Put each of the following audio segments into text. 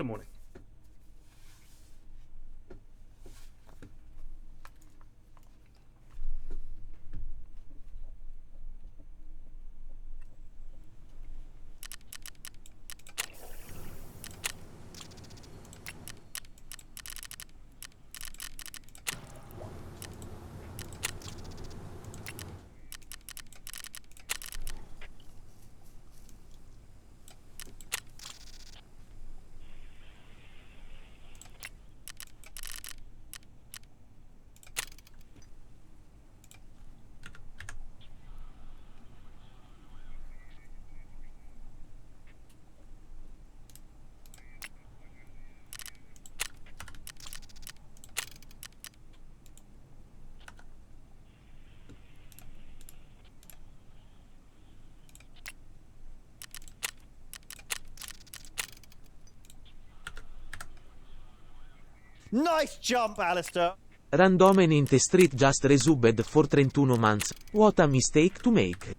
Good morning. Nice jump, Alistair. Random in the street just resubbed for 31 months. What a mistake to make.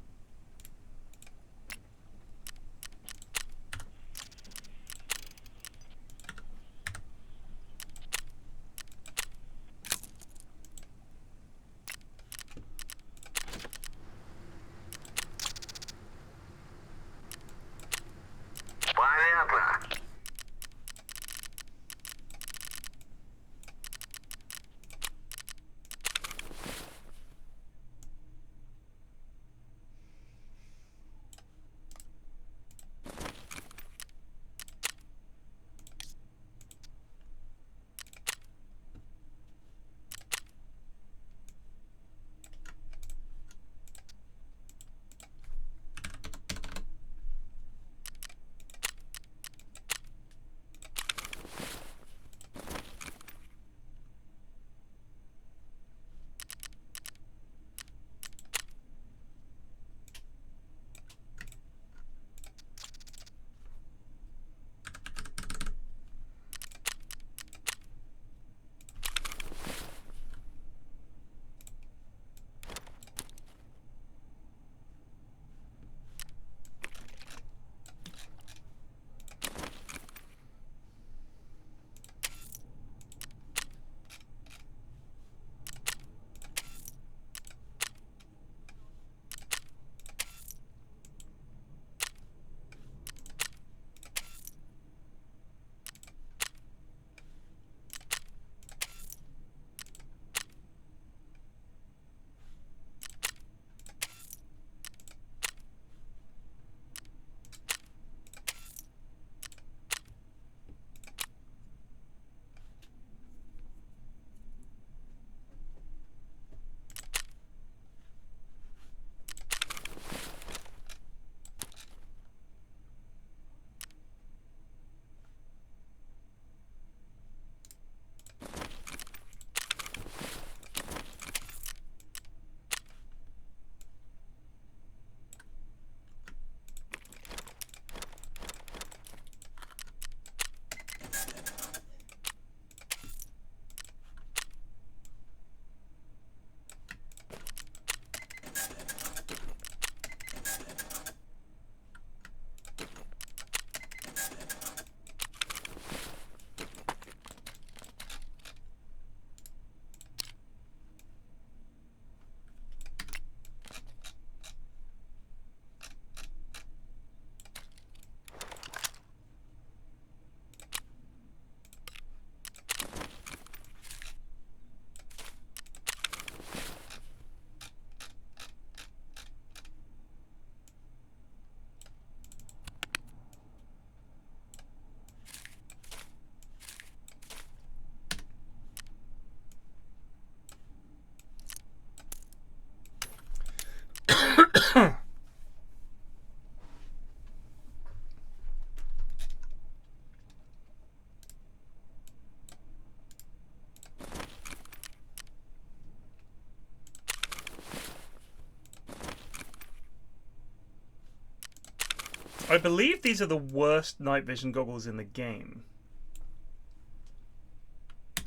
I believe these are the worst night vision goggles in the game.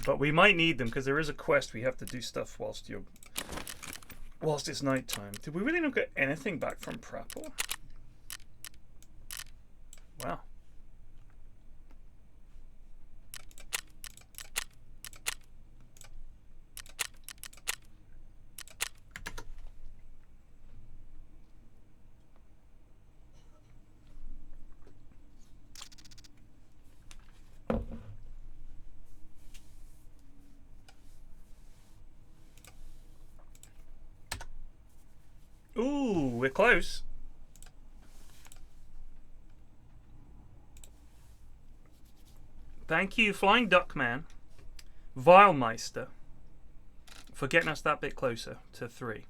But we might need them because there is a quest we have to do stuff whilst it's nighttime. Did we really not get anything back from Prapor? Wow. We're close. Thank you, Flying Duckman, Vilemeister, for getting us that bit closer to 3.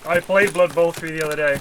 I played Blood Bowl 3 the other day.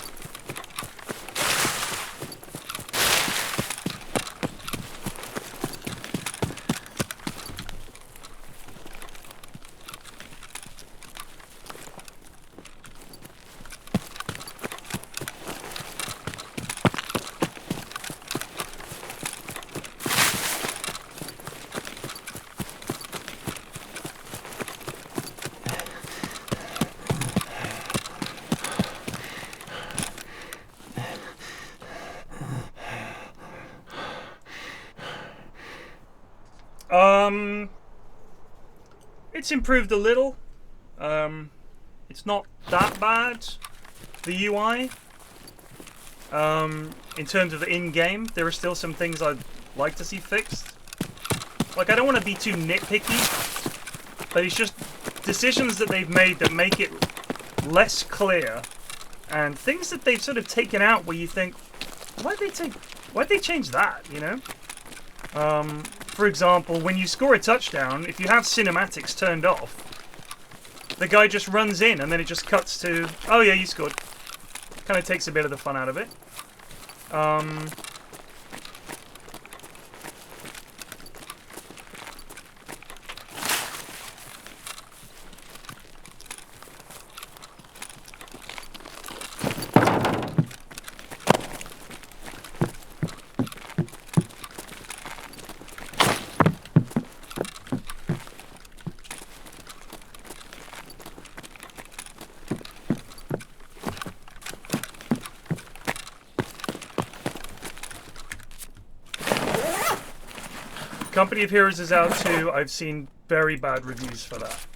It's improved a little. It's not that bad, the UI. In terms of the in-game, there are still some things I'd like to see fixed. Like, I don't want to be too nitpicky, but it's just decisions that they've made that make it less clear, and things that they've sort of taken out where you think, why'd they change that, you know? For example, when you score a touchdown, if you have cinematics turned off, the guy just runs in and then it just cuts to, oh yeah, you scored. Kind of takes a bit of the fun out of it. Company of Heroes is out too. I've seen very bad reviews for that.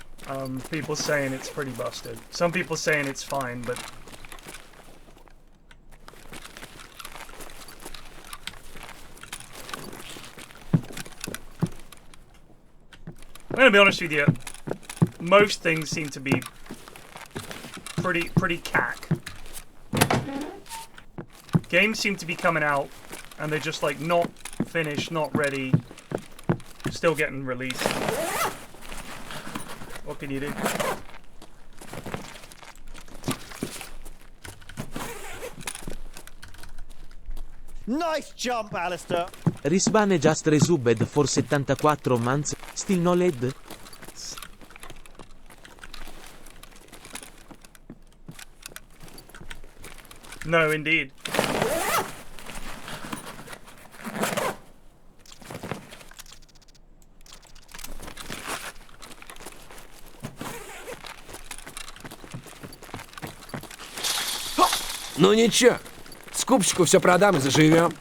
People saying it's pretty busted. Some people saying it's fine, but... I'm gonna be honest with you. Most things seem to be pretty cack. Games seem to be coming out and they're just like not finished, not ready. Still getting released. What can you do? Nice jump, Alistair. Risbane just resubbed for 74 months, still no lead? No, indeed. Ну ничего, скупщику все продам и заживем.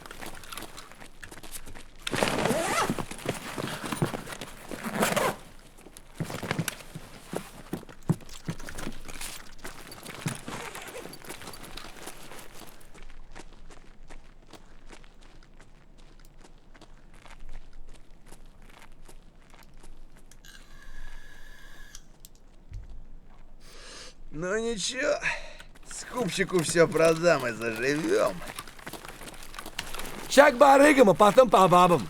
Ну ничего, скупщику все продам и заживем. Ща к барыгам, а потом по бабам.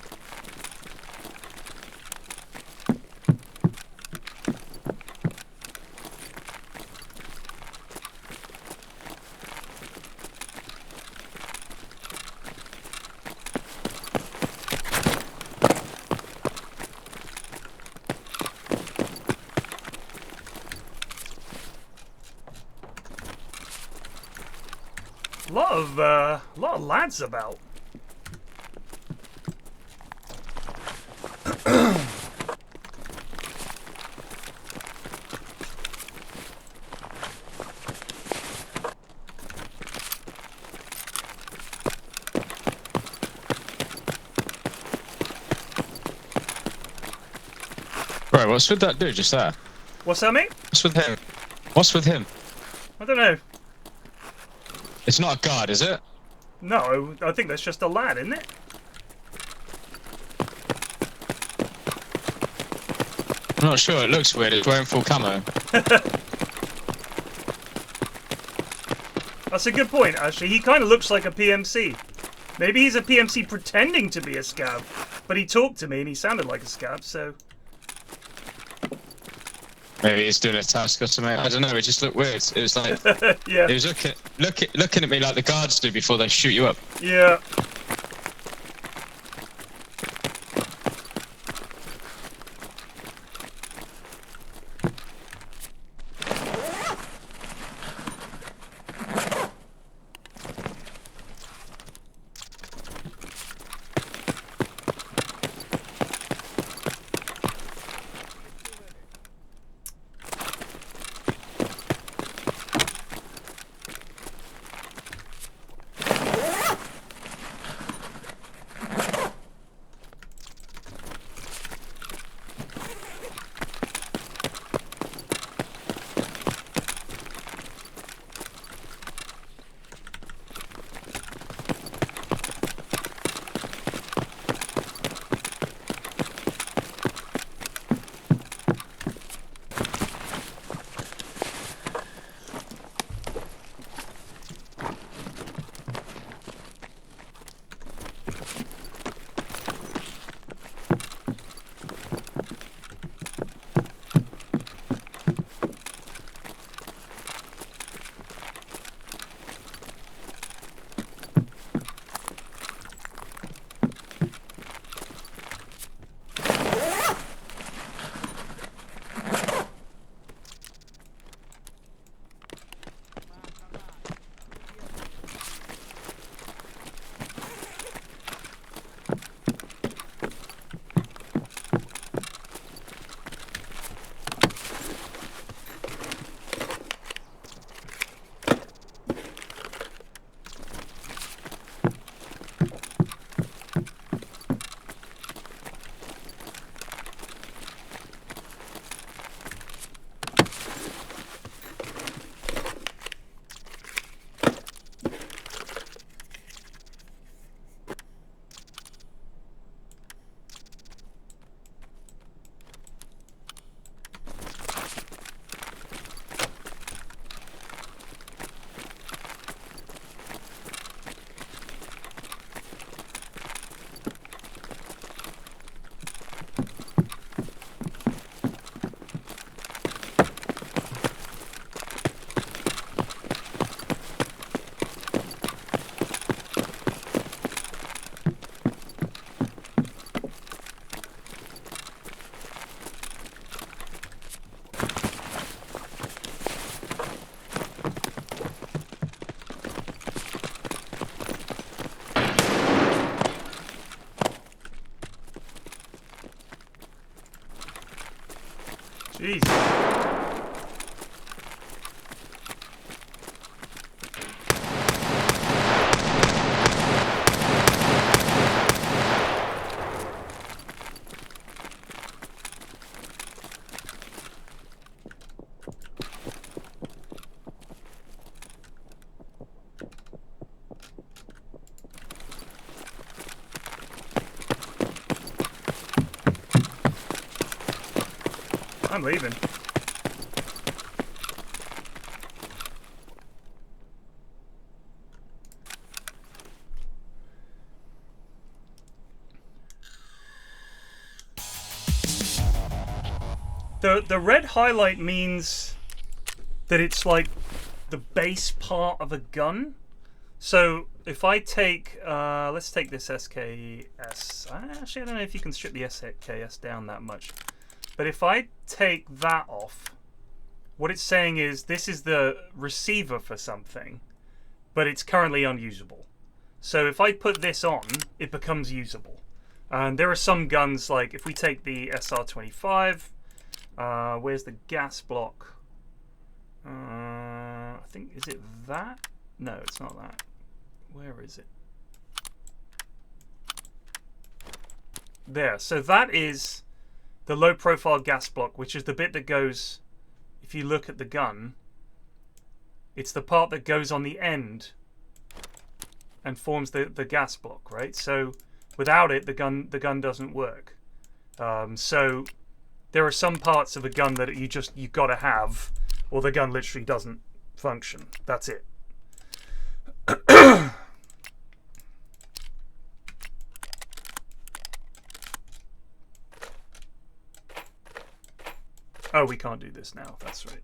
Lot of lads about. Right, what's with that dude just there? What's that, mate? What's with him? What's with him? I don't know. It's not a guard, is it? No, I think that's just a lad, isn't it? I'm not sure, it looks weird, it's wearing full camo. That's a good point, actually. He kind of looks like a PMC. Maybe he's a PMC pretending to be a scab, but he talked to me and he sounded like a scab, so... Maybe he's doing a task or something, I don't know, it just looked weird. It was like, yeah. he was looking at me like the guards do before they shoot you up. Yeah. Jeez. I'm leaving. The red highlight means that it's like the base part of a gun. So if I take, let's take this SKS. Actually, I don't know if you can strip the SKS down that much. But if I take that off, what it's saying is this is the receiver for something, but it's currently unusable. So if I put this on, it becomes usable. And there are some guns, like if we take the SR-25, where's the gas block? I think, is it that? No, it's not that. Where is it? There. So that is the low profile gas block, which is the bit that goes, if you look at the gun, it's the part that goes on the end and forms the gas block, right? So without it, the gun doesn't work. So there are some parts of a gun that you gotta have, or the gun literally doesn't function. That's it. Oh, we can't do this now. That's right.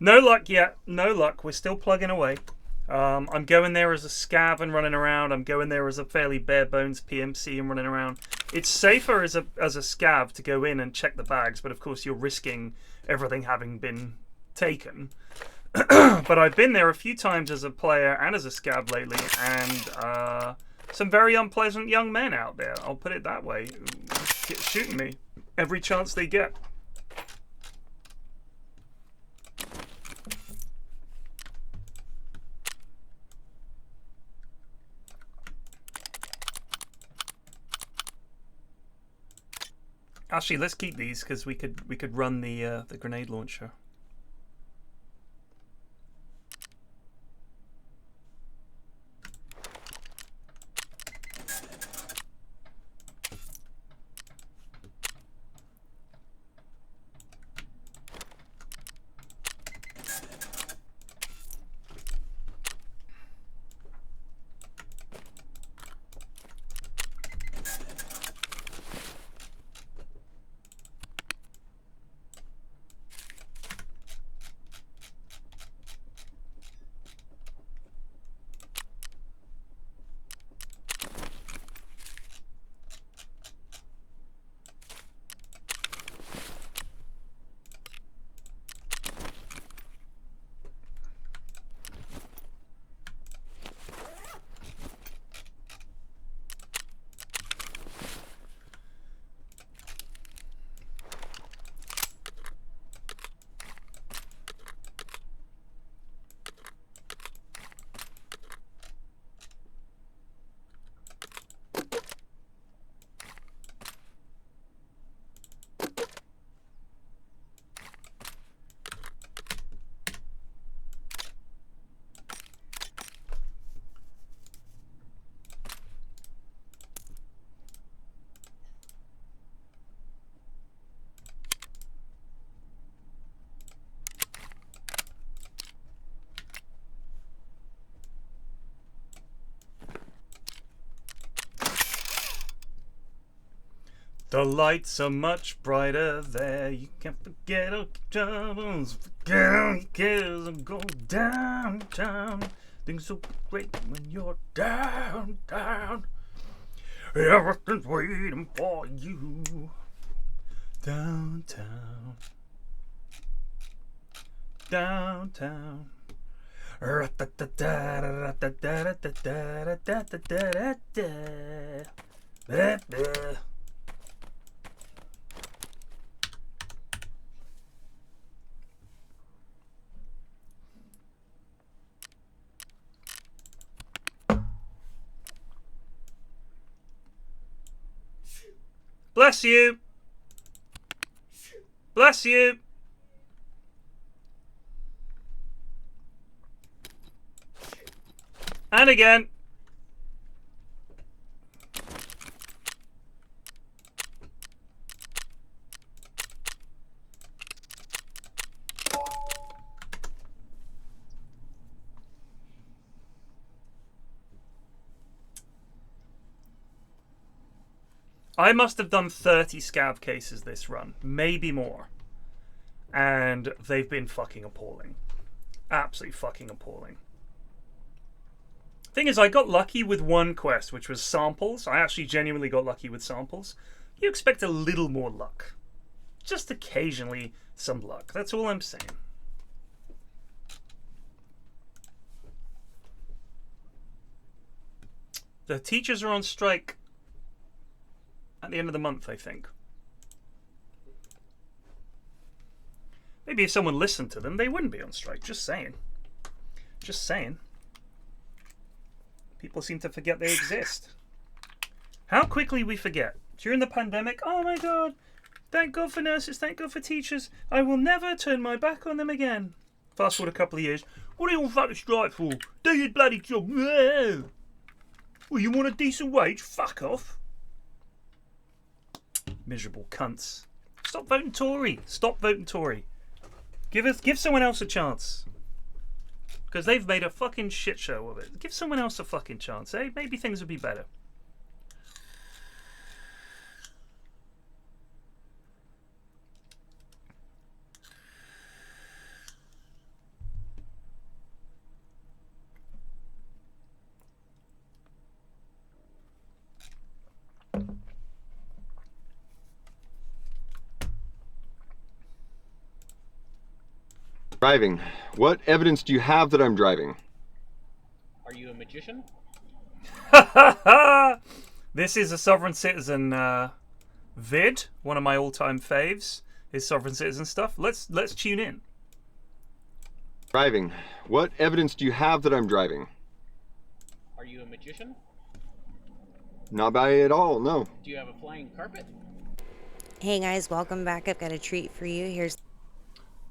No luck yet. No luck. We're still plugging away. I'm going there as a scav and running around. I'm going there as a fairly bare bones PMC and running around. It's safer as a scav to go in and check the bags, but of course you're risking everything having been taken. But I've been there a few times as a player and as a scav lately, and some very unpleasant young men out there. I'll put it that way. Shooting me every chance they get. Actually, let's keep these because we could run the grenade launcher. The lights are much brighter there. You can't forget all your troubles. Forget all your cares and go downtown. Things so great when you're downtown. Everything's waiting for you. Downtown. Downtown. Bless you. Bless you. And again. I must have done 30 scab cases this run, maybe more. And they've been fucking appalling. Absolutely fucking appalling. Thing is, I got lucky with one quest, which was samples. I actually genuinely got lucky with samples. You expect a little more luck. Just occasionally some luck. That's all I'm saying. The teachers are on strike at the end of the month, I think. Maybe if someone listened to them, they wouldn't be on strike. Just saying. Just saying. People seem to forget they exist. How quickly we forget. During the pandemic, oh my god, thank God for nurses, thank God for teachers. I will never turn my back on them again. Fast forward a couple of years. What are you on fucking strike for? Do your bloody job. Well, you want a decent wage? Fuck off. Miserable cunts. Stop voting Tory. Stop voting Tory. Give someone else a chance. Because they've made a fucking shit show of it. Give someone else a fucking chance, eh? Maybe things would be better. Driving. What evidence do you have that I'm driving? Are you a magician? This is a Sovereign Citizen vid. One of my all-time faves is Sovereign Citizen stuff. Let's tune in. Driving. What evidence do you have that I'm driving? Are you a magician? Not by at all, no. Do you have a flying carpet? Hey guys, welcome back. I've got a treat for you. Here's...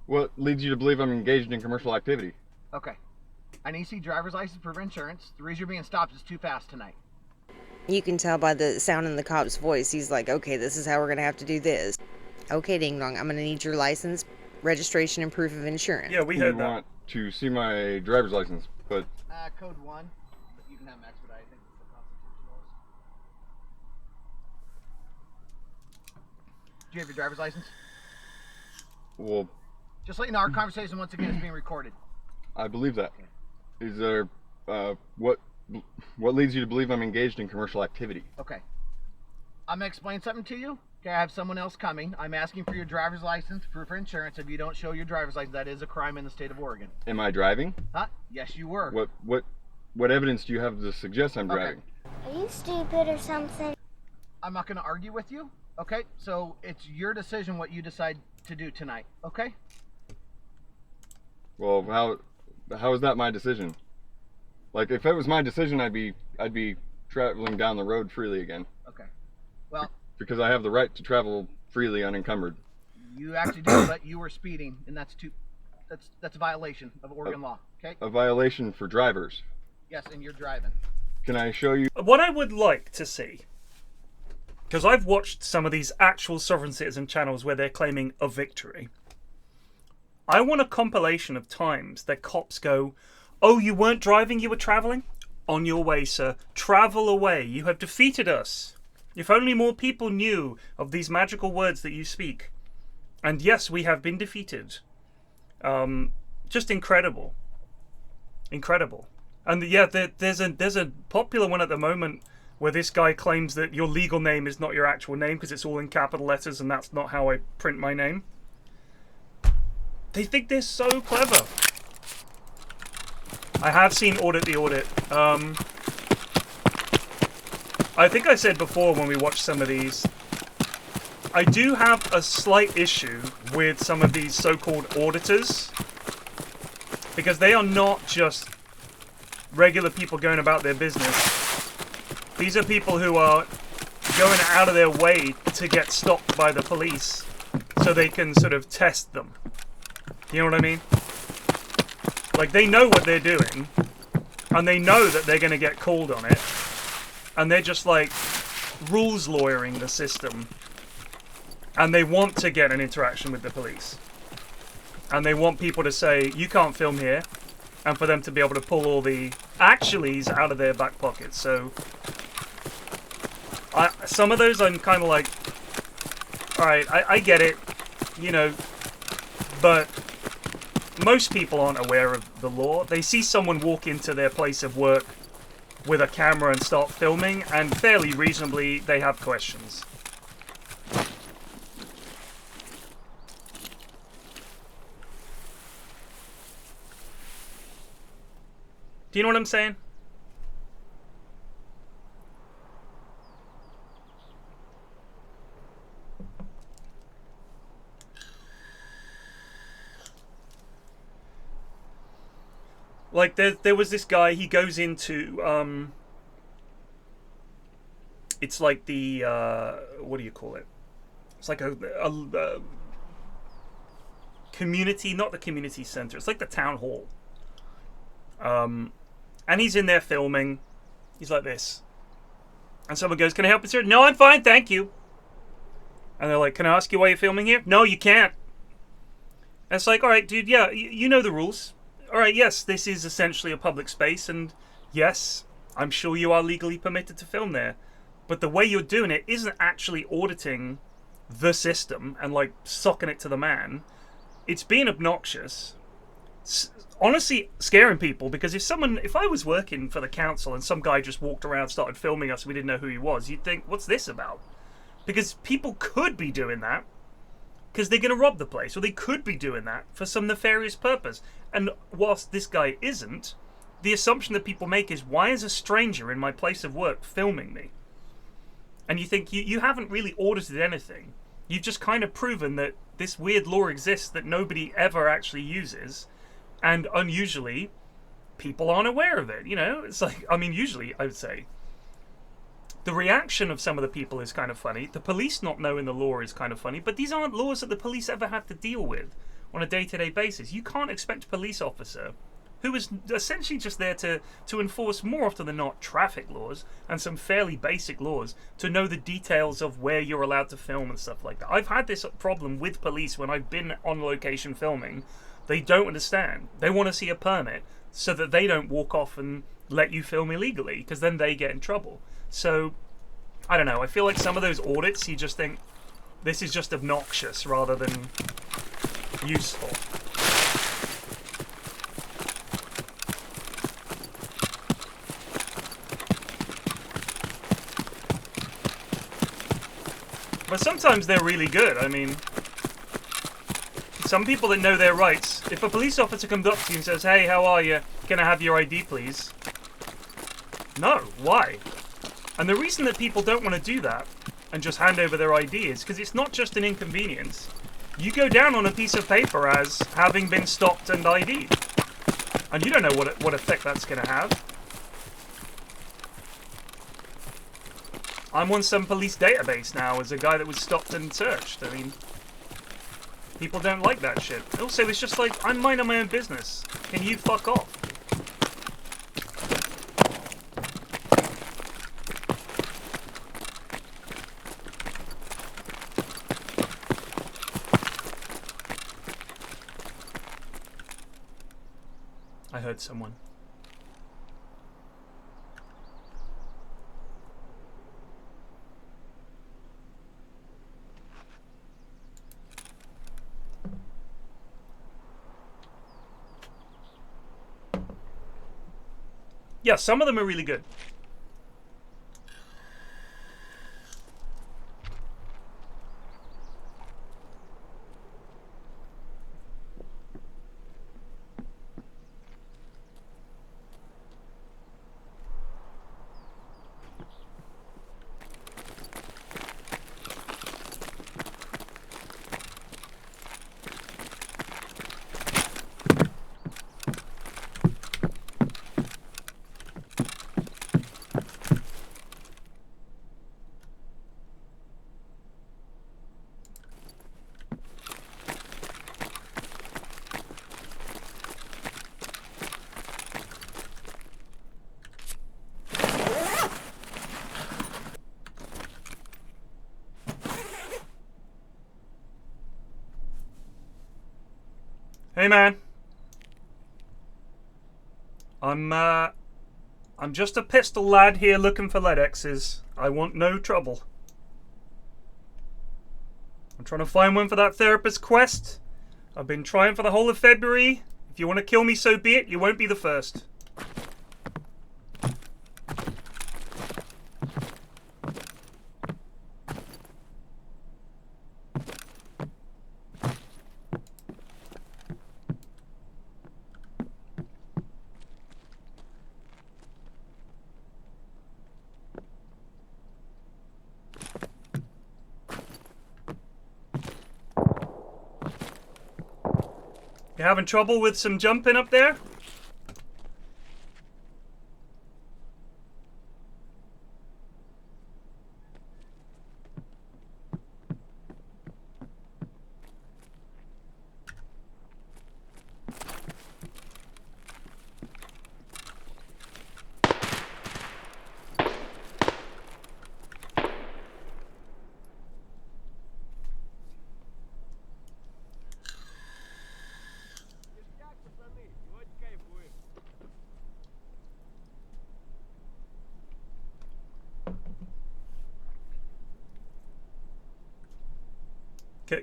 What leads you to believe I'm engaged in commercial activity? Okay. I need to see driver's license, proof of insurance. The reason you're being stopped is too fast tonight. You can tell by the sound in the cop's voice. He's like, okay, this is how we're going to have to do this. Okay, ding dong, I'm going to need your license, registration, and proof of insurance. Yeah, we heard that. I want to see my driver's license, but... Code 1. But you can have them expedited. I think it's the Constitution laws. Do you have your driver's license? Well... Just let you know, our conversation once again is being recorded. I believe that. Is there... what leads you to believe I'm engaged in commercial activity? Okay. I'm going to explain something to you. Okay, I have someone else coming. I'm asking for your driver's license, proof of insurance. If you don't show your driver's license, that is a crime in the state of Oregon. Am I driving? Huh? Yes, you were. What evidence do you have to suggest I'm driving? Are you stupid or something? I'm not going to argue with you. Okay? So it's your decision what you decide to do tonight. Okay? Well, how is that my decision? Like, if it was my decision, I'd be traveling down the road freely again. Okay. Well, because I have the right to travel freely unencumbered. You actually do, but you were speeding, and that's a violation of Oregon law. Okay. A violation for drivers. Yes, and you're driving. Can I show you? What I would like to see, because I've watched some of these actual Sovereign Citizen channels where they're claiming a victory. I want a compilation of times that cops go, oh, you weren't driving, you were traveling? On your way, sir. Travel away. You have defeated us. If only more people knew of these magical words that you speak. And yes, we have been defeated. Just incredible. Incredible. And yeah, there's a popular one at the moment where this guy claims that your legal name is not your actual name because it's all in capital letters and that's not how I print my name. They think they're so clever. I have seen Audit the Audit. I think I said before when we watched some of these, I do have a slight issue with some of these so-called auditors because they are not just regular people going about their business. These are people who are going out of their way to get stopped by the police so they can sort of test them. You know what I mean? Like, they know what they're doing, and they know that they're going to get called on it, and they're just, like, rules lawyering the system, and they want to get an interaction with the police. And they want people to say, you can't film here, and for them to be able to pull all the actuallys out of their back pockets. So, some of those I'm kind of like, alright, I get it, you know, but most people aren't aware of the law. They see someone walk into their place of work with a camera and start filming, and fairly reasonably, they have questions. Do you know what I'm saying? Like, there was this guy, he goes into, it's like the, what do you call it? It's like a community, not the community center, it's like the town hall. And he's in there filming. He's like this. And someone goes, can I help you, sir? No, I'm fine, thank you. And they're like, can I ask you why you're filming here? No, you can't. And it's like, alright, dude, yeah, you know the rules. Alright, yes, this is essentially a public space, and yes, I'm sure you are legally permitted to film there. But the way you're doing it isn't actually auditing the system and, like, socking it to the man. It's being obnoxious. Honestly, scaring people, because if I was working for the council and some guy just walked around, started filming us, and we didn't know who he was, you'd think, what's this about? Because people could be doing that because they're going to rob the place, or they could be doing that for some nefarious purpose. And whilst this guy isn't, the assumption that people make is, why is a stranger in my place of work filming me? And you think, you haven't really audited anything. You've just kind of proven that this weird law exists that nobody ever actually uses, and unusually, people aren't aware of it, you know? It's like, I mean, usually, I would say, the reaction of some of the people is kind of funny. The police not knowing the law is kind of funny, but these aren't laws that the police ever have to deal with on a day-to-day basis. You can't expect a police officer, who is essentially just there to enforce, more often than not, traffic laws and some fairly basic laws, to know the details of where you're allowed to film and stuff like that. I've had this problem with police when I've been on location filming. They don't understand. They want to see a permit so that they don't walk off and let you film illegally, because then they get in trouble. So, I don't know, I feel like some of those audits, you just think, this is just obnoxious rather than useful. But sometimes they're really good. I mean, some people that know their rights, if a police officer comes up to you and says, hey, how are you? Can I have your ID, please? No, why? And the reason that people don't want to do that and just hand over their ID is because it's not just an inconvenience. You go down on a piece of paper as having been stopped and ID'd. And you don't know what effect that's going to have. I'm on some police database now as a guy that was stopped and searched. I mean, people don't like that shit. Also, it's just like, I'm minding my own business. Can you fuck off? I heard someone. Yeah, some of them are really good. Hey man, I'm just a pistol lad here looking for lead X's. I want no trouble. I'm trying to find one for that therapist quest. I've been trying for the whole of February. If you want to kill me, so be it. You won't be the first. You having trouble with some jumping up there?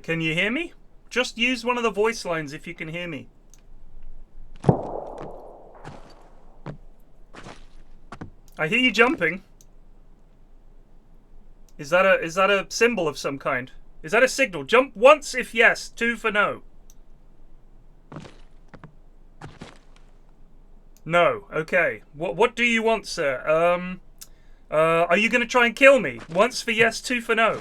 Can you hear me? Just use one of the voice lines if you can hear me. I hear you jumping. Is that a symbol of some kind? Is that a signal? Jump once if yes, 2 for no. No. Okay. What do you want, sir? Are you gonna try and kill me? Once for yes, 2 for no.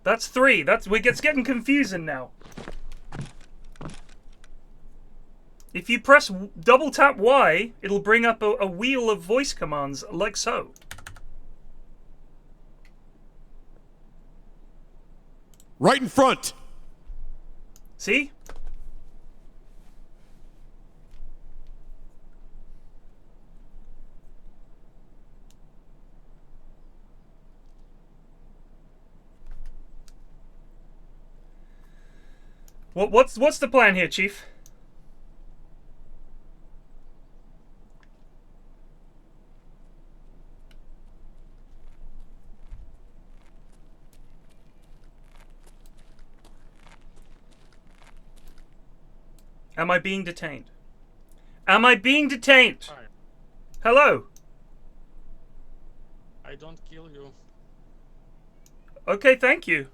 That's 3. It's getting confusing now. If you press double tap Y, it'll bring up a wheel of voice commands like so. Right in front. See? What's the plan here, Chief? Am I being detained? Am I being detained? Hi. Hello. I don't kill you. Okay, thank you.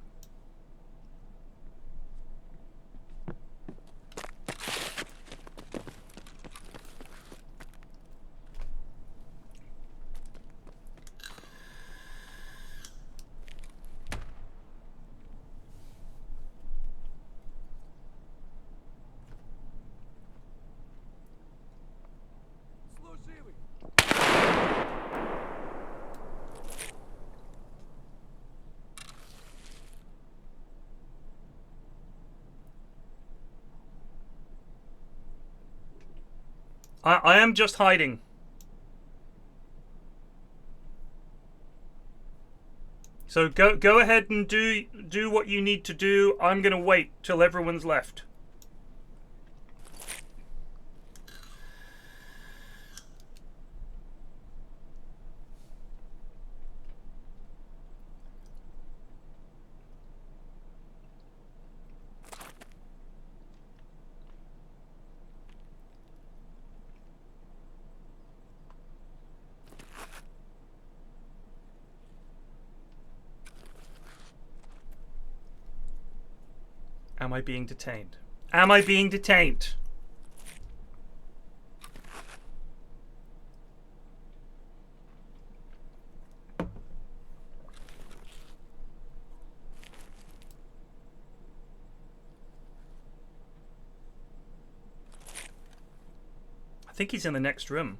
I am just hiding. So go ahead and do what you need to do. I'm gonna wait till everyone's left. Am I being detained? Am I being detained? I think he's in the next room.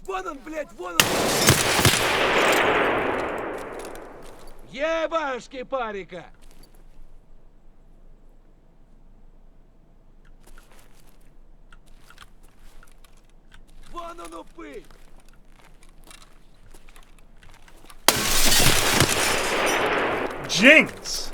Вон он, блядь, вон он! Ебашки парика! Вон он упырь! Jinx!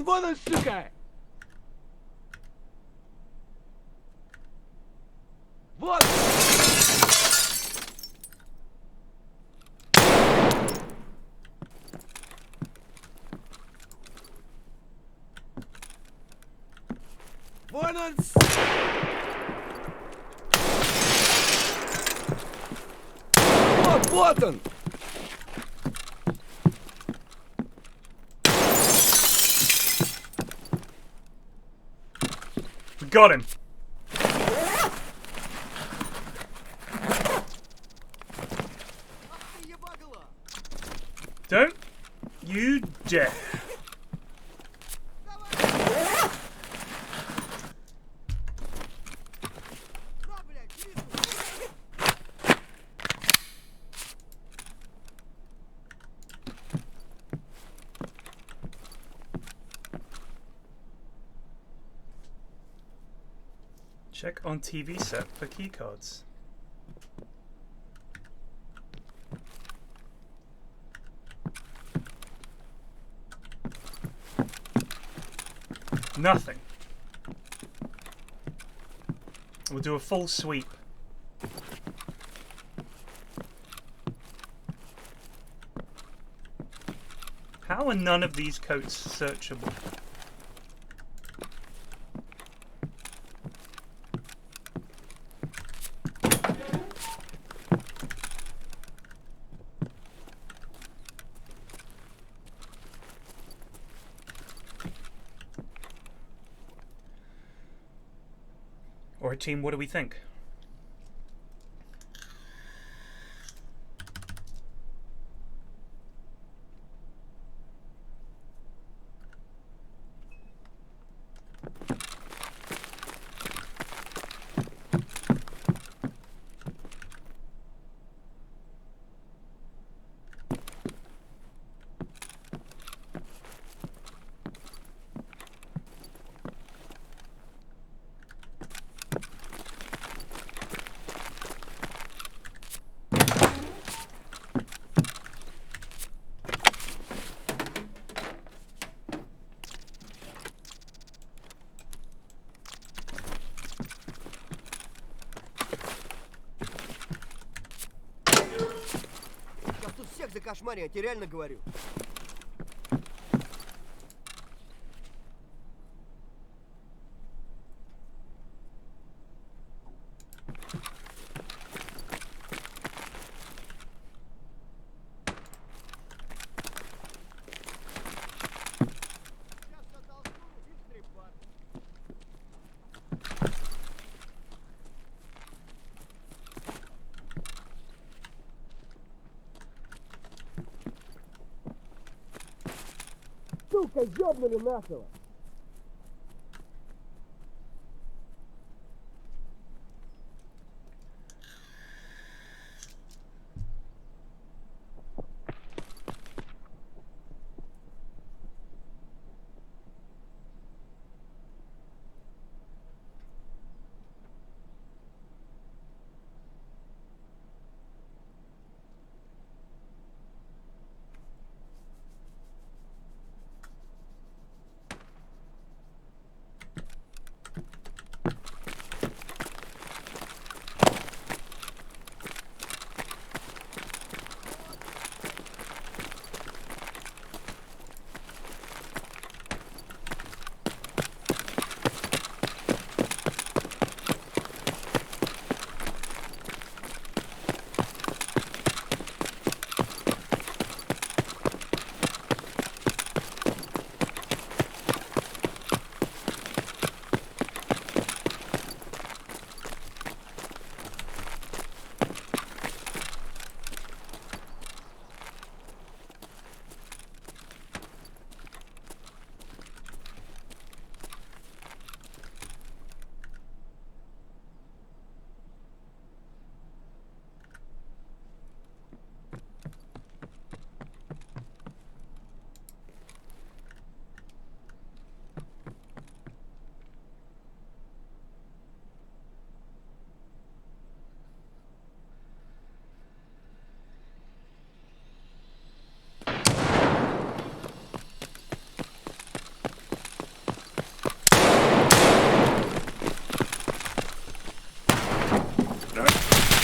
Вон он, сука! Вот! Вон он! Вот он! Got him. Don't you dare. Check on TV set for keycards. Nothing. We'll do a full sweep. How are none of these coats searchable? Alright team, what do we think? Кошмаре, я тебе реально говорю. Сука, ёбнули нахуй!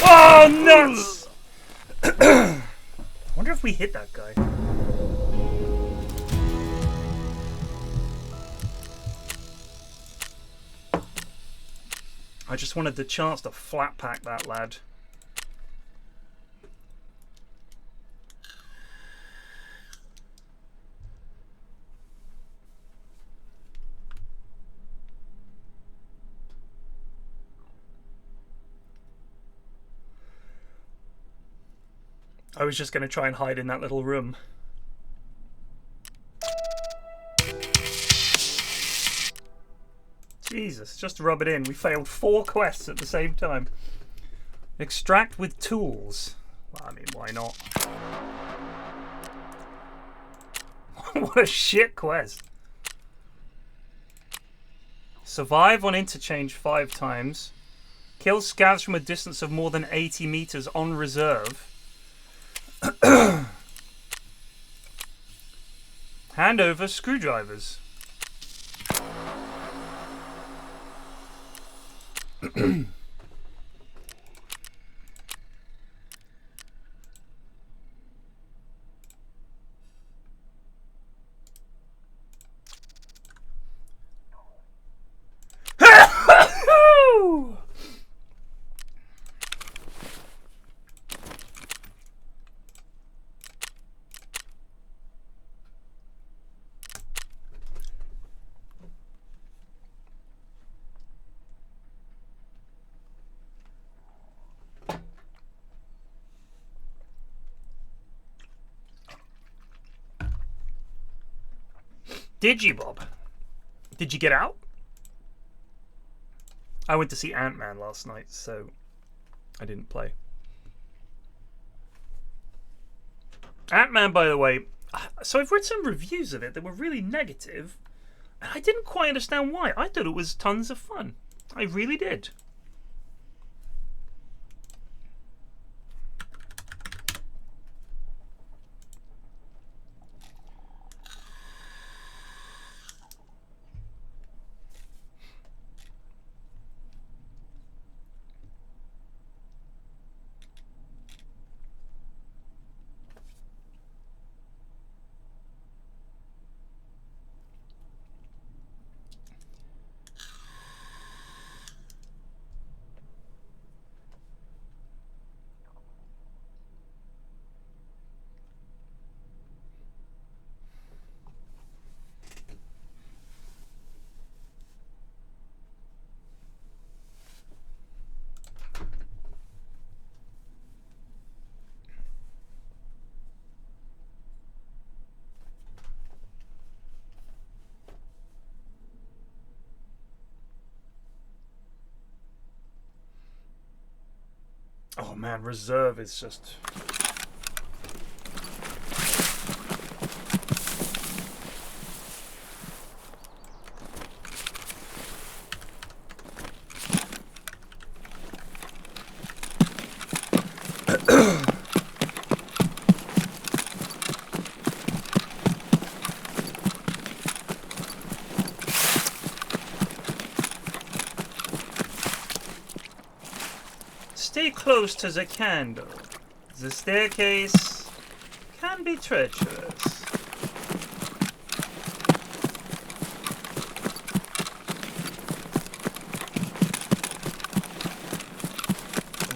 Oh, nuts! Wonder if we hit that guy. I just wanted the chance to flat pack that lad. I was just going to try and hide in that little room. Jesus, just rub it in. We failed 4 quests at the same time. Extract with tools. Well, I mean, why not? What a shit quest. Survive on interchange 5 times. Kill scavs from a distance of more than 80 meters on reserve. Hand over screwdrivers. Did you, Bob? Did you get out? I went to see Ant-Man last night, so I didn't play. Ant-Man, by the way, so I've read some reviews of it that were really negative, and I didn't quite understand why. I thought it was tons of fun. I really did. Oh man, reserve is just... Stay close to the candle. The staircase can be treacherous.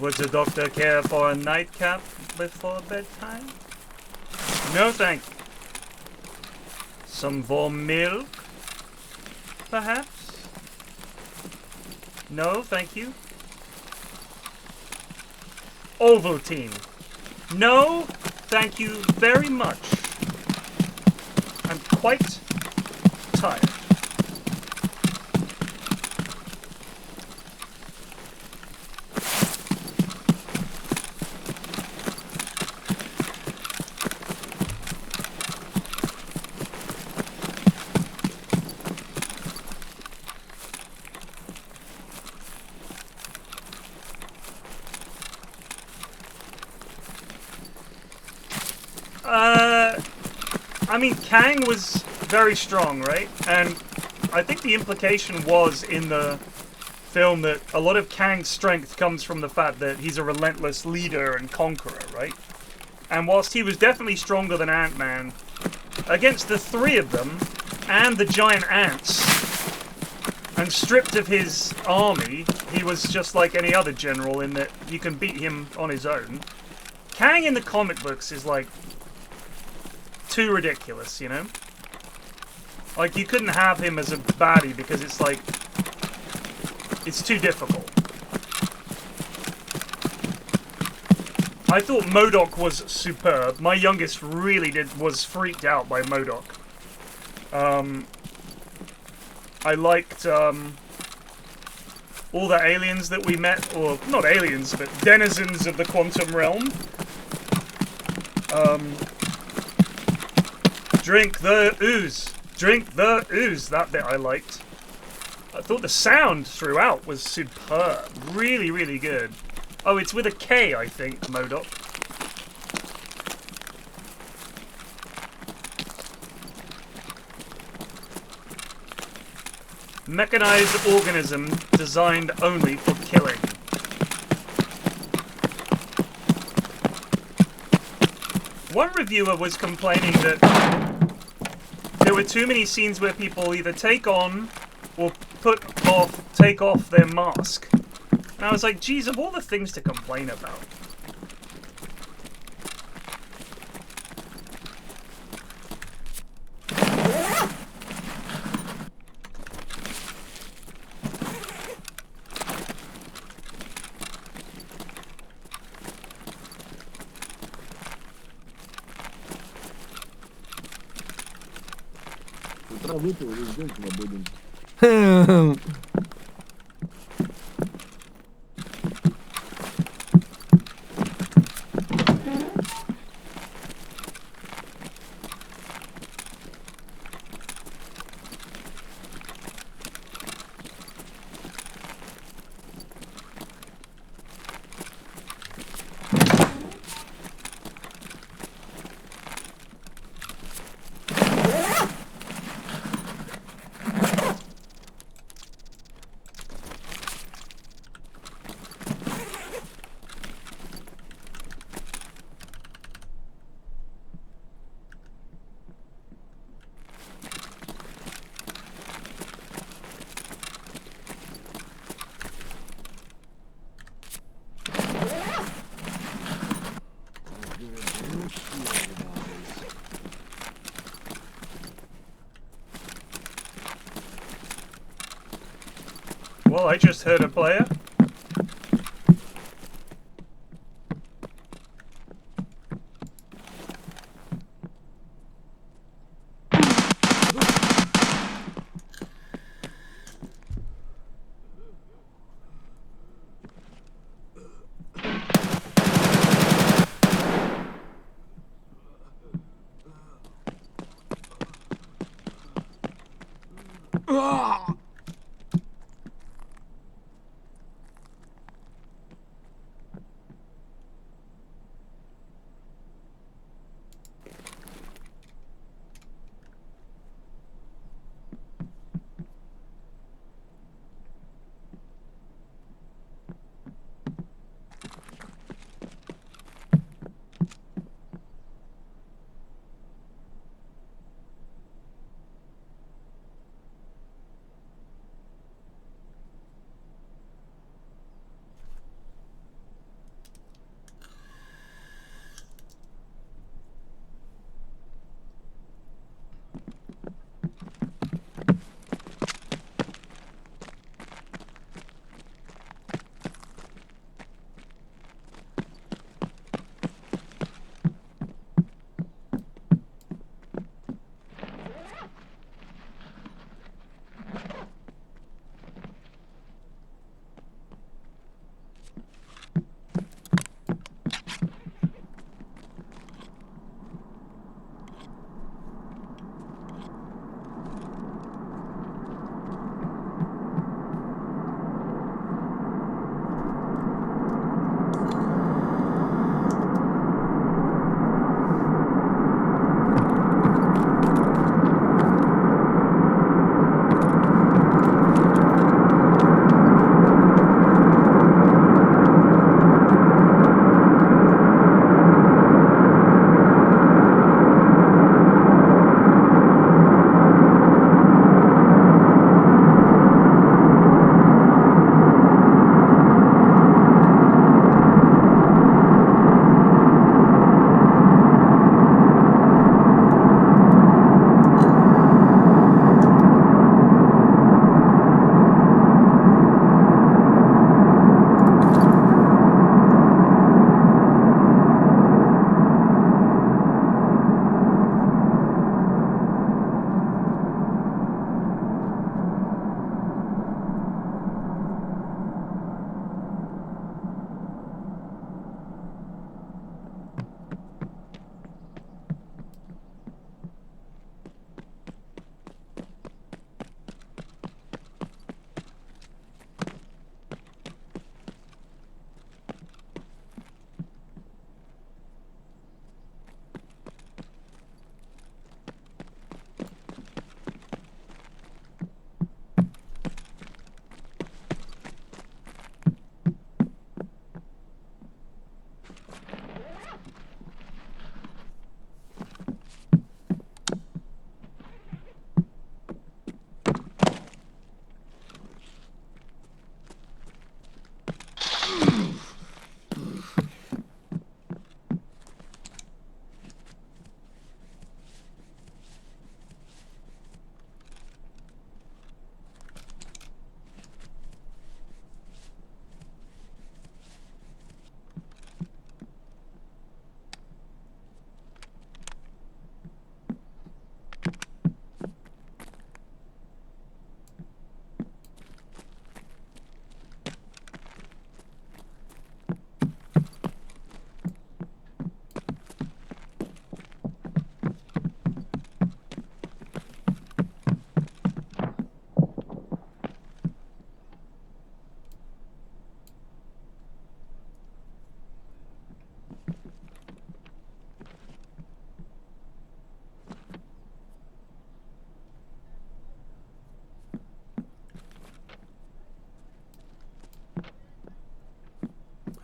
Would the doctor care for a nightcap before bedtime? No, thank you. Some warm milk, perhaps? No, thank you. Ovaltine. No, thank you very much. I'm quite tired. I mean, Kang was very strong, right? And I think the implication was in the film that a lot of Kang's strength comes from the fact that he's a relentless leader and conqueror, right? And whilst he was definitely stronger than Ant-Man, against the three of them and the giant ants, and stripped of his army, he was just like any other general in that you can beat him on his own. Kang in the comic books is like too ridiculous, you know? Like, you couldn't have him as a baddie because it's like, it's too difficult. I thought MODOK was superb. My youngest really was freaked out by MODOK. I liked all the aliens that we met, or not aliens, but denizens of the quantum realm. Drink the ooze. Drink the ooze. That bit I liked. I thought the sound throughout was superb. Really, really good. Oh, it's with a K, I think, Modok. Mechanized organism designed only for killing. One reviewer was complaining that there were too many scenes where people either take on or take off their mask. And I was like, geez, of all the things to complain about. Well, I just heard a player.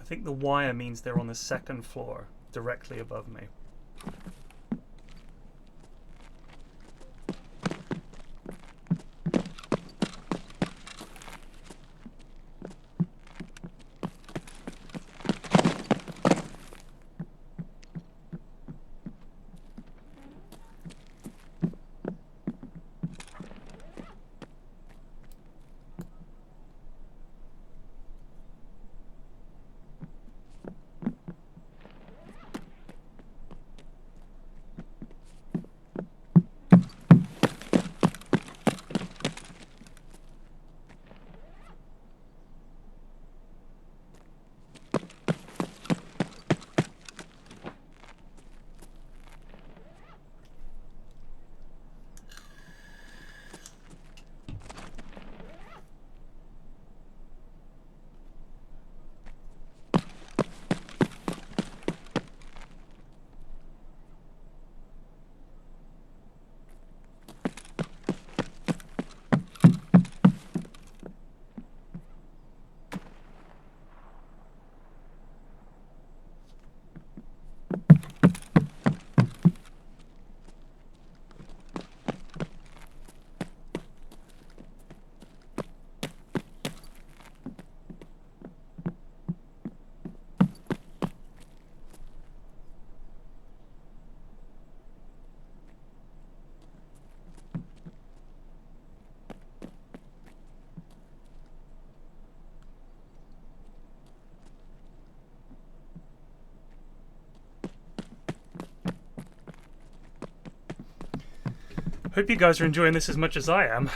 think the wire means they're on the second floor, directly above me. Hope you guys are enjoying this as much as I am.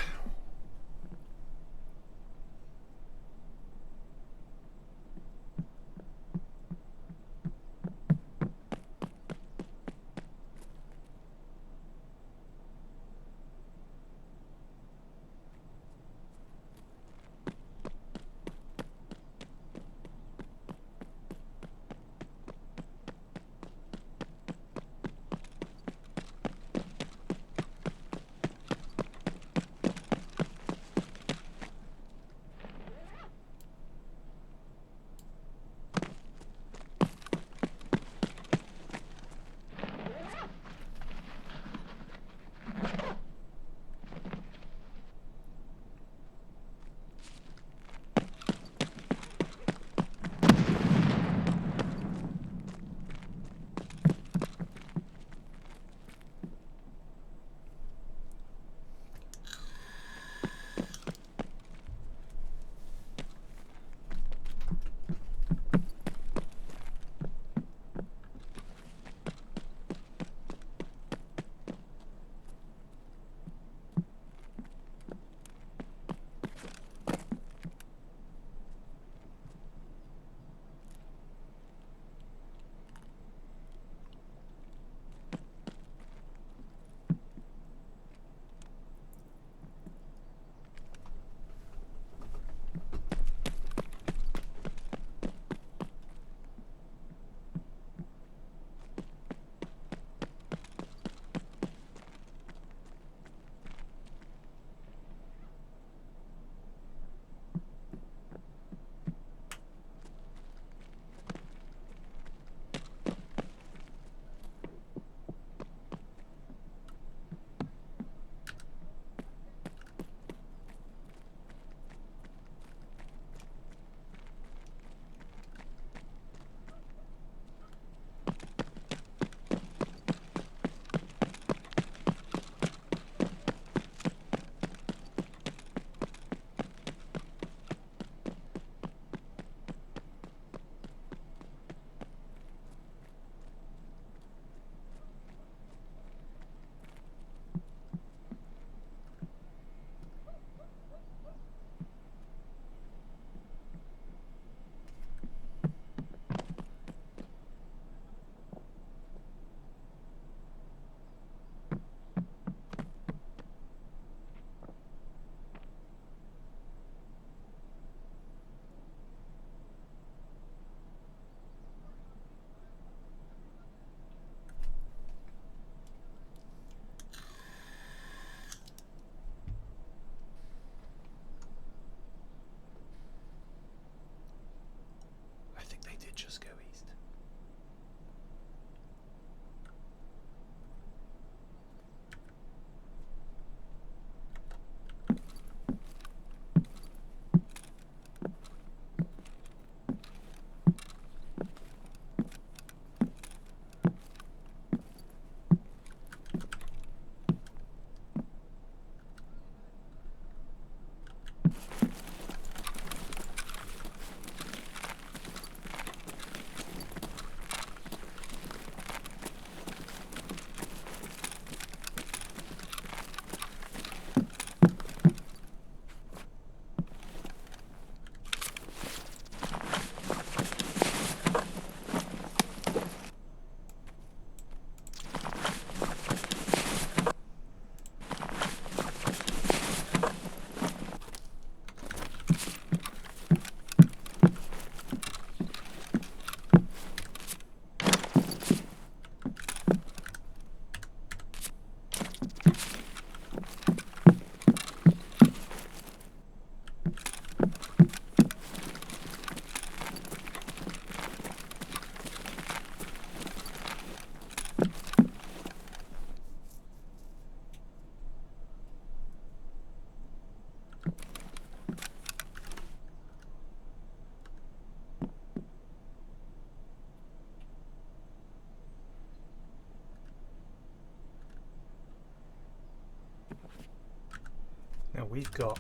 we've got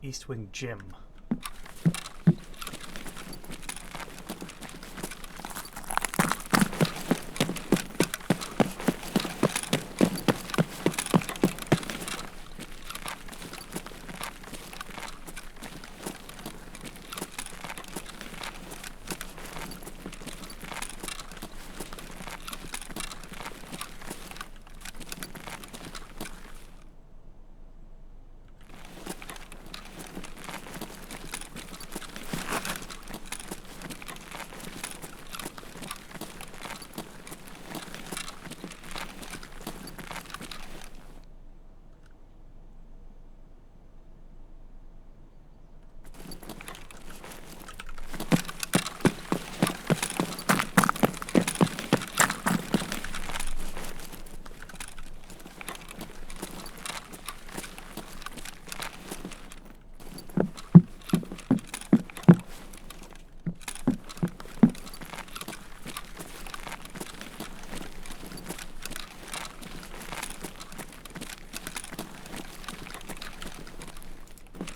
East Wing Gym.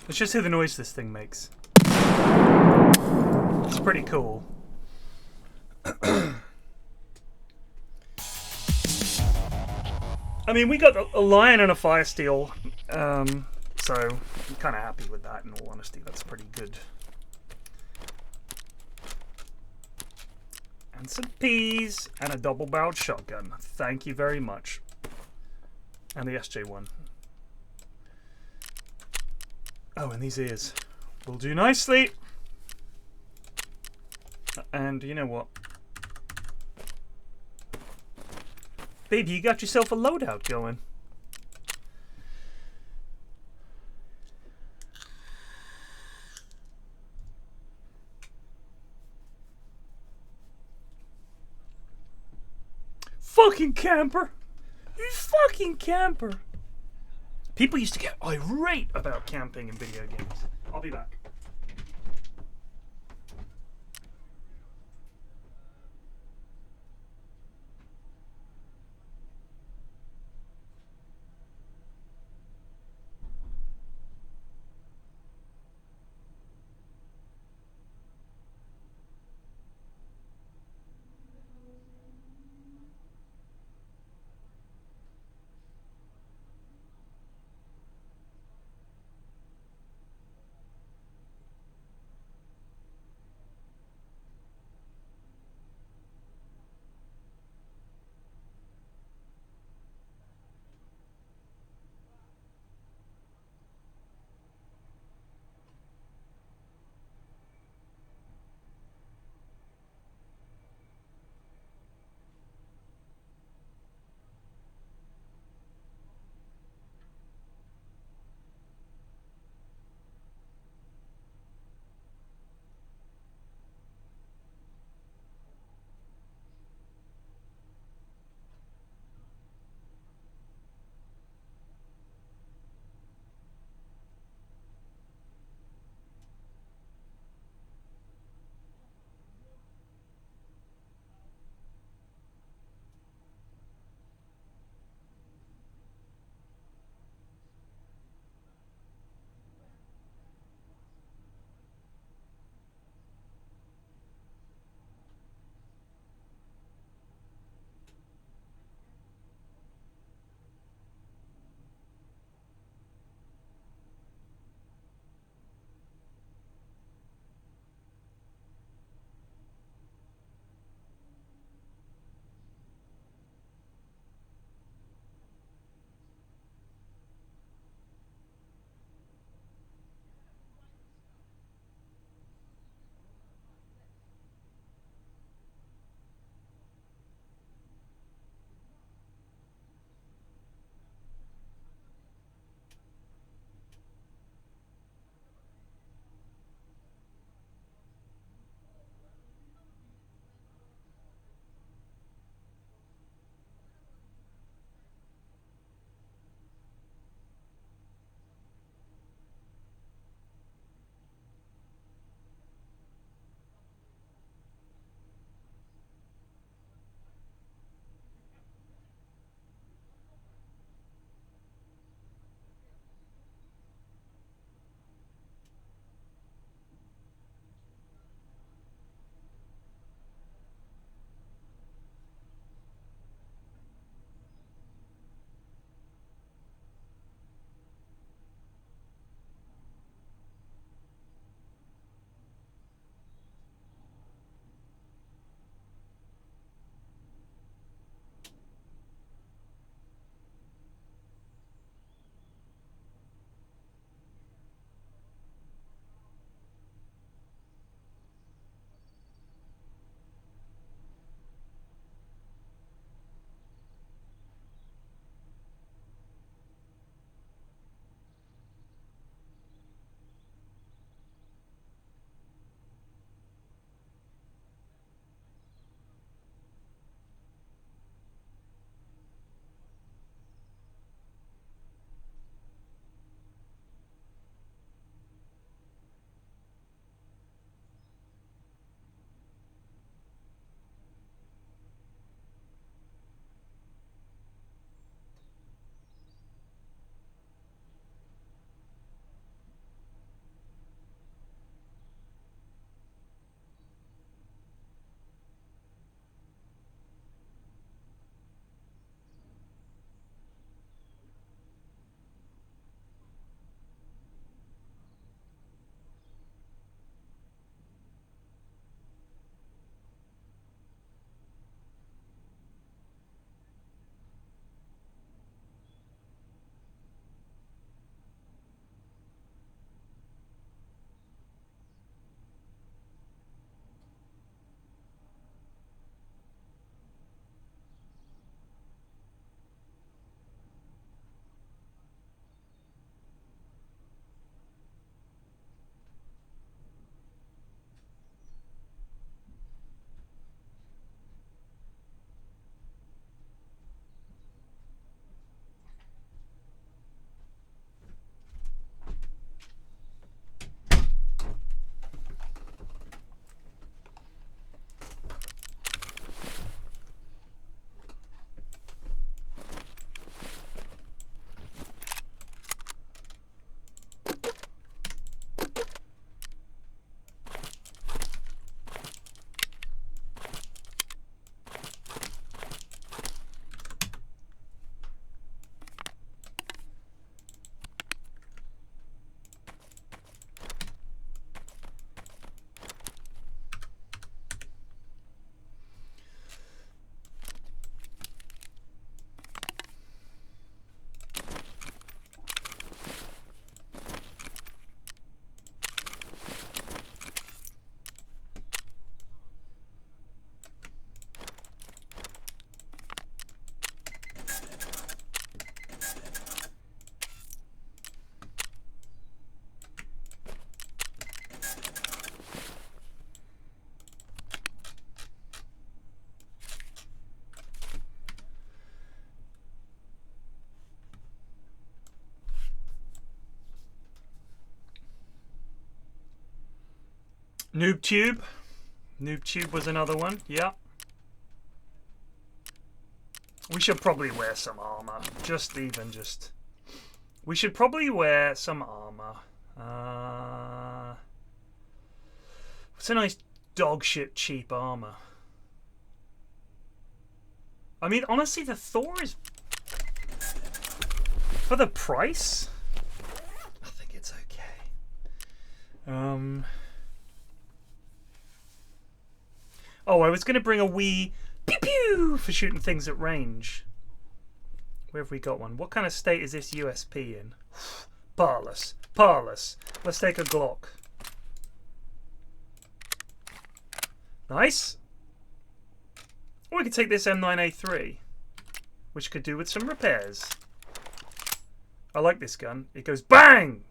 Let's just hear the noise this thing makes. It's pretty cool. I mean, we got a lion and a fire steel, so I'm kind of happy with that, in all honesty. That's pretty good. And some peas and a double-barreled shotgun. Thank you very much. And the SJ1. Oh, and these ears will do nicely. And you know what? Baby, you got yourself a loadout going. Fucking camper! You fucking camper! People used to get irate about camping in video games. I'll be back. Noob Tube. Noob Tube was another one. Yeah. We should probably wear some armor. We should probably wear some armor. What's a nice dog shit cheap armor? I mean, honestly, the Thor is... For the price? I think it's okay. Oh, I was going to bring a wee pew pew for shooting things at range. Where have we got one? What kind of state is this USP in? Parlous. Parlous. Let's take a Glock. Nice. Or we could take this M9A3, which could do with some repairs. I like this gun. It goes BANG!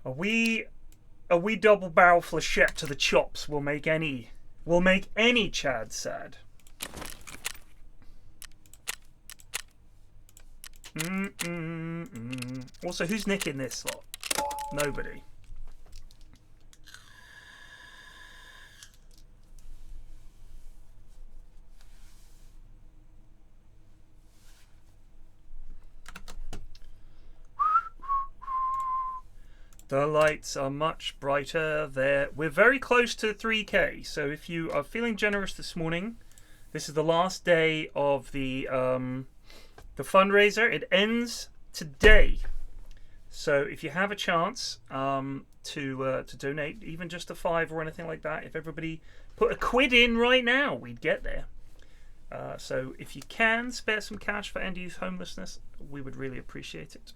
A wee double barrel flechette to the chops will make any Chad sad. Also, who's nicking this lot? Nobody. The lights are much brighter there. We're very close to 3K, so if you are feeling generous this morning, this is the last day of the fundraiser. It ends today. So if you have a chance to donate, even just a $5 or anything like that, if everybody put a quid in right now, we'd get there. So if you can spare some cash for end youth homelessness, we would really appreciate it.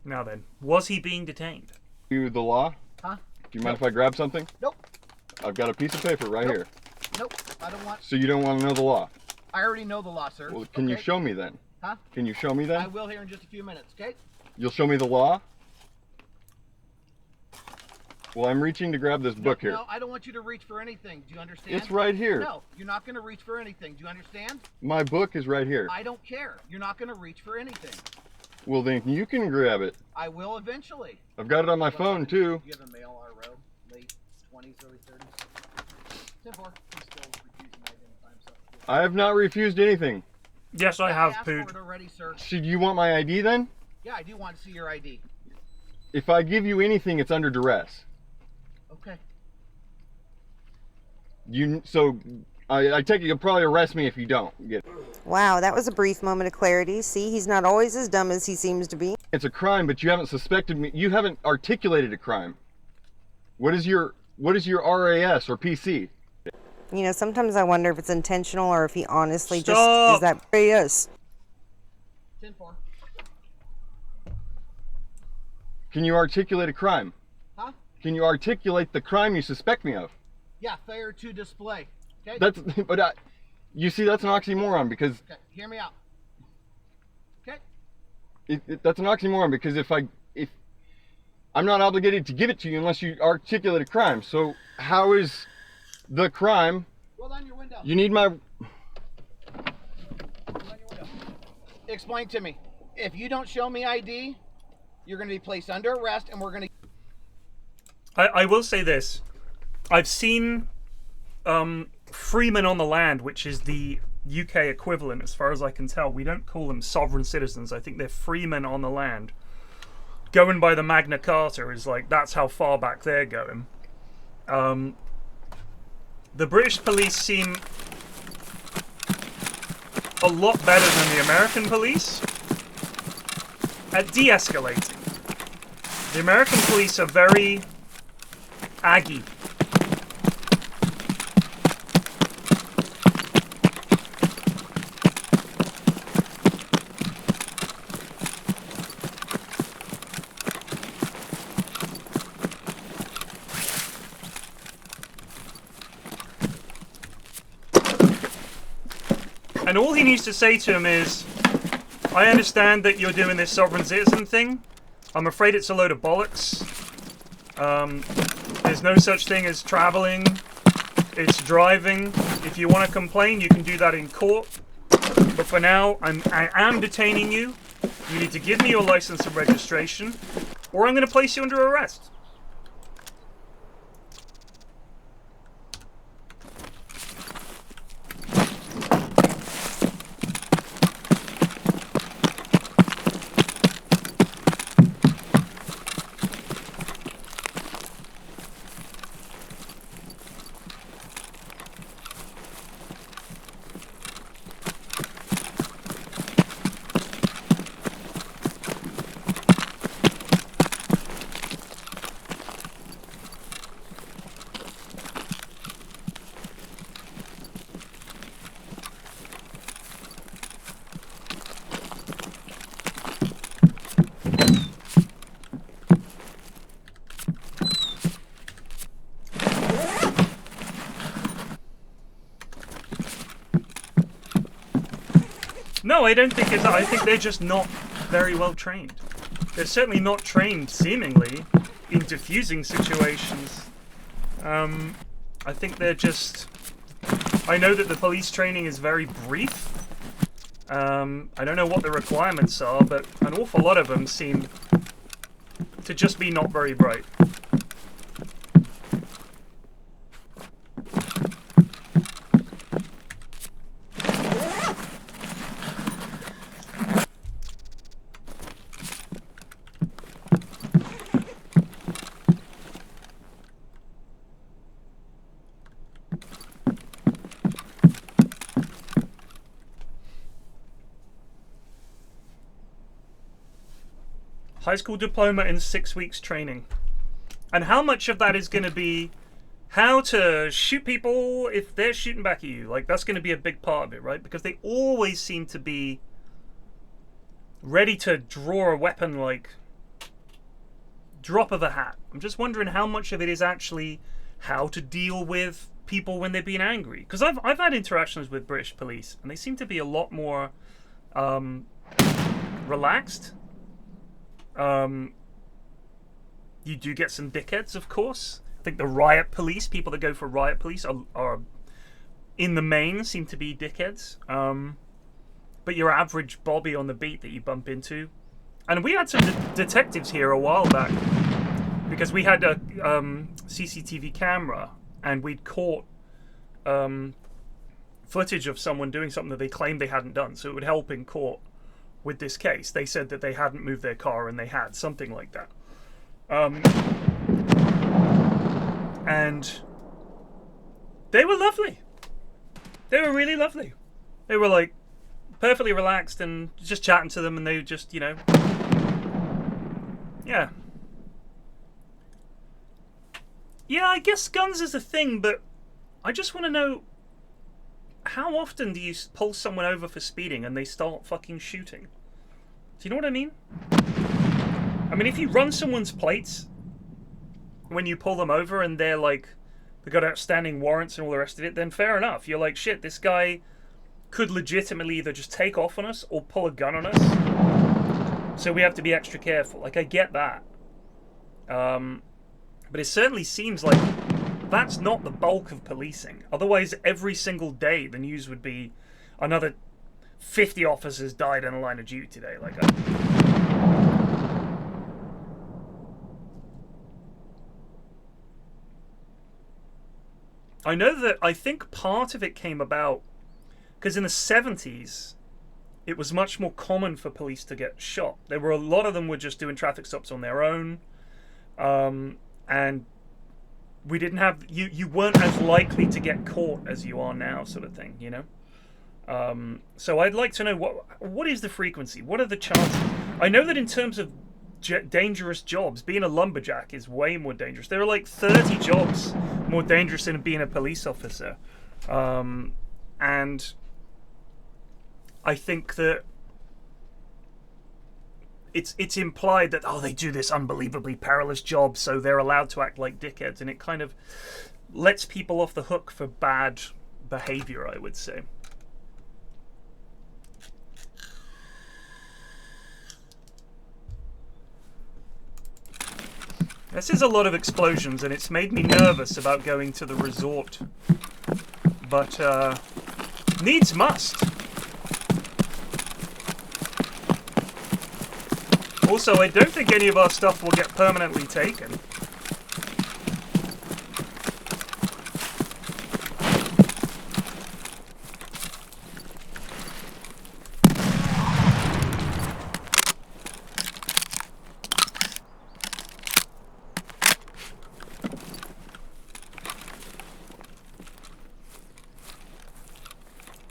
Now then, was he being detained? You the law? Huh? Do you mind if I grab something? Nope. I've got a piece of paper right here. Nope, I don't want... So you don't want to know the law? I already know the law, sir. Well, can you show me then? Huh? Can you show me then? I will here in just a few minutes, okay? You'll show me the law? Well, I'm reaching to grab this book here. No, I don't want you to reach for anything. Do you understand? It's right here. No, you're not going to reach for anything. Do you understand? My book is right here. I don't care. You're not going to reach for anything. Well, then you can grab it. I will eventually. I've got it on my phone, too. You have a male RO, late 20s, early 30s. 10-4. He's still refusing to identify himself. I have not refused anything. Yes, I have, asked Poot. for it already, sir. Should you want my ID then? Yeah, I do want to see your ID. If I give you anything, it's under duress. Okay. I take it you'll probably arrest me if you don't get it. Wow, that was a brief moment of clarity. See, he's not always as dumb as he seems to be. It's a crime, but you haven't suspected me. You haven't articulated a crime. What is your RAS or PC? You know, sometimes I wonder if it's intentional or if he honestly Stop. just is that curious. 10-4. Can you articulate a crime? Huh? Can you articulate the crime you suspect me of? Yeah, failure to display. Okay? You see, that's an oxymoron because... Okay, hear me out. Okay? That's an oxymoron because if I'm not obligated to give it to you unless you articulate a crime. So how is the crime? Roll down your window. You need my... Roll down your window. Explain to me. If you don't show me ID, you're going to be placed under arrest and we're going to... I will say this. I've seen freemen on the land, which is the UK equivalent as far as I can tell. We don't call them sovereign citizens. I think they're freemen on the land. Going by the Magna Carta is like, that's how far back they're going. The British police seem a lot better than the American police at de-escalating. The American police are very aggy. And all he needs to say to him is, I understand that you're doing this sovereign citizen thing. I'm afraid it's a load of bollocks. There's no such thing as traveling. It's driving. If you want to complain, you can do that in court. But for now, I am detaining you. You need to give me your license and registration, or I'm going to place you under arrest. No, I don't think it's that. I think they're just not very well trained. They're certainly not trained, seemingly, in diffusing situations. I think they're just... I know that the police training is very brief. I don't know what the requirements are, but an awful lot of them seem to just be not very bright. High school diploma in 6 weeks training. And how much of that is going to be how to shoot people if they're shooting back at you? Like, that's going to be a big part of it, right? Because they always seem to be ready to draw a weapon like drop of a hat. I'm just wondering how much of it is actually how to deal with people when they're being angry. Because I've had interactions with British police, and they seem to be a lot more relaxed. You do get some dickheads, of course. I think the riot police, people that go for riot police, are in the main seem to be dickheads. But your average Bobby on the beat that you bump into, and we had some detectives here a while back because we had a CCTV camera and we'd caught footage of someone doing something that they claimed they hadn't done, so it would help in court. With this case, they said that they hadn't moved their car and they had something like that. And they were lovely. They were really lovely. They were like perfectly relaxed and just chatting to them, and they just, you know, yeah. Yeah, I guess guns is a thing, but I just want to know, how often do you pull someone over for speeding and they start fucking shooting? Do you know what I mean? I mean, if you run someone's plates when you pull them over and they're like, they've got outstanding warrants and all the rest of it, then fair enough. You're like, shit, this guy could legitimately either just take off on us or pull a gun on us. So we have to be extra careful. Like, I get that. But it certainly seems like that's not the bulk of policing. Otherwise, every single day the news would be another 50 officers died in the line of duty today. Like, I know that I think part of it came about because in the 70s, it was much more common for police to get shot. There were a lot of them were just doing traffic stops on their own, and we didn't have you weren't as likely to get caught as you are now, sort of thing, you know. So I'd like to know what is the frequency? What are the chances? I know that in terms of dangerous jobs, being a lumberjack is way more dangerous. There are like 30 jobs more dangerous than being a police officer, and I think that it's implied that, oh, they do this unbelievably perilous job, so they're allowed to act like dickheads, and it kind of lets people off the hook for bad behavior, I would say. This is a lot of explosions, and it's made me nervous about going to the resort. But, needs must. Also, I don't think any of our stuff will get permanently taken.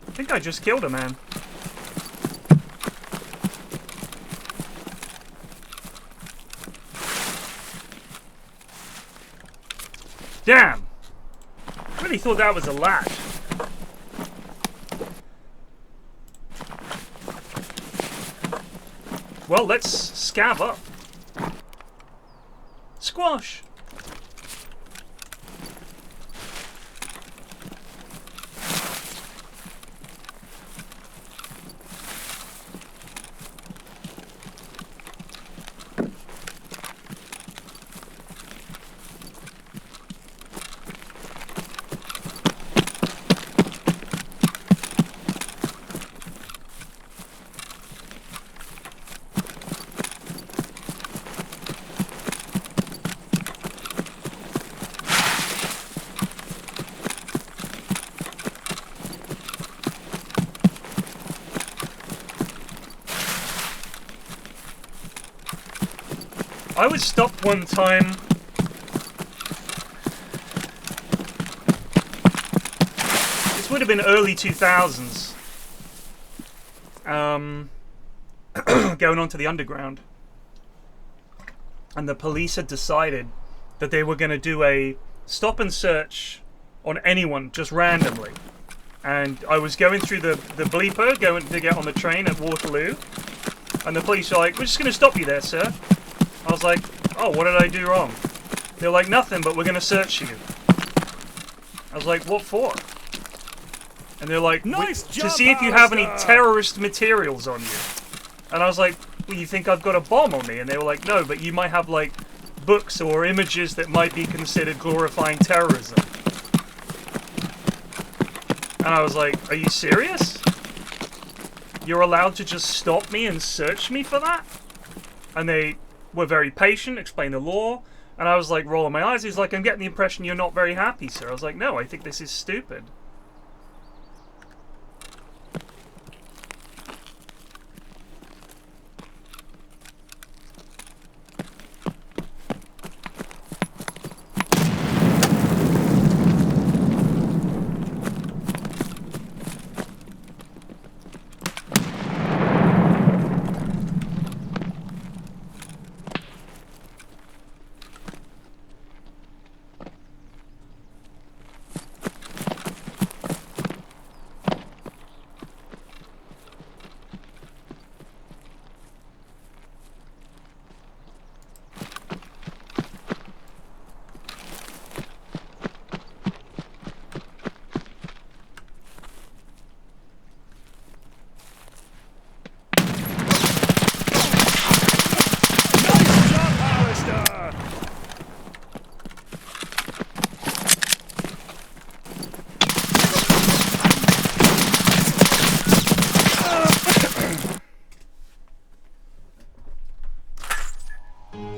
I think I just killed a man. Damn! I really thought that was a latch. Well, let's scab up. Squash! I was stopped one time. This would have been early 2000s. Going onto the underground. And the police had decided that they were going to do a stop and search on anyone, just randomly. And I was going through the bleeper, going to get on the train at Waterloo. And the police were like, "We're just going to stop you there, sir." I was like, "Oh, what did I do wrong?" They're like, "Nothing, but we're going to search you." I was like, "What for?" And they're like, Nice to job, see if you have any Alistair!" terrorist materials on you. And I was like, "Well, you think I've got a bomb on me?" And they were like, "No, but you might have, like, books or images that might be considered glorifying terrorism." And I was like, "Are you serious? You're allowed to just stop me and search me for that?" And they were very patient, explained the law. And I was like, rolling my eyes. He's like, "I'm getting the impression you're not very happy, sir." I was like, "No, I think this is stupid."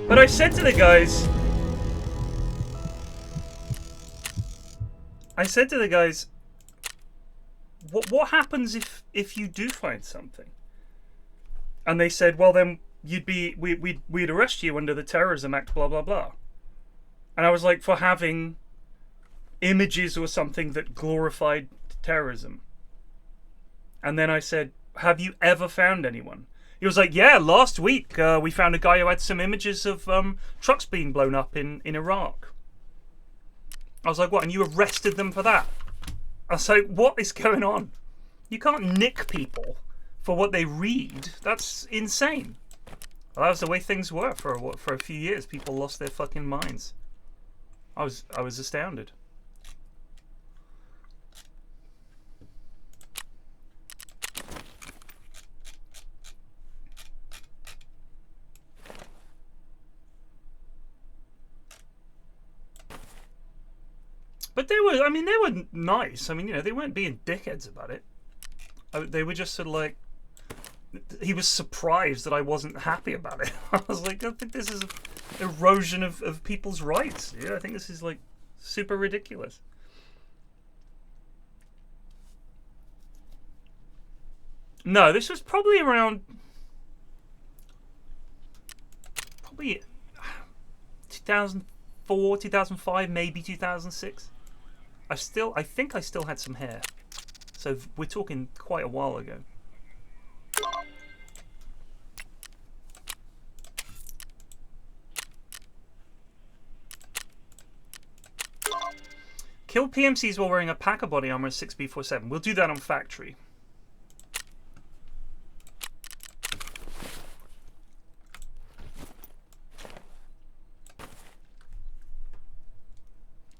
But I said to the guys, what happens if you do find something? And they said, "Well, then we'd arrest you under the Terrorism Act, blah blah blah." And I was like, "For having images or something that glorified terrorism?" And then I said, "Have you ever found anyone?" He was like, "Yeah, last week we found a guy who had some images of trucks being blown up in Iraq." I was like, "What, and you arrested them for that?" I was like, "What is going on? You can't nick people for what they read. That's insane." Well, that was the way things were for a few years. People lost their fucking minds. I was astounded. But they were, I mean, they were nice. I mean, you know, they weren't being dickheads about it. They were just sort of like, he was surprised that I wasn't happy about it. I was like, I think this is erosion of people's rights. Yeah, I think this is like super ridiculous. No, this was probably around, probably 2004, 2005, maybe 2006. I think I still had some hair. So we're talking quite a while ago. Kill PMCs while wearing a pack of body armor and 6B47. We'll do that on factory.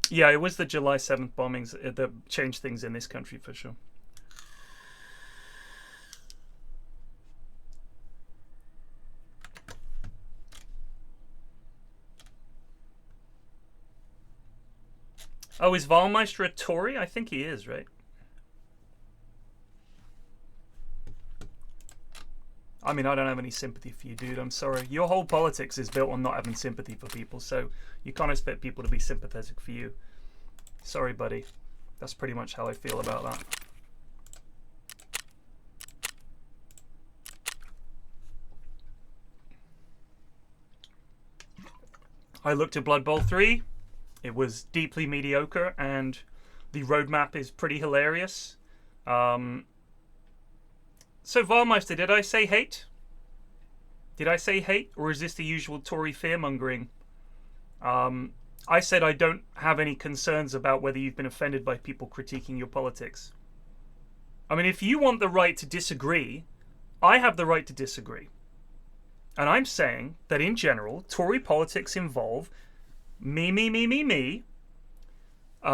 Yeah, it was the July 7th bombings that changed things in this country for sure. Oh, is Wahlmeister a Tory? I think he is, right? I mean, I don't have any sympathy for you, dude. I'm sorry. Your whole politics is built on not having sympathy for people, so you can't expect people to be sympathetic for you. Sorry, buddy. That's pretty much how I feel about that. I looked at Blood Bowl 3. It was deeply mediocre, and the roadmap is pretty hilarious. So, Wahlmeister, did I say hate? Did I say hate? Or is this the usual Tory fear-mongering? I said I don't have any concerns about whether you've been offended by people critiquing your politics. I mean, if you want the right to disagree, I have the right to disagree. And I'm saying that in general, Tory politics involve me,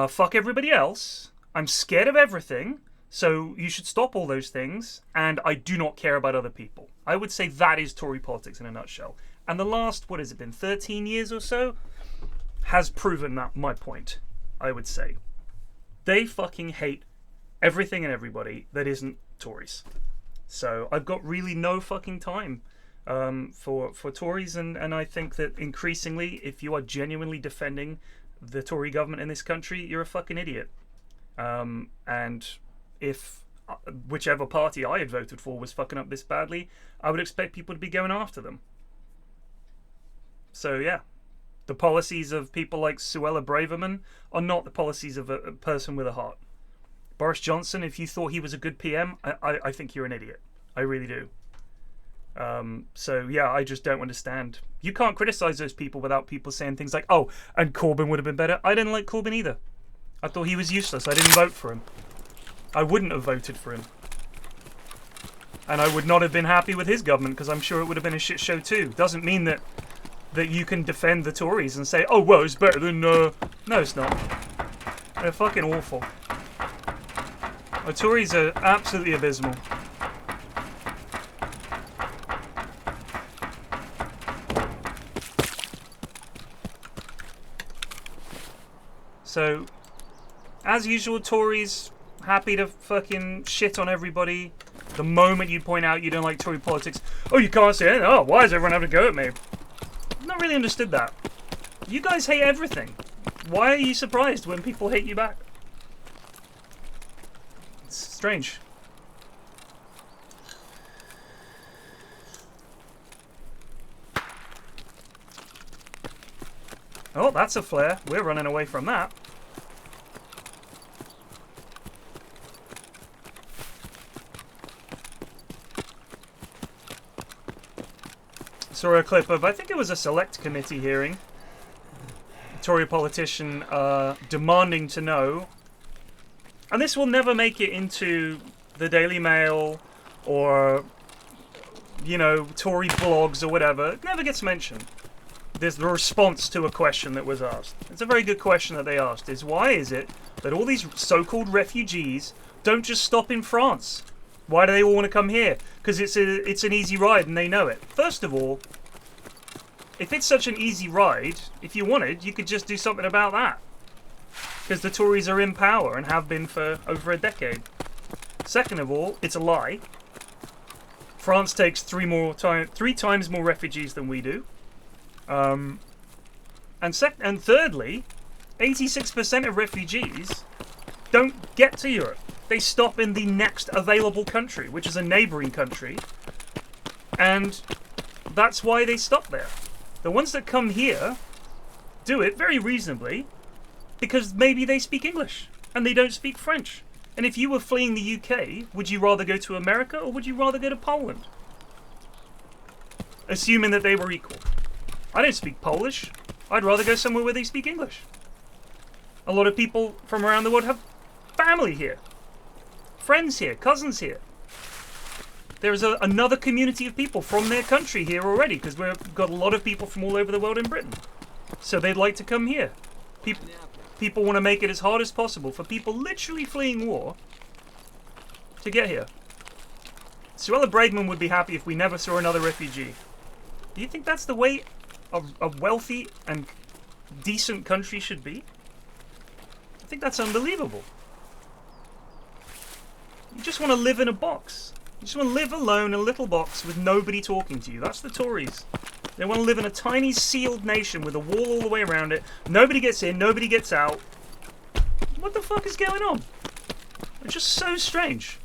fuck everybody else, I'm scared of everything, so you should stop all those things, and I do not care about other people. I would say that is Tory politics in a nutshell. And the last, what has it been, 13 years or so, has proven that my point, I would say. They fucking hate everything and everybody that isn't Tories. So I've got really no fucking time for Tories, and I think that increasingly, if you are genuinely defending the Tory government in this country, you're a fucking idiot. And if whichever party I had voted for was fucking up this badly, I would expect people to be going after them. So yeah, the policies of people like Suella Braverman are not the policies of a person with a heart. Boris Johnson, if you thought he was a good PM, I think you're an idiot. I really do. So yeah, I just don't understand. You can't criticize those people without people saying things like, oh, and Corbyn would have been better. I didn't like Corbyn either. I thought he was useless. I didn't vote for him. I wouldn't have voted for him. And I would not have been happy with his government, because I'm sure it would have been a shit show too. Doesn't mean that you can defend the Tories and say, oh, well, it's better than... No, it's not. They're fucking awful. The Tories are absolutely abysmal. So, as usual, Tories happy to fucking shit on everybody. The moment you point out you don't like Tory politics, oh, you can't say anything. Oh, why does everyone have to go at me? I've not really understood that. You guys hate everything. Why are you surprised when people hate you back? It's strange. Oh, that's a flare. We're running away from that. Saw a clip of, I think it was a select committee hearing. A Tory politician demanding to know. And this will never make it into the Daily Mail or, you know, Tory blogs or whatever. It never gets mentioned. There's the response to a question that was asked. It's a very good question that they asked, is why is it that all these so-called refugees don't just stop in France? Why do they all want to come here? Because it's an easy ride and they know it. First of all, if it's such an easy ride, if you wanted, you could just do something about that. because the Tories are in power and have been for over a decade. Second of all, it's a lie. France takes three times more refugees than we do. And thirdly, 86% of refugees don't get to Europe. They stop in the next available country, which is a neighbouring country. And that's why they stop there. The ones that come here do it very reasonably because maybe they speak English and they don't speak French. And if you were fleeing the UK, would you rather go to America or would you rather go to Poland? Assuming that they were equal. I don't speak Polish. I'd rather go somewhere where they speak English. A lot of people from around the world have family here. Friends here, cousins here. There's another community of people from their country here already because we've got a lot of people from all over the world in Britain. So they'd like to come here. People want to make it as hard as possible for people literally fleeing war to get here. Suella Braidman would be happy if we never saw another refugee. Do you think that's the way a wealthy and decent country should be? I think that's unbelievable. You just want to live in a box. You just want to live alone in a little box with nobody talking to you. That's the Tories. They want to live in a tiny sealed nation with a wall all the way around it. Nobody gets in, nobody gets out. What the fuck is going on? It's just so strange.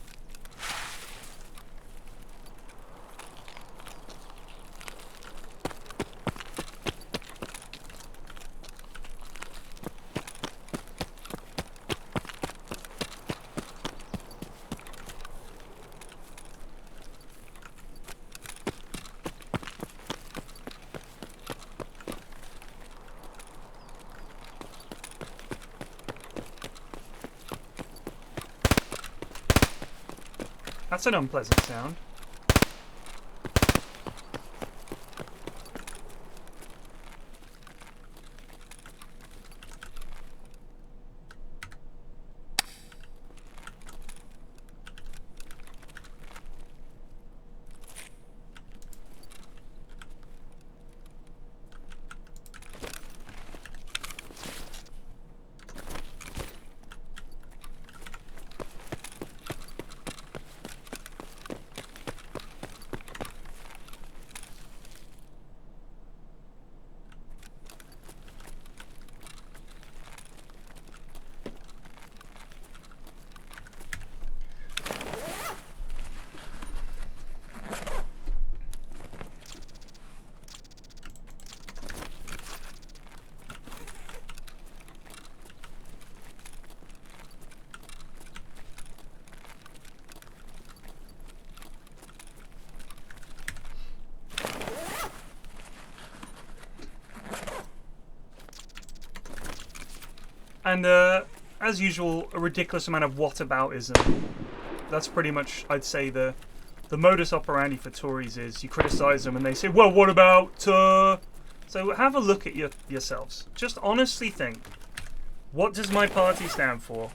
That's an unpleasant sound. And as usual, a ridiculous amount of whataboutism. That's pretty much, I'd say, the modus operandi for Tories is you criticise them and they say, well, what about... So have a look at yourselves. Just honestly think, what does my party stand for?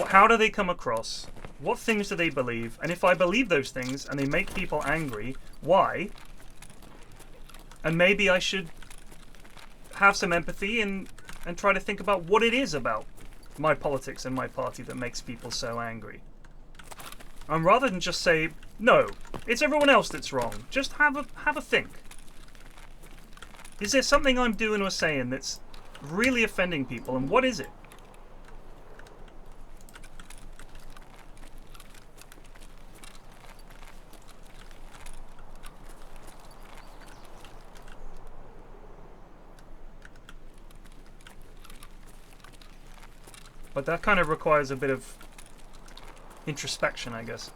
How do they come across? What things do they believe? And if I believe those things and they make people angry, why? And maybe I should have some empathy and try to think about what it is about my politics and my party that makes people so angry. And rather than just say, no, it's everyone else that's wrong, just have a think. Is there something I'm doing or saying that's really offending people, and what is it? But that kind of requires a bit of introspection, I guess.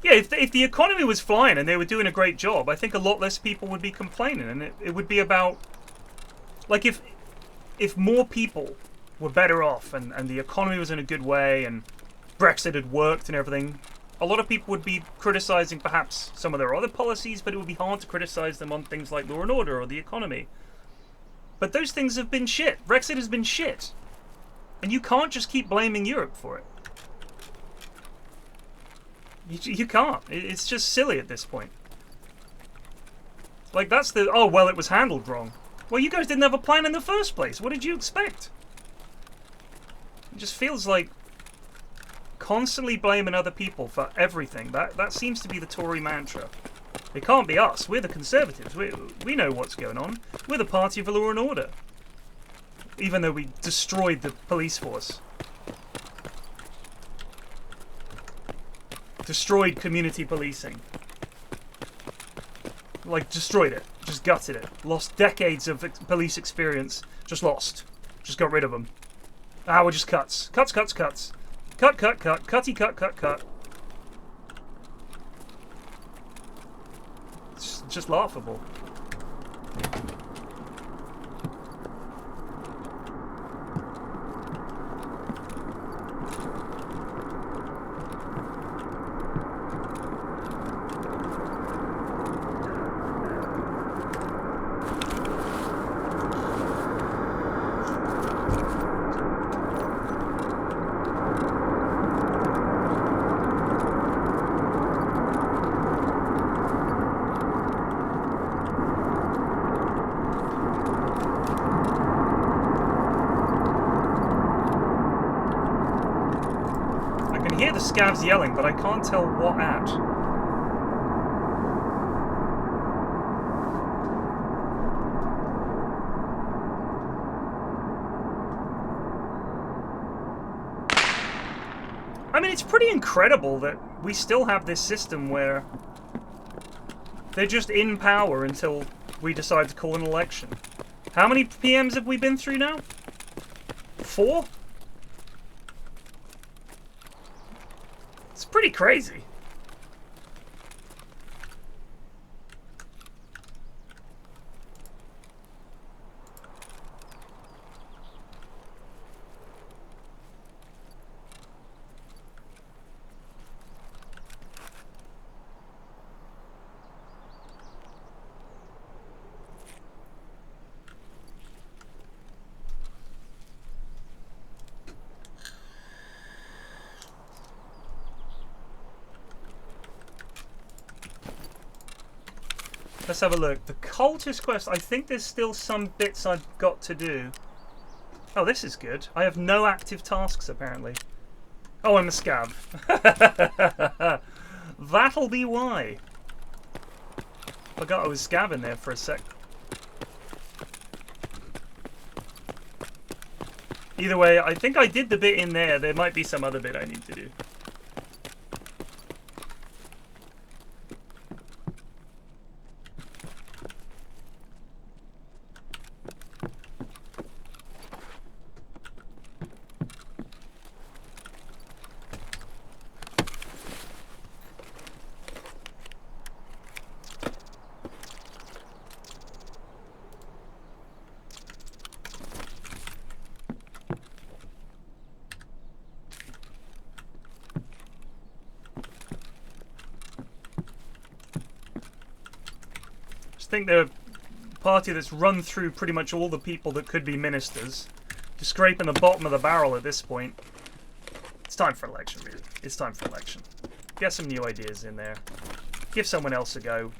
Yeah, if the economy was flying and they were doing a great job, I think a lot less people would be complaining, and it would be about, like, if more people were better off and the economy was in a good way and Brexit had worked and everything, a lot of people would be criticising perhaps some of their other policies, but it would be hard to criticise them on things like law and order or the economy. But those things have been shit. Brexit has been shit. And you can't just keep blaming Europe for it. You can't. It's just silly at this point. Like, that's the... Oh, well, it was handled wrong. Well, you guys didn't have a plan in the first place. What did you expect? It just feels like constantly blaming other people for everything. That seems to be the Tory mantra. It can't be us. We're the Conservatives. We know what's going on. We're the party of law and order. Even though we destroyed the police force. Destroyed community policing. Like, destroyed it. Just gutted it. Lost decades of police experience. Just lost. Just got rid of them. Ah, we're just cuts. Cuts, cuts, cuts. Cut, cut, cut. Cutty, cut, cut, cut. It's just laughable. Scavs yelling, but I can't tell what at. I mean, it's pretty incredible that we still have this system where they're just in power until we decide to call an election. How many PMs have we been through now? 4? It's pretty crazy. Let's have a look. The cultist quest, I think there's still some bits I've got to do. Oh, this is good. I have no active tasks, apparently. Oh, I'm a scab. That'll be why. Forgot I was scabbing there for a sec. Either way, I think I did the bit in there. There might be some other bit I need to do. I think they're a party that's run through pretty much all the people that could be ministers. Just scraping the bottom of the barrel at this point. It's time for election, really. It's time for election. Get some new ideas in there. Give someone else a go.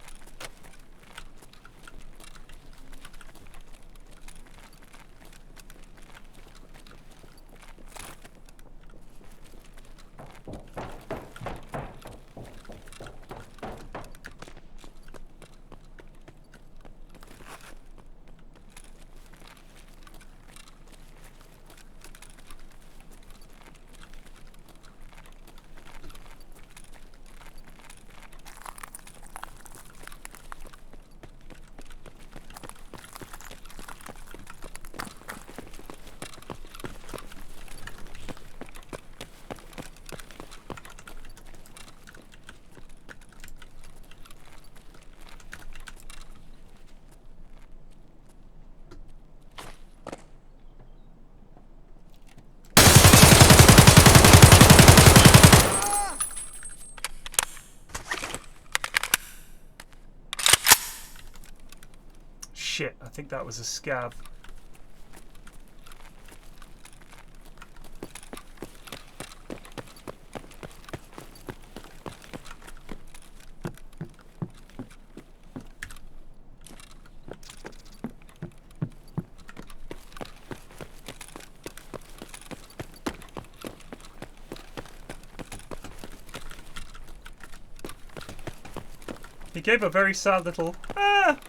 Shit, I think that was a scab. gave a very sad little ah.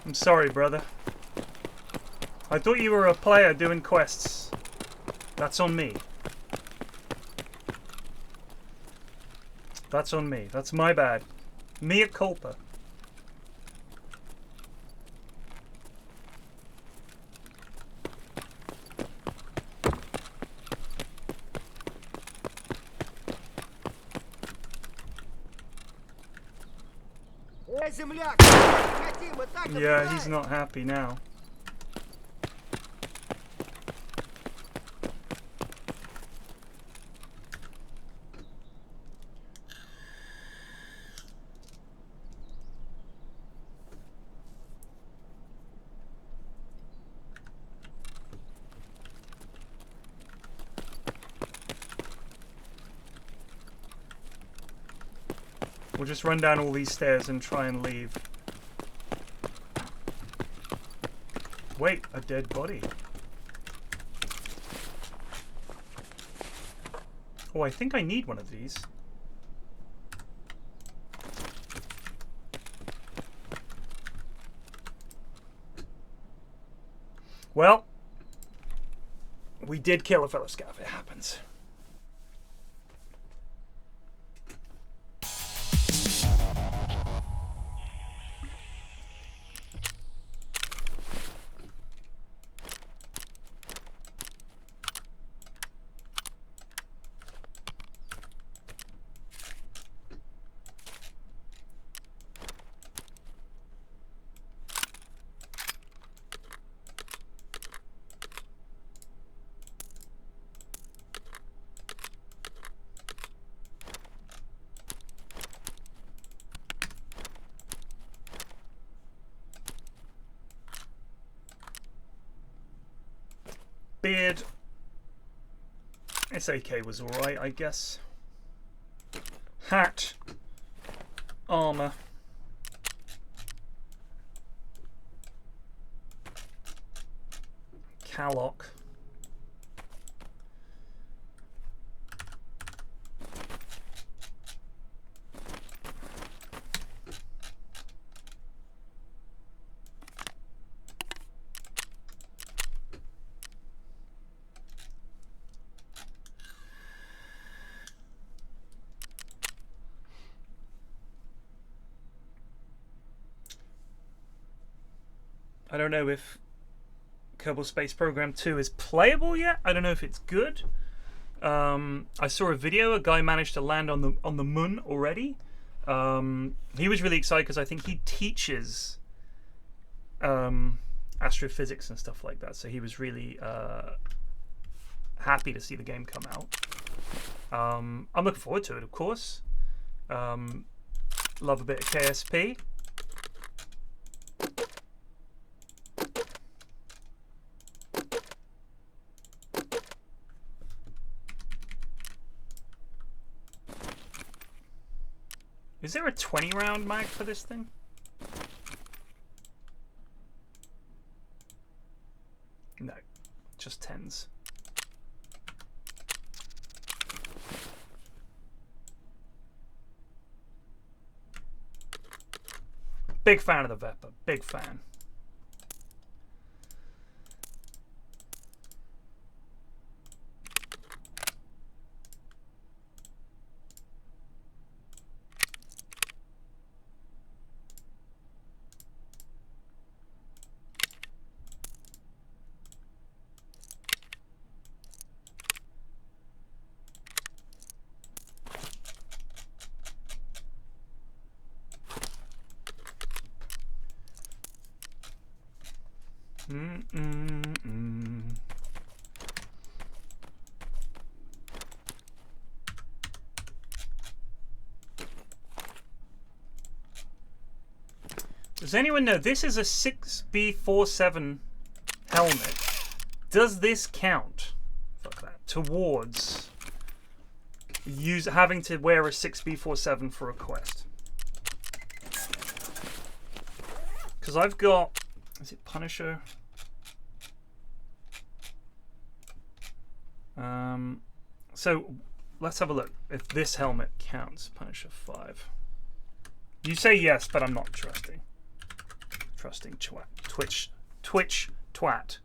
I'm sorry, brother. I thought you were a player doing quests. That's on me. That's on me. That's my bad. Mea culpa. Yeah, he's not happy now. We'll just run down all these stairs and try and leave. Wait, a dead body. Oh, I think I need one of these. Well, we did kill a fellow scav. It happens. Beard. SAK was alright, I guess. Hat. Armor. Callock. I don't know if Kerbal Space Program 2 is playable yet. I don't know if it's good. I saw a video. A guy managed to land on the moon already. He was really excited because I think he teaches astrophysics and stuff like that. So he was really happy to see the game come out. I'm looking forward to it, of course. Love a bit of KSP. Is there a 20 round mag for this thing? No, just 10s. Big fan of the Vepr, big fan. Does anyone know this is a 6B47 helmet? Does this count? Fuck that. Towards having to wear a 6B47 for a quest? Because I've got, is it Punisher? So let's have a look if this helmet counts. Punisher 5. You say yes, but I'm not trusting. Trusting Twitch twat.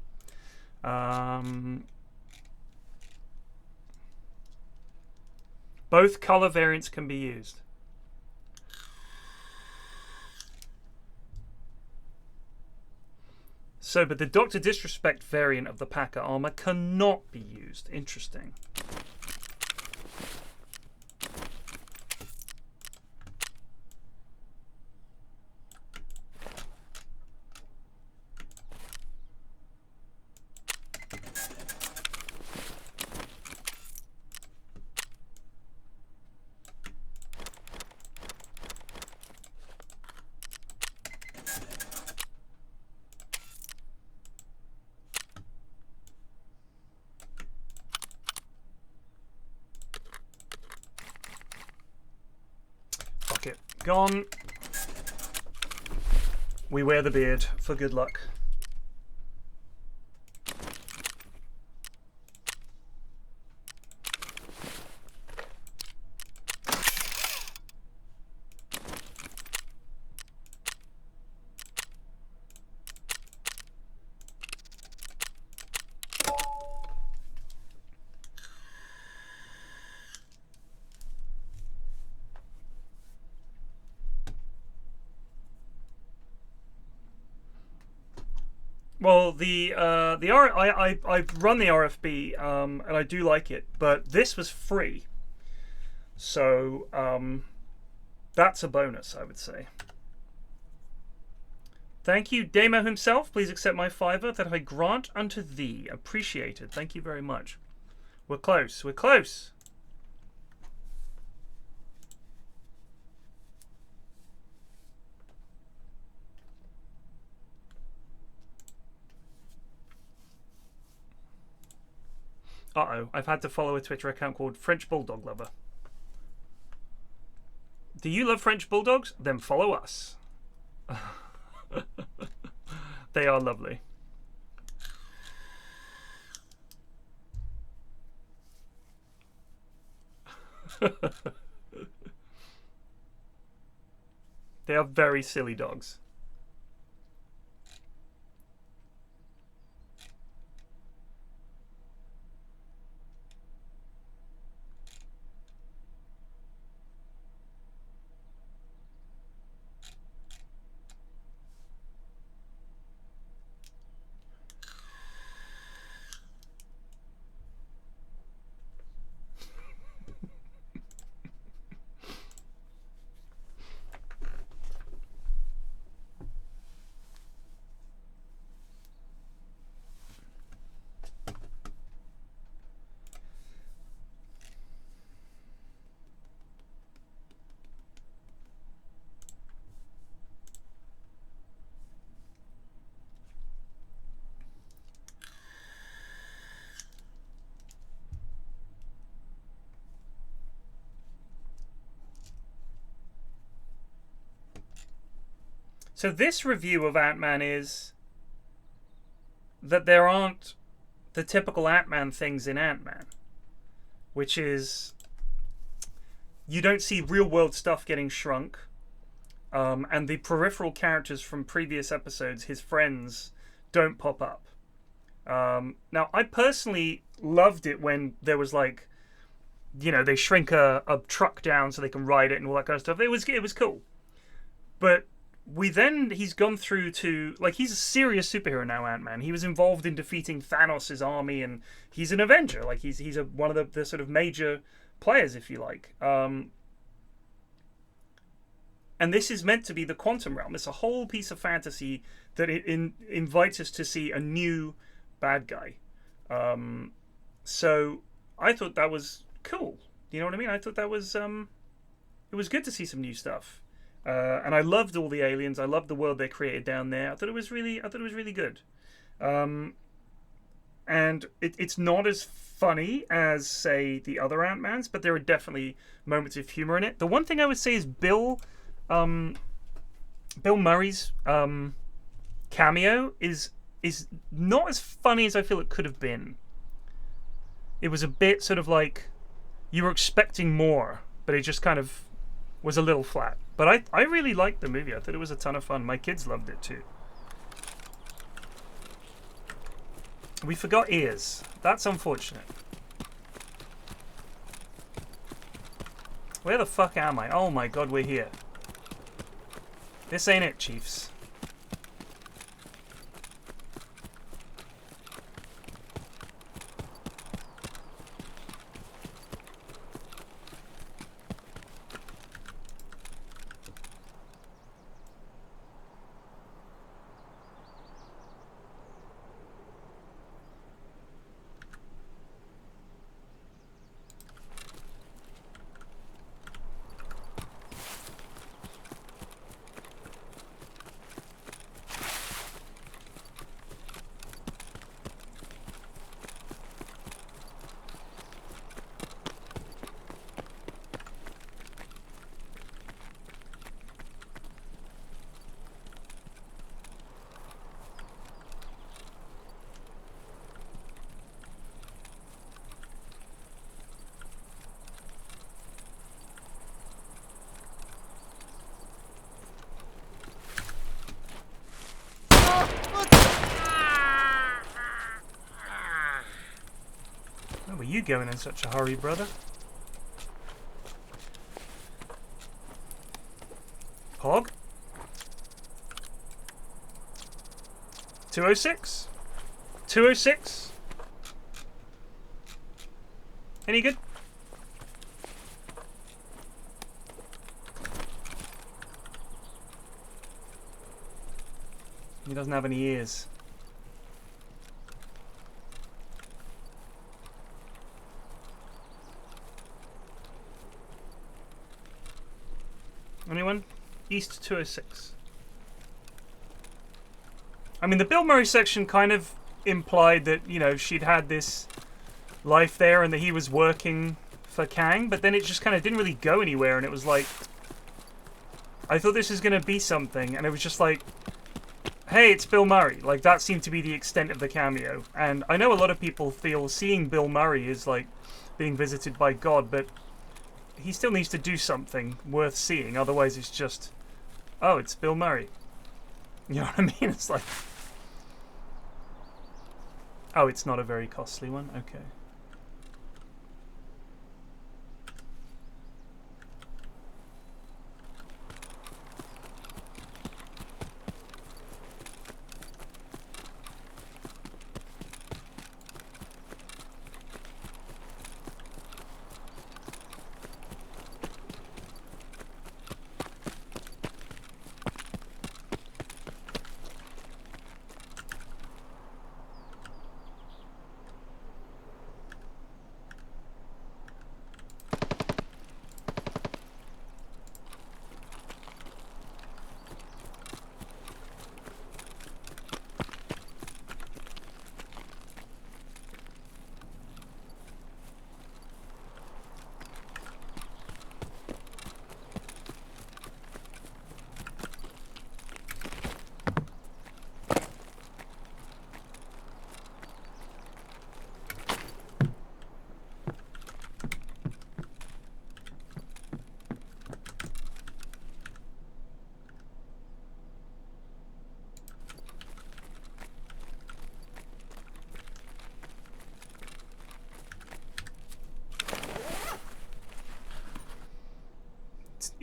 Both color variants can be used. So, but the Dr. Disrespect variant of the Packer armor cannot be used. Interesting. Gone. We wear the beard for good luck. Well, I run the RFB and I do like it, but this was free, so that's a bonus, I would say. Thank you, Damo himself. Please accept my $5 that I grant unto thee. Appreciated. Thank you very much. We're close. We're close. Uh-oh, I've had to follow a Twitter account called French Bulldog Lover. Do you love French Bulldogs? Then follow us. They are lovely. They are very silly dogs. So this review of Ant-Man is that there aren't the typical Ant-Man things in Ant-Man, which is you don't see real-world stuff getting shrunk, and the peripheral characters from previous episodes, his friends, don't pop up. Now, I personally loved it when there was like, you know, they shrink a truck down so they can ride it and all that kind of stuff. It was cool. But he's gone through to, like, he's a serious superhero now, Ant-Man. He was involved in defeating Thanos' army, and he's an Avenger. Like, he's one of the sort of major players, if you like. And And this is meant to be the quantum realm. It's a whole piece of fantasy that it invites us to see a new bad guy. So I thought that was cool. You know what I mean? I thought that was it was good to see some new stuff. And I loved all the aliens. I loved the world they created down there. I thought it was really good. And it's not as funny as, say, the other Ant-Mans, but there are definitely moments of humor in it. The one thing I would say is Bill Murray's cameo is not as funny as I feel it could have been. It was a bit sort of like you were expecting more, but it just kind of was a little flat. But I really liked the movie. I thought it was a ton of fun. My kids loved it too. We forgot ears. That's unfortunate. Where the fuck am I? Oh my god, we're here. This ain't it, Chiefs. Where were you going in such a hurry, brother? Pog? 206? 206? Any good? He doesn't have any ears. Anyone? East 206. I mean, the Bill Murray section kind of implied that, you know, she'd had this life there and that he was working for Kang, but then it just kind of didn't really go anywhere, and it was like, I thought this was going to be something, and it was just like, hey, it's Bill Murray. Like, that seemed to be the extent of the cameo. And I know a lot of people feel seeing Bill Murray is like being visited by God, but he still needs to do something worth seeing, otherwise it's just, oh, it's Bill Murray. You know what I mean? It's like, oh, it's not a very costly one? Okay.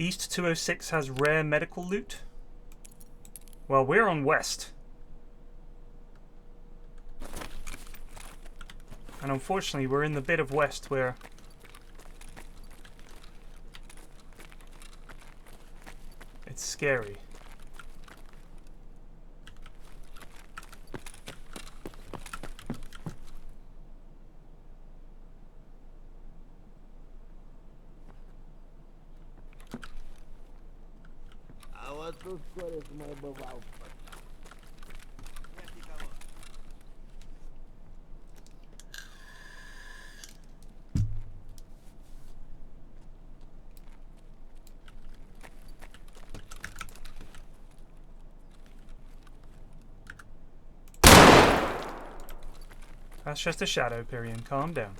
East 206 has rare medical loot. Well, we're on West. And unfortunately, we're in the bit of West where scary. А вот тут кореш мой бывал. Нет никого. That's just a shadow, Pyrian. Calm down.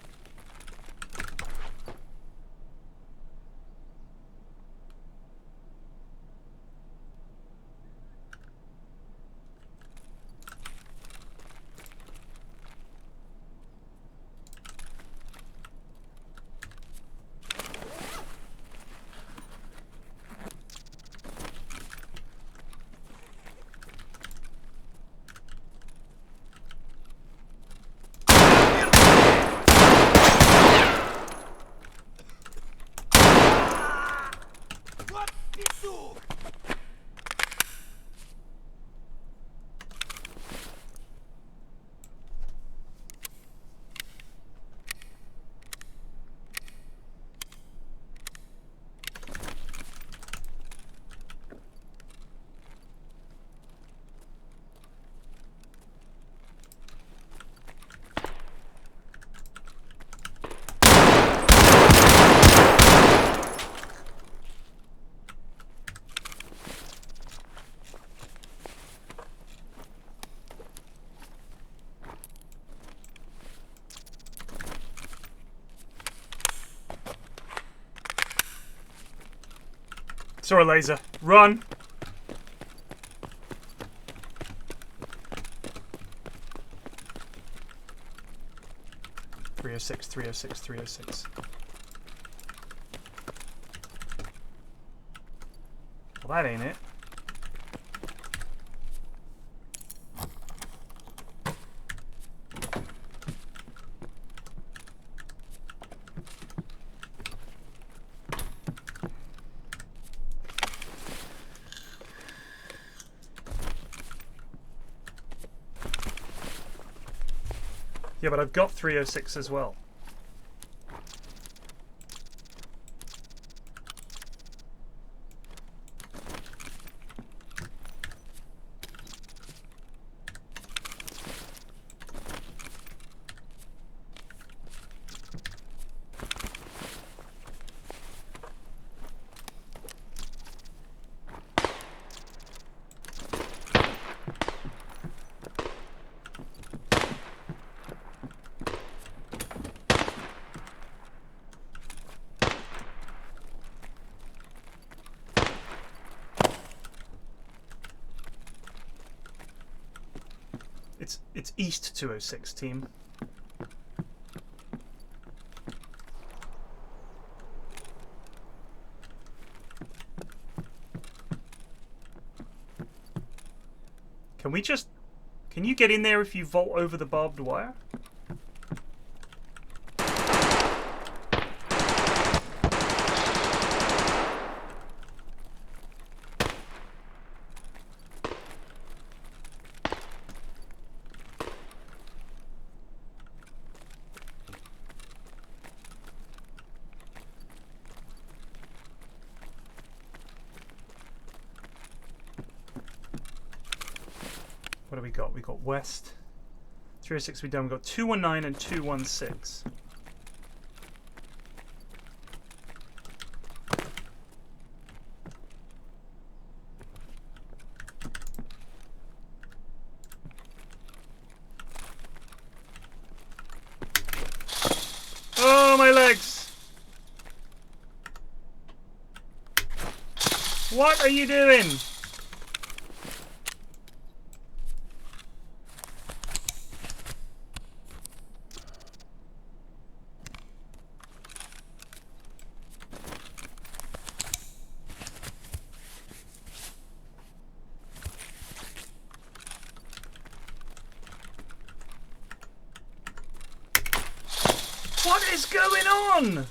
Saw a laser. Run! .306, 306, 306. Well, that ain't it. Yeah, but I've got 306 as well. It's East 206, team. Can you get in there if you vault over the barbed wire? What do we got? We got West. 306 we done. We got 219 and 216. Oh, my legs! What are you doing? What is going on?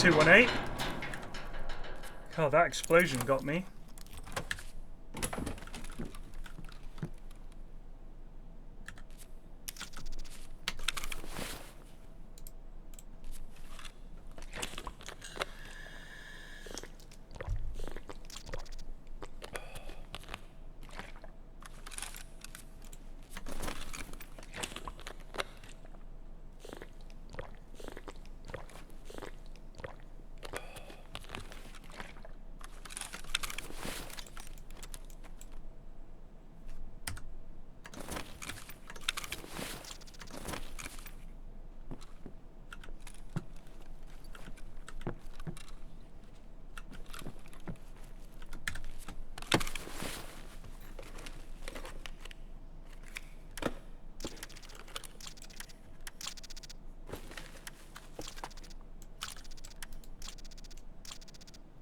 218. Oh, that explosion got me.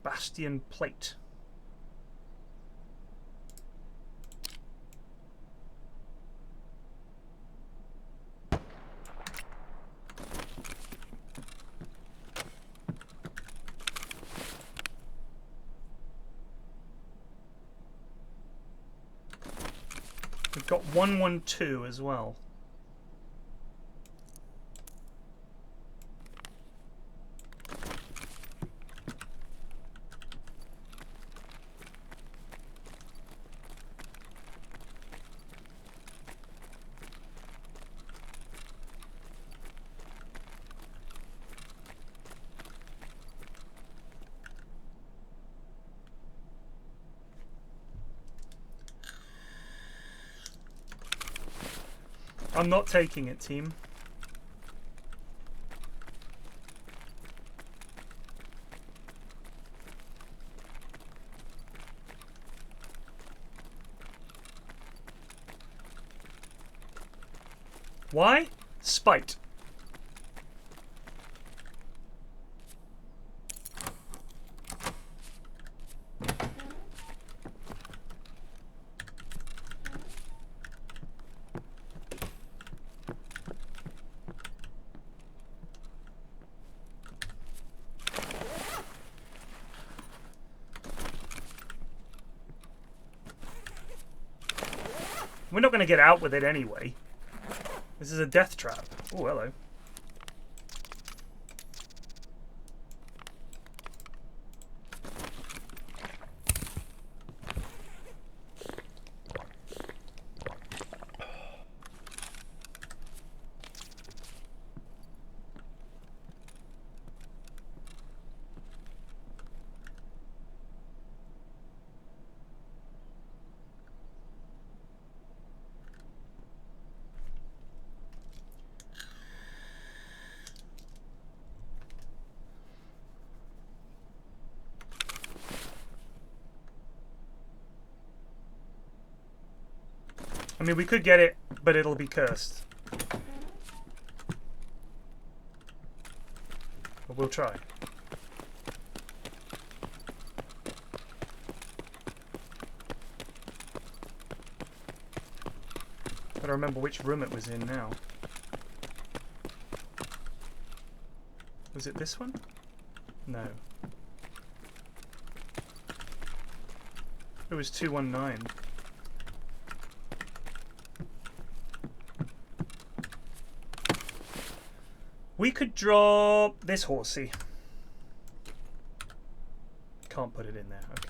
Bastion plate. We've got 112 as well. I'm not taking it, team. Why? Spite. We're not going to get out with it anyway. This is a death trap. Oh, hello. I mean, we could get it, but it'll be cursed. But we'll try. Gotta remember which room it was in now. Was it this one? No. It was 219. We could drop this horsey. Can't put it in there. Okay.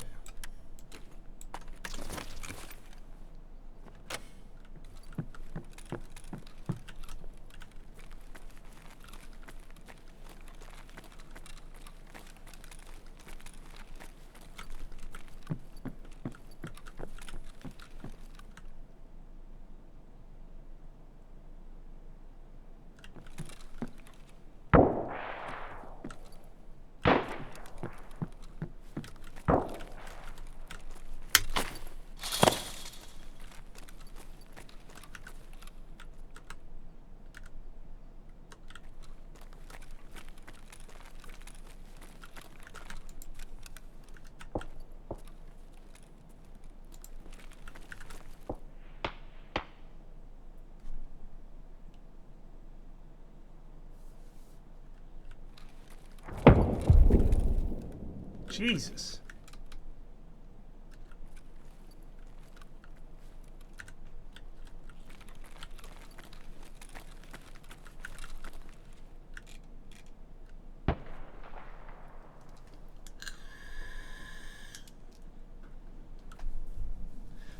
Jesus.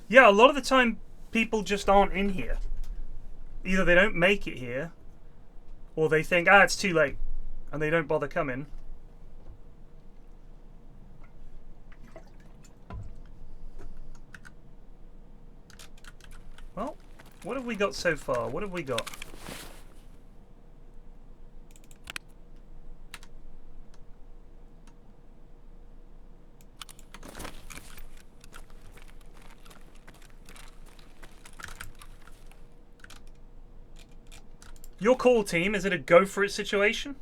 Yeah, a lot of the time people just aren't in here. Either they don't make it here, or they think, ah, it's too late, and they don't bother coming. Well, what have we got so far? What have we got? Your call, team. Is it a go for it situation?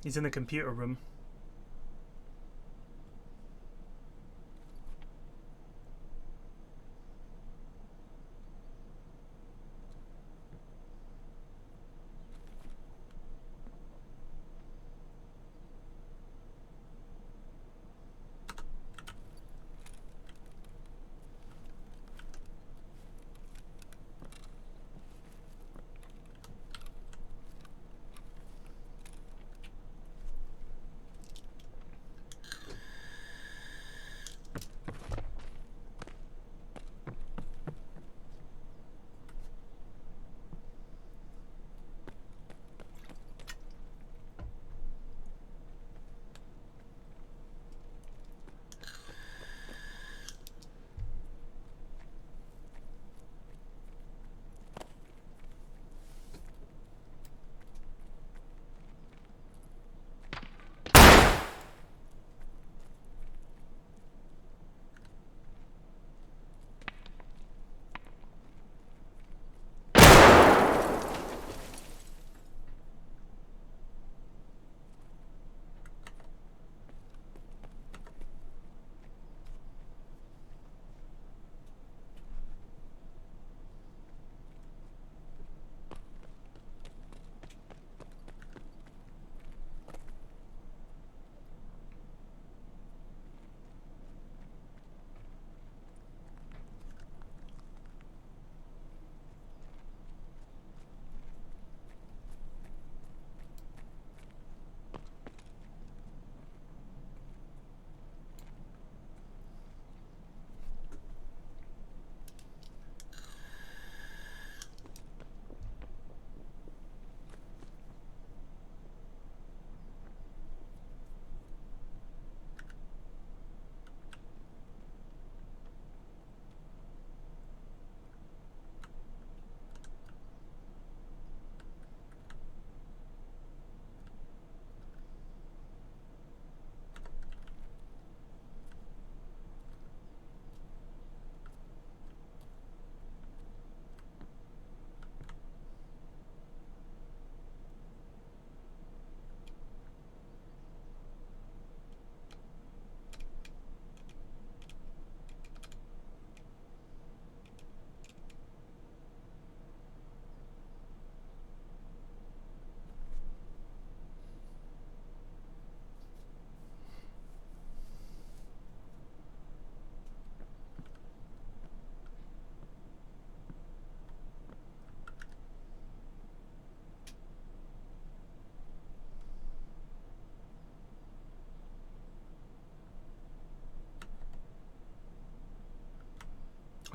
He's in the computer room.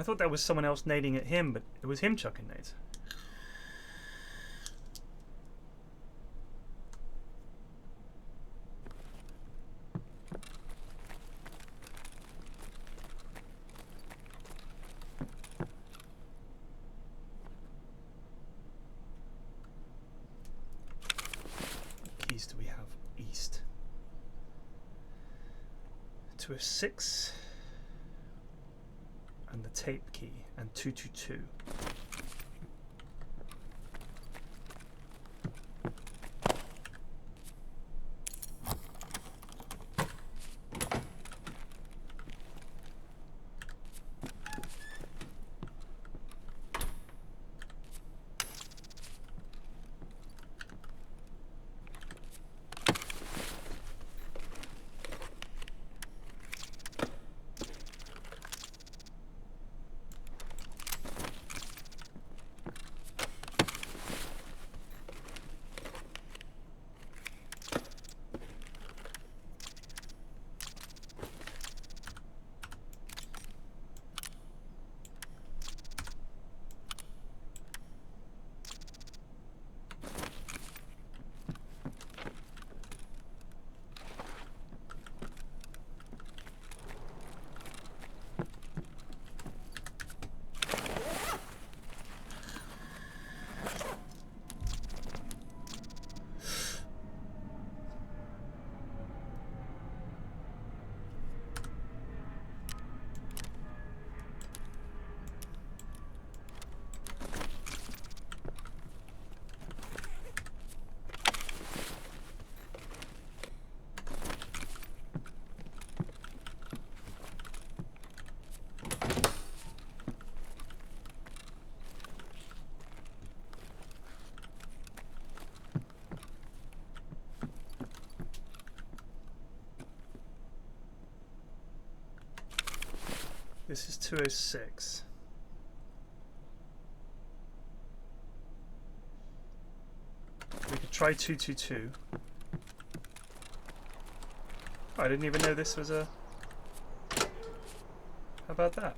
I thought that was someone else nading at him, but it was him chucking nades. Keys do we have? East. 206. And the tape key, and 222. This is 206. We could try 222. Oh, I didn't even know this was a... How about that?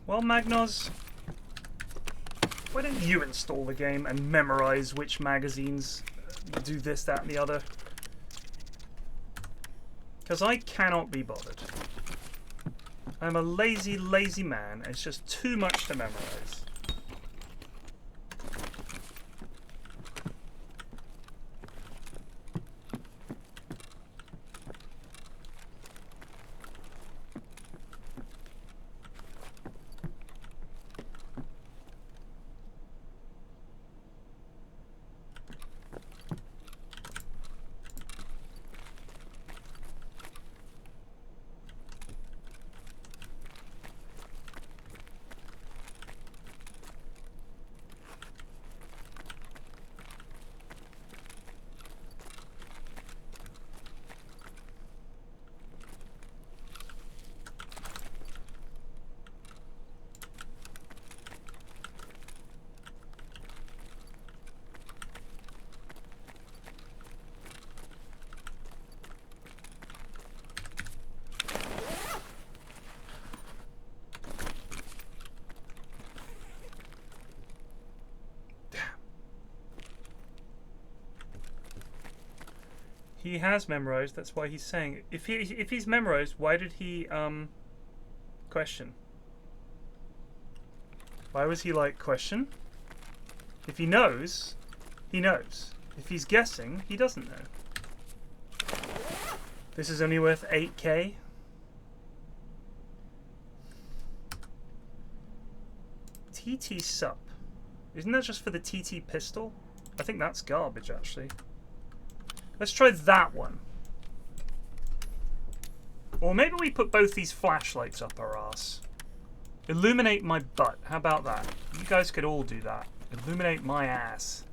Well, Magnos, why don't you install the game and memorize which magazines do this, that, and the other? Because I cannot be bothered. I'm a lazy, lazy man. It's just too much to memorize. He has memorized. That's why he's saying. If he's memorized, why did he question? Why was he like question? If he knows, he knows. If he's guessing, he doesn't know. This is only worth 8k. TT sup. Isn't that just for the TT pistol? I think that's garbage, actually. Let's try that one. Or maybe we put both these flashlights up our ass. Illuminate my butt. How about that? You guys could all do that. Illuminate my ass.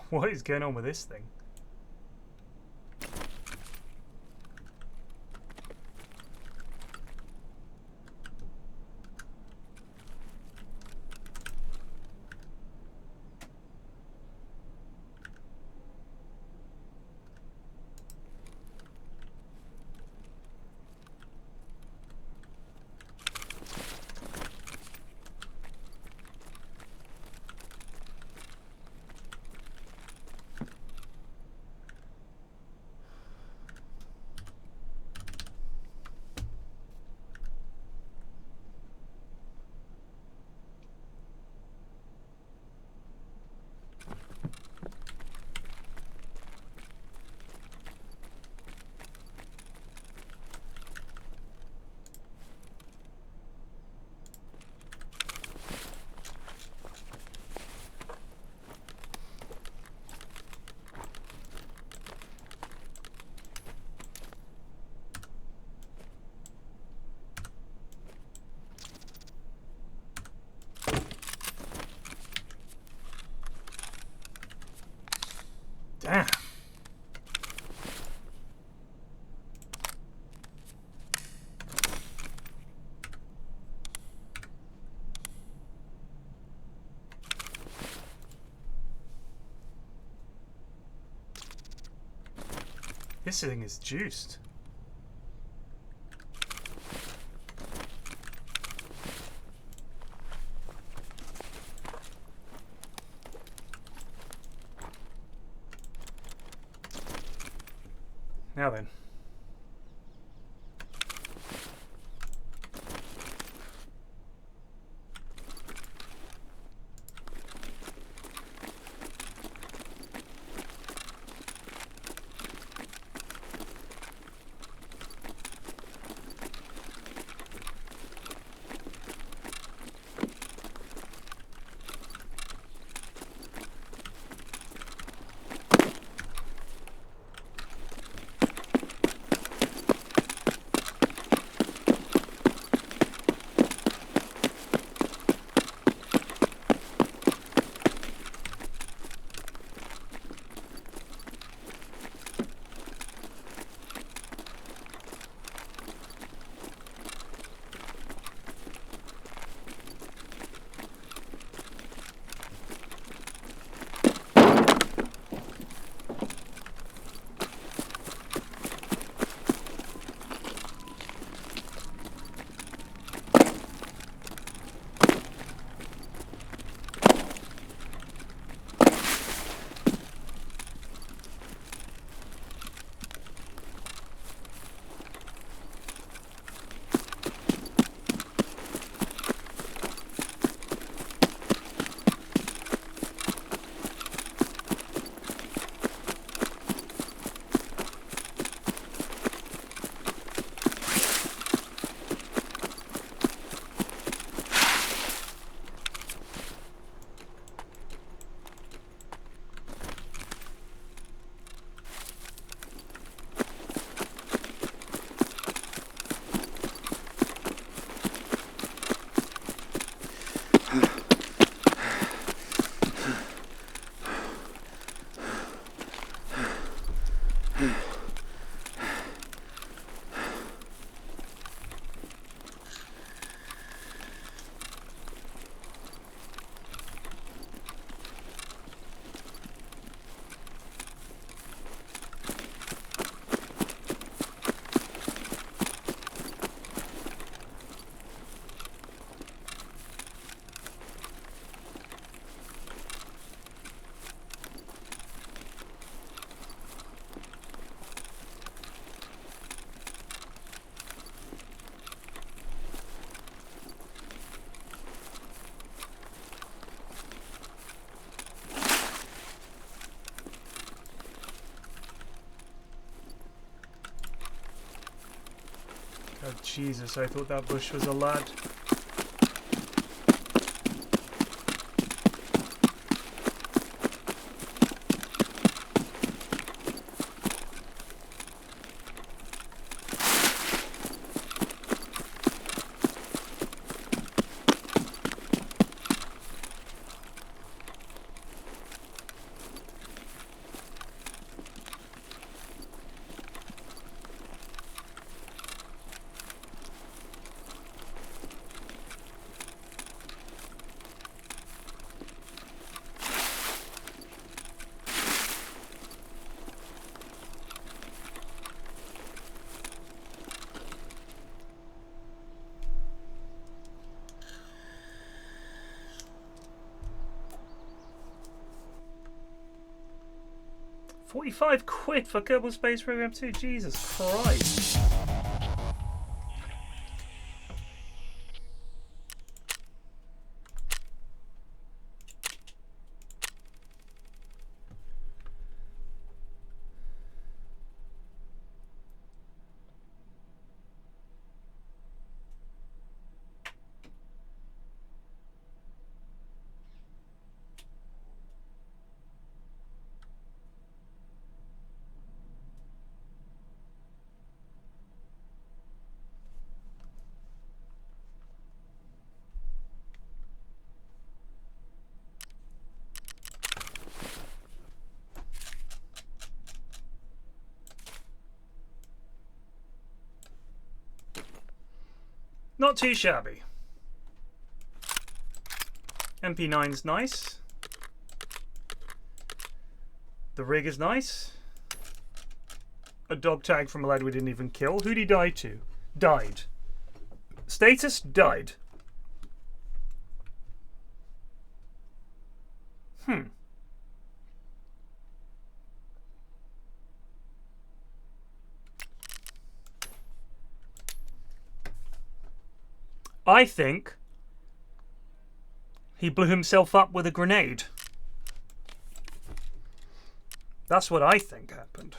What is going on with this thing? Damn. This thing is juiced. Now then. Oh, Jesus, I thought that bush was a lad. £45 for Kerbal Space Program 2. Jesus Christ. Not too shabby. MP9's nice. The rig is nice. A dog tag from a lad we didn't even kill. Who'd he die to? Died. Status? Died. I think he blew himself up with a grenade. That's what I think happened.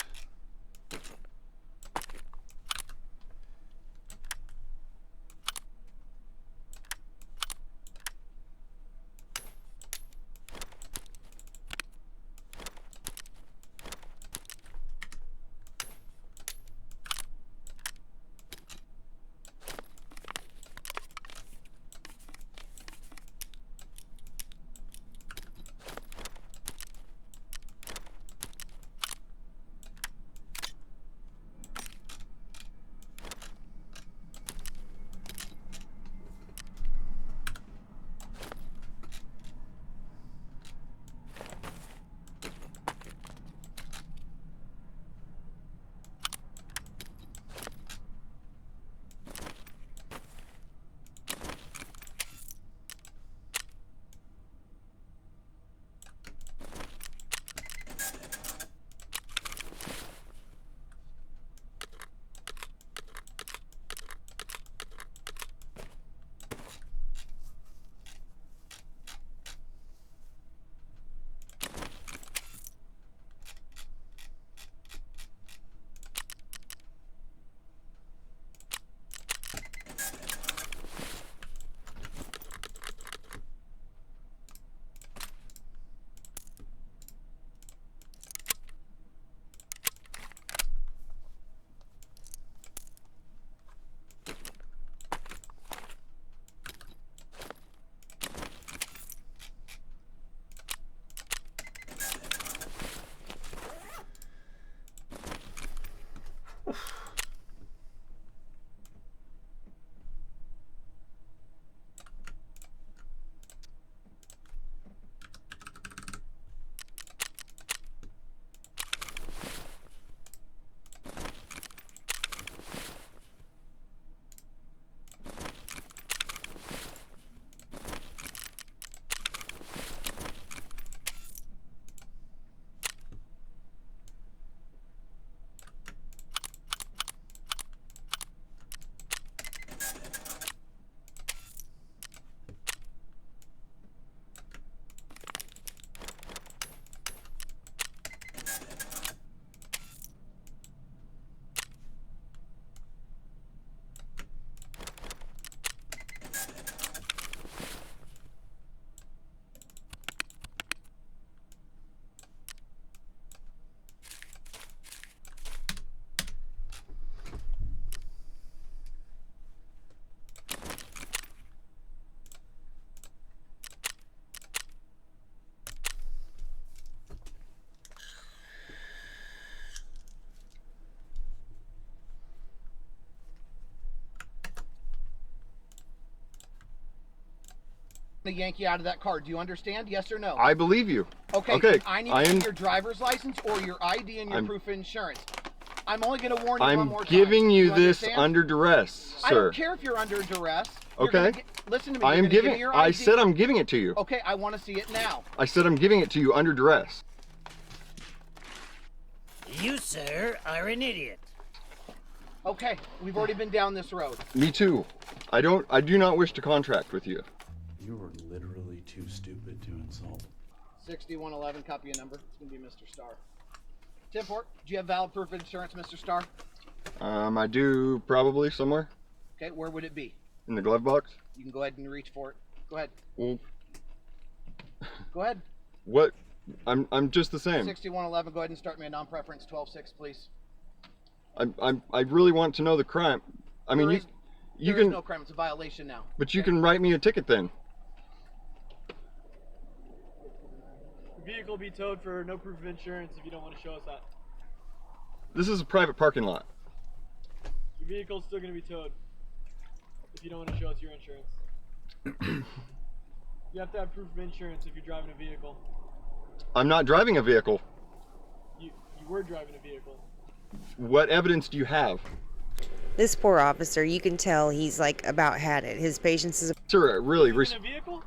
to yank you out of that car. Do you understand? Yes or no? I believe you. Okay. Okay. I need to see your driver's license or your ID and your proof of insurance. I'm only going to warn you one more time. I'm giving you this understand? under duress, sir. I don't care if you're under duress. Okay. Listen to me. I am giving. I said I'm giving it to you. Okay, I want to see it now. I said I'm giving it to you under duress. You, sir, are an idiot. Okay, we've already been down this road. Me too. I do not wish to contract with you. You were literally too stupid to insult. 6111, copy your number. It's going to be Mr. Starr. Timport, do you have valid proof of insurance, Mr. Starr? I do probably somewhere. Okay, where would it be? In the glove box. You can go ahead and reach for it. Go ahead. Well, go ahead. What? I'm just the same. 6111, go ahead and start me a non-preference 12-6, please. I really want to know the crime. I mean, you there is can. no crime. It's a violation now. But you can write me a ticket then. The vehicle will be towed for no proof of insurance if you don't want to show us that. This is a private parking lot. Your vehicle's still going to be towed if you don't want to show us your insurance. You have to have proof of insurance if you're driving a vehicle. I'm not driving a vehicle. You were driving a vehicle. What evidence do you have? This poor officer, you can tell he's like about had it. His patience is. Sir, really. In a vehicle?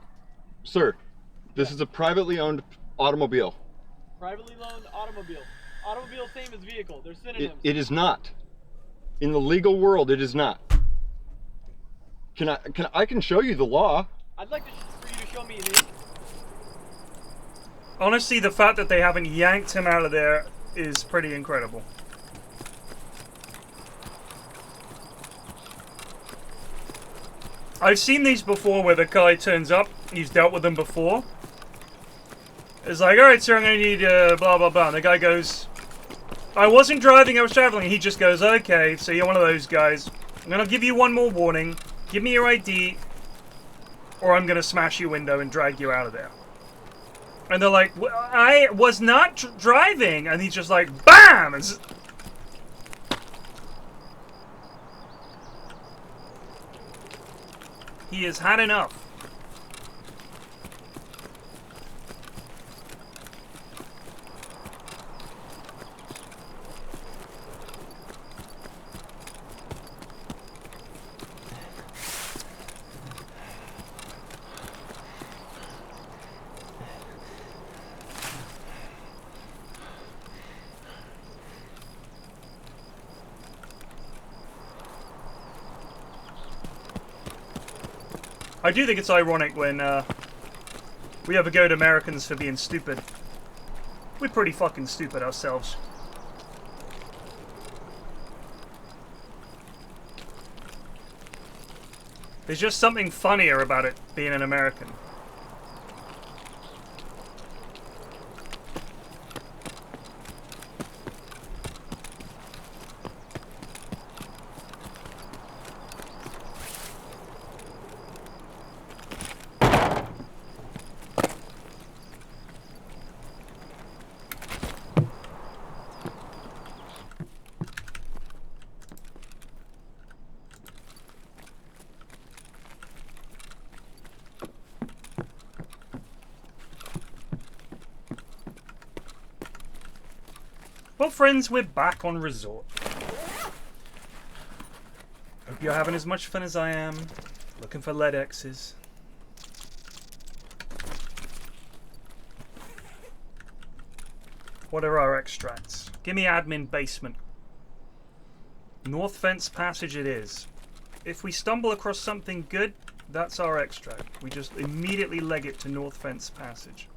Sir, this is a privately owned automobile. Privately owned automobile. Automobile, same as vehicle. They're synonyms. It is not. In the legal world, it is not. I can show you the law. I'd like for you to show me the. Honestly, the fact that they haven't yanked him out of there is pretty incredible. I've seen these before where the guy turns up, he's dealt with them before. It's like, alright sir, I'm gonna need blah blah blah. And the guy goes, I wasn't driving, I was traveling. And he just goes, okay, so you're one of those guys. I'm gonna give you one more warning. Give me your ID, or I'm gonna smash your window and drag you out of there. And they're like, well, I was not driving. And he's just like, BAM! He has had enough. I do think it's ironic when we have a go at Americans for being stupid. We're pretty fucking stupid ourselves. There's just something funnier about it being an American. Well, friends, we're back on resort. Hope you're having as much fun as I am. Looking for lead X's. What are our extracts? Give me admin basement. North Fence Passage it is. If we stumble across something good, that's our extract. We just immediately leg it to North Fence Passage.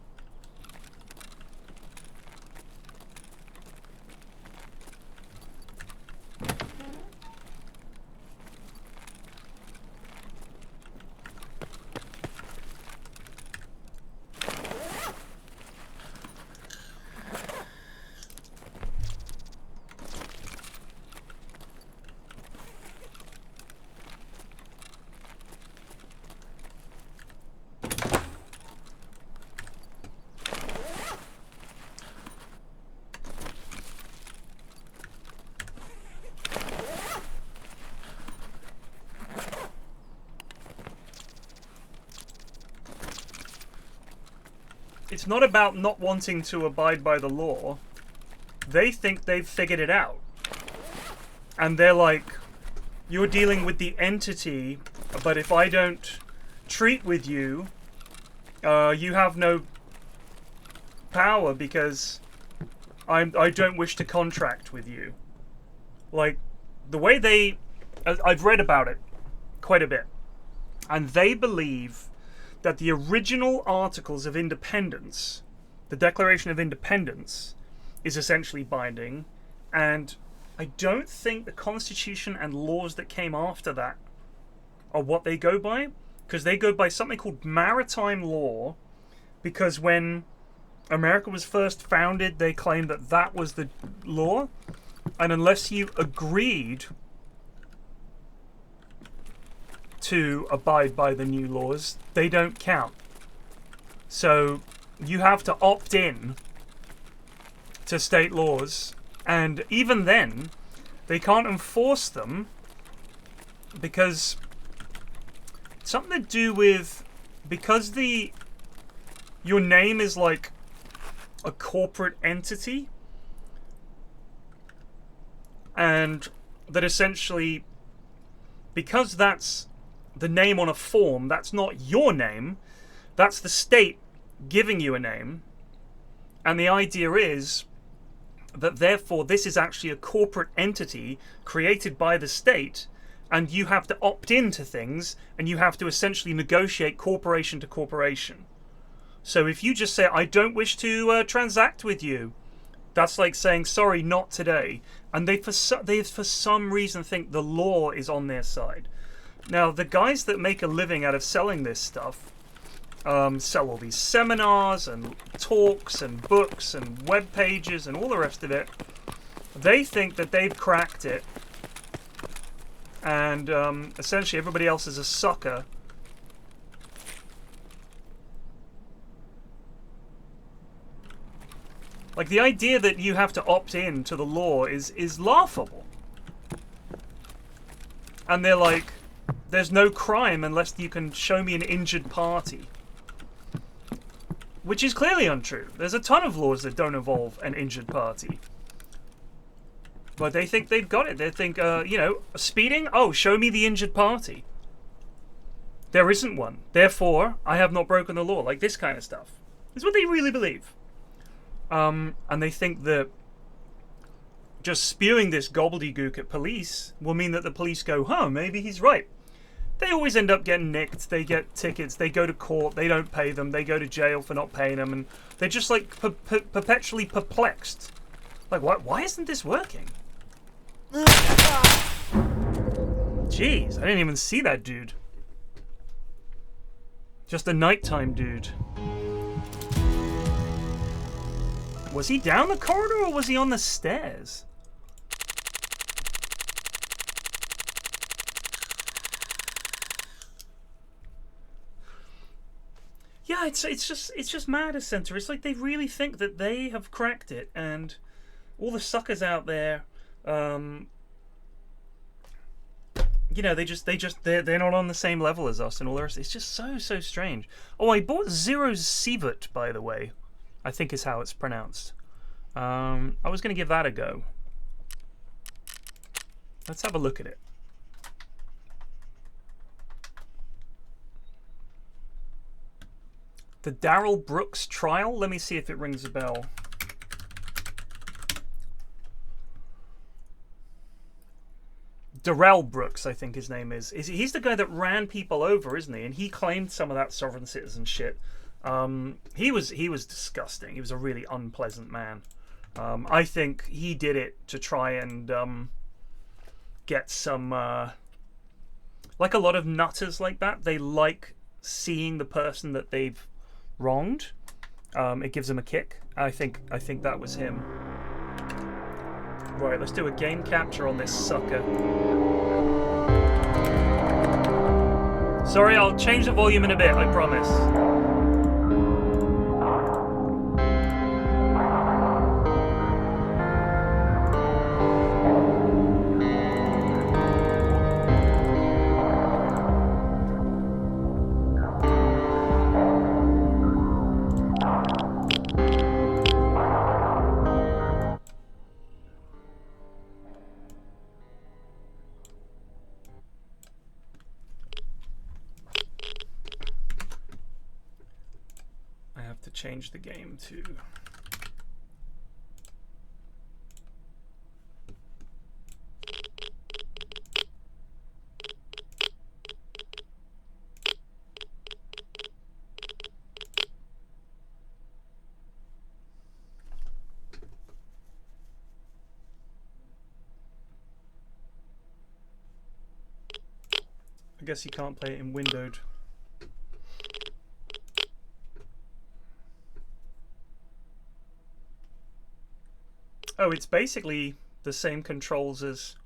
it's not about not wanting to abide by the law. They think they've figured it out. And they're like, you're dealing with the entity, but if I don't treat with you, you have no power because I don't wish to contract with you. Like, the way they... I've read about it quite a bit. And they believe that the original Articles of Independence, the Declaration of Independence, is essentially binding, and I don't think the Constitution and laws that came after that are what they go by, because they go by something called maritime law, because when America was first founded, they claimed that that was the law, and unless you agreed to abide by the new laws, they don't count. So you have to opt in to state laws, and even then they can't enforce them because it's something to do with, because your name is like a corporate entity, and that essentially, because that's the name on a form, that's not your name, that's the state giving you a name, and the idea is that therefore this is actually a corporate entity created by the state, and you have to opt into things, and you have to essentially negotiate corporation to corporation. So if you just say, I don't wish to transact with you, that's like saying, sorry, not today. And they for some reason think the law is on their side. Now, the guys that make a living out of selling this stuff, sell all these seminars and talks and books and web pages and all the rest of it, they think that they've cracked it, and essentially everybody else is a sucker. Like, the idea that you have to opt in to the law is laughable. And they're like, there's no crime unless you can show me an injured party. Which is clearly untrue. There's a ton of laws that don't involve an injured party. But they think they've got it. They think, you know, speeding? Oh, show me the injured party. There isn't one. Therefore, I have not broken the law. Like, this kind of stuff. Is what they really believe. And they think that just spewing this gobbledygook at police will mean that the police go, huh, maybe he's right. They always end up getting nicked, they get tickets, they go to court, they don't pay them, they go to jail for not paying them, and they're just like perpetually perplexed. Like, why isn't this working? Jeez, I didn't even see that dude. Just a nighttime dude. Was he down the corridor or was he on the stairs? Yeah, it's just mad, Center. It's like they really think that they have cracked it, and all the suckers out there, you know, they're not on the same level as us and all the rest. It's just so strange. Oh, I bought Zero Sievert, by the way. I think is how it's pronounced. I was going to give that a go. Let's have a look at it. The Darrell Brooks trial? Let me see if it rings a bell. Darrell Brooks, I think his name is. He's the guy that ran people over, isn't he? And he claimed some of that sovereign citizen shit. He was disgusting. He was a really unpleasant man. I think he did it to try and get some like a lot of nutters like that. They like seeing the person that they've wronged. It gives them a kick. I think that was him. Right, let's do a game capture on this sucker. Sorry, I'll change the volume in a bit, I promise. change the game to... I guess you can't play it in windowed. Oh, it's basically the same controls as...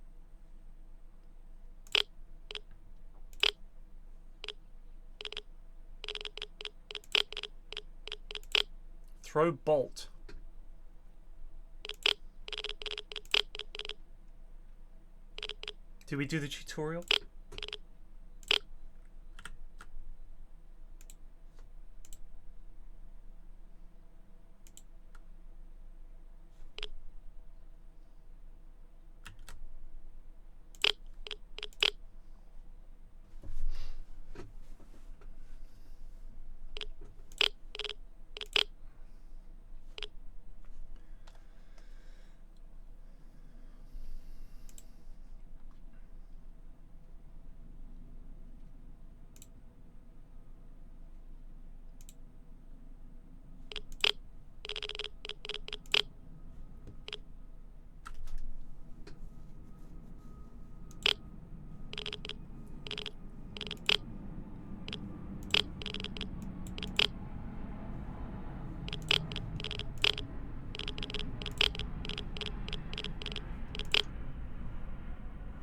Throw bolt. Did we do the tutorial?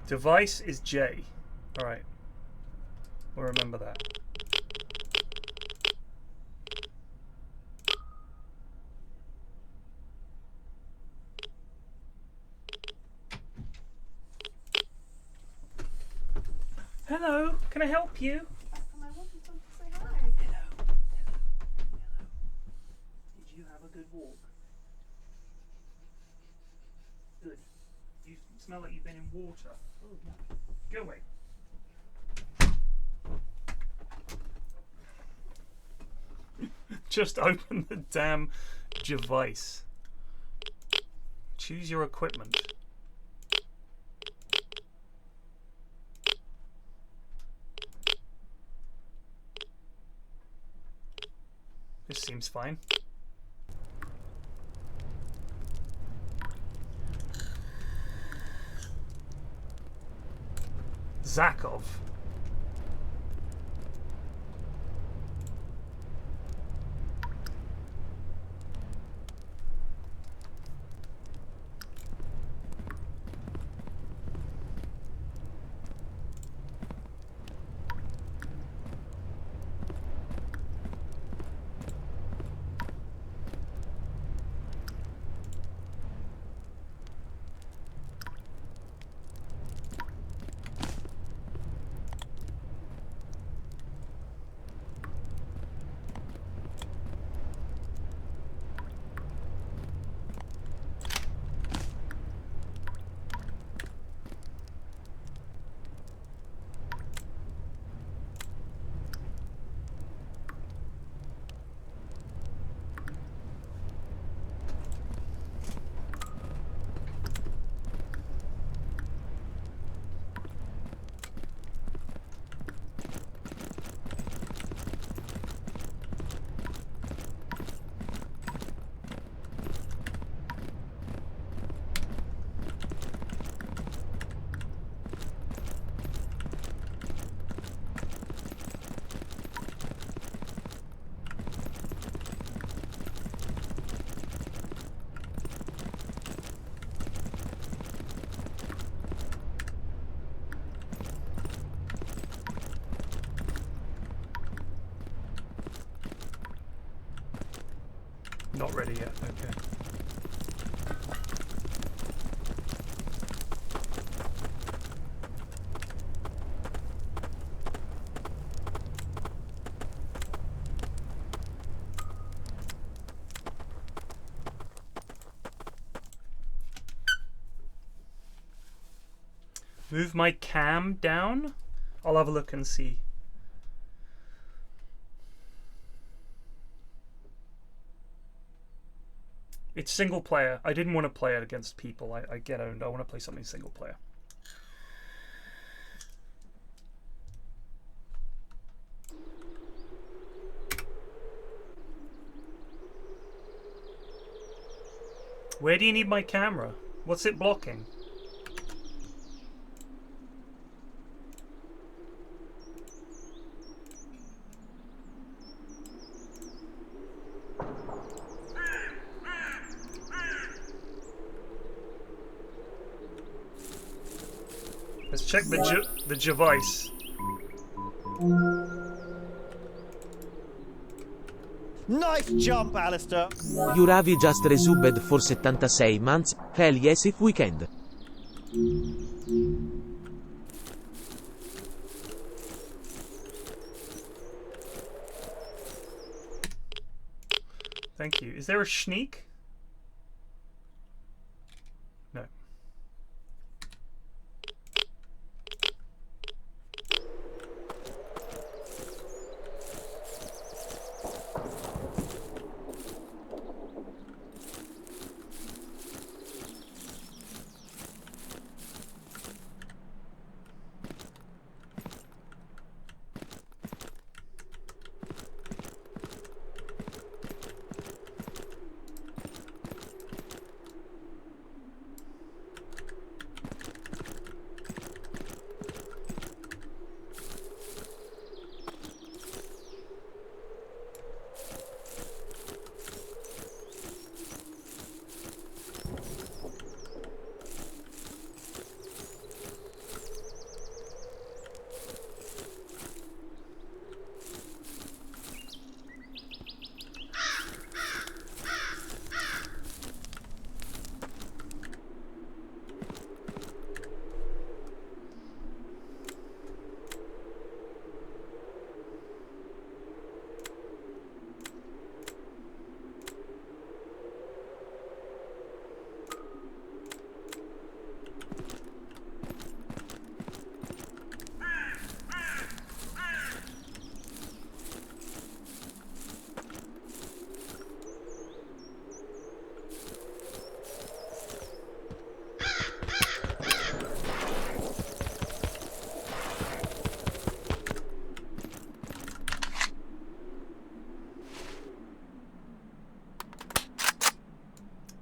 Device is J. Alright. We'll remember that. Hello, can I help you? I wanted to say hi. Hello. Did you have a good walk? Good. You smell like you've been in water. Oh, no. Go away. Just open the damn device. Choose your equipment. This seems fine. Zakov. Not ready yet, okay. Move my cam down? I'll have a look and see. It's single player. I didn't want to play it against people. I get owned. I want to play something single player. Where do you need my camera? What's it blocking? Let's check the device. Nice jump, Alistair. Yuravi just resubbed for 76 months. Hell yes if weekend. Thank you. Is there a sneak? No.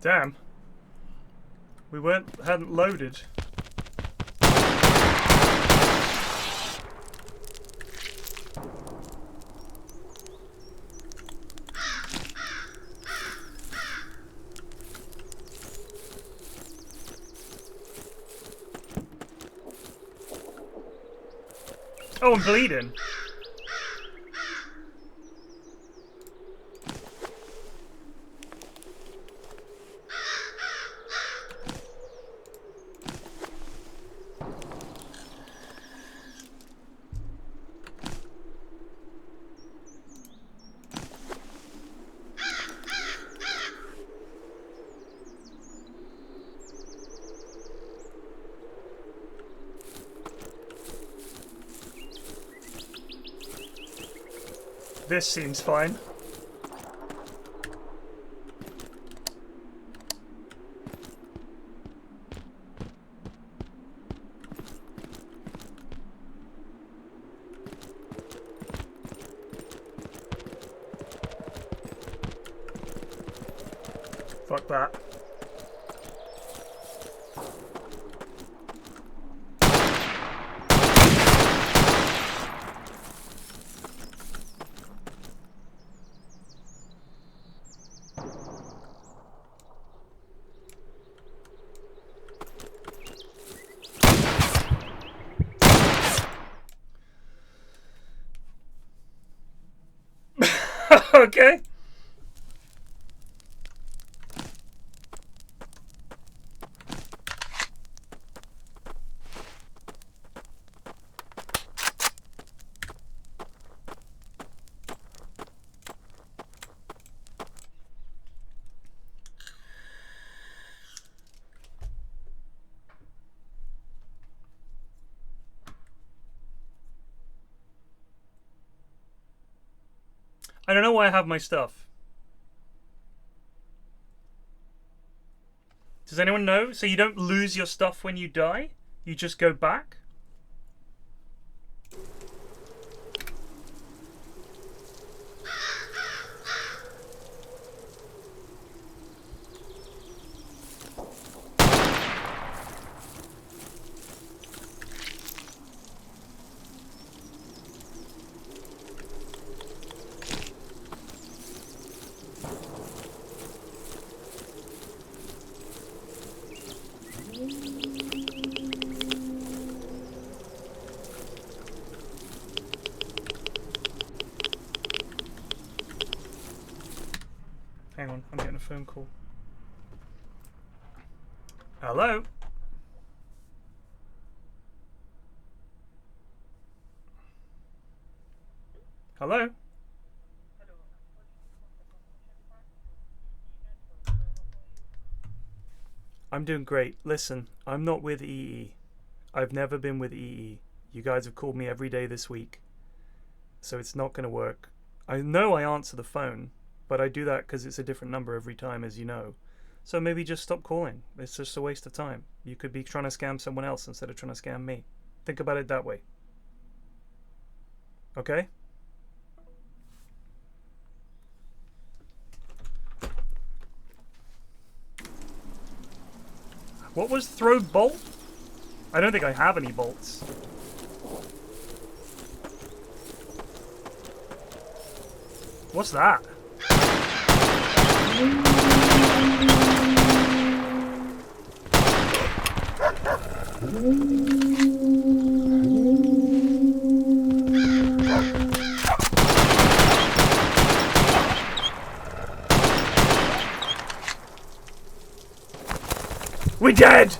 Damn. We hadn't loaded. Oh, I'm bleeding. This seems fine. Fuck that. Okay. I don't know why I have my stuff. Does anyone know? So you don't lose your stuff when you die? You just go back? Hang on, I'm getting a phone call. Hello? Hello? I'm doing great. Listen, I'm not with EE. I've never been with EE. You guys have called me every day this week. So it's not going to work. I know I answer the phone, but I do that because it's a different number every time, as you know. So maybe just stop calling. It's just a waste of time. You could be trying to scam someone else instead of trying to scam me. Think about it that way. Okay? What was throw bolt? I don't think I have any bolts. What's that? We're dead!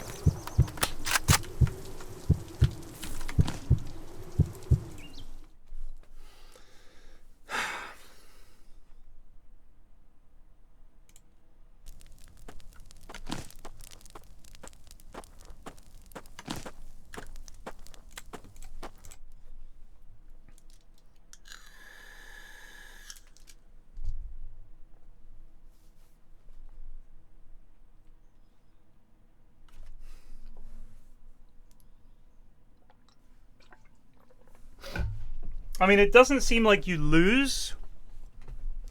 I mean, it doesn't seem like you lose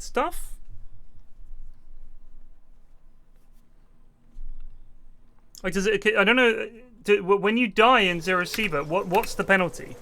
stuff. Like, does it? I don't know. When you die in Zero Sievert, what's the penalty?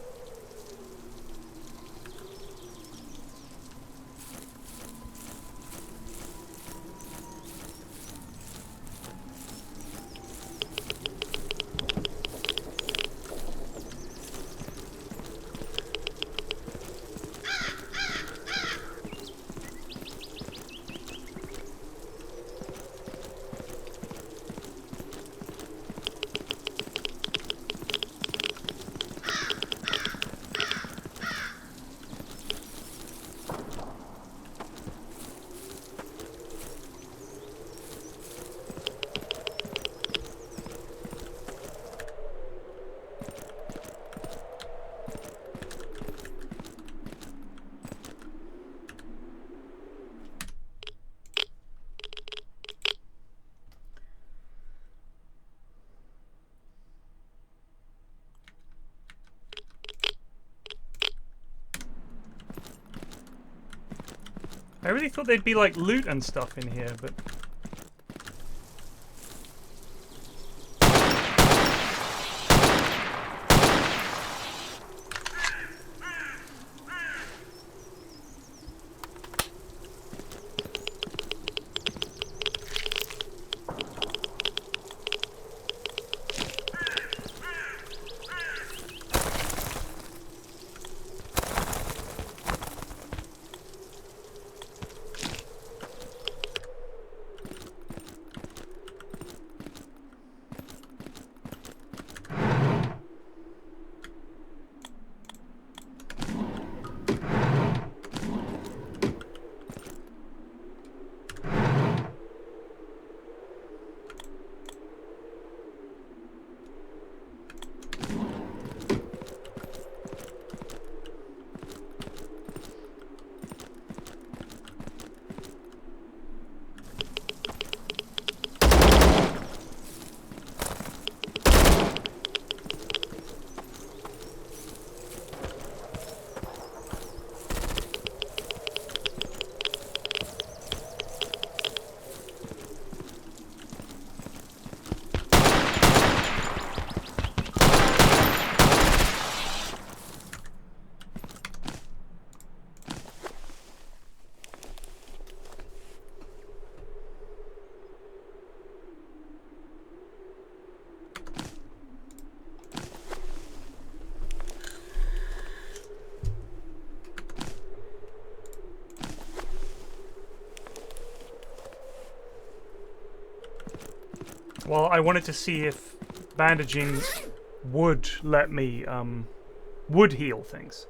I really thought there'd be like loot and stuff in here, but... Well, I wanted to see if bandaging would let me, would heal things.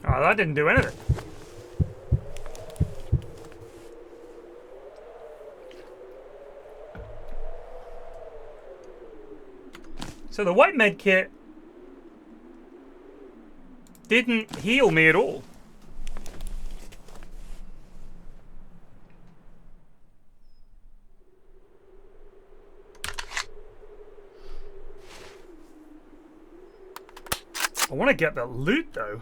Oh, that didn't do anything. So the white med kit didn't heal me at all. I want to get the loot though.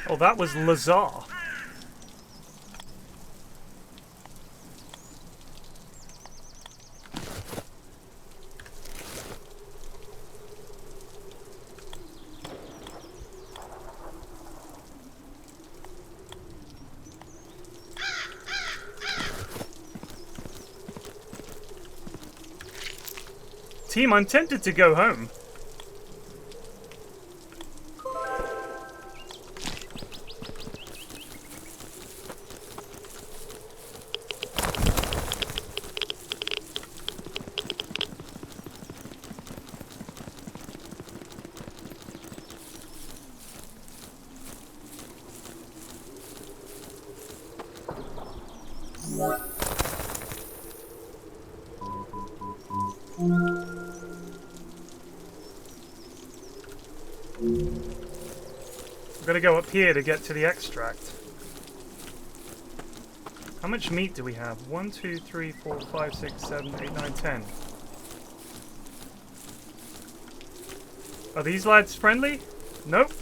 Oh, that was Lazar. Team, I'm tempted to go home. I'm gonna go up here to get to the extract. How much meat do we have? 1, 2, 3, 4, 5, 6, 7, 8, 9, 10. Are these lads friendly? Nope.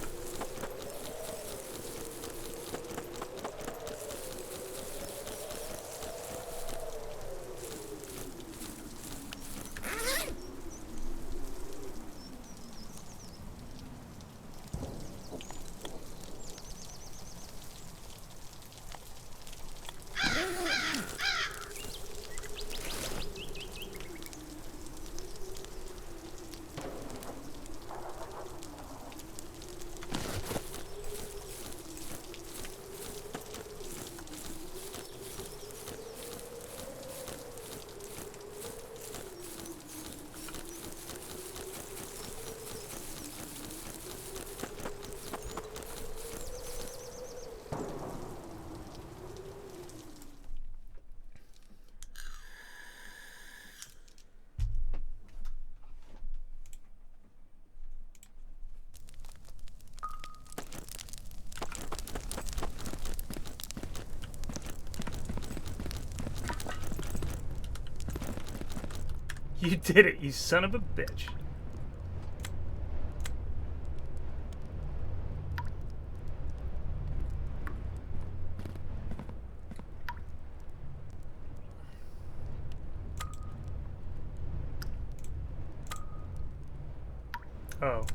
You did it, you son of a bitch. Oh.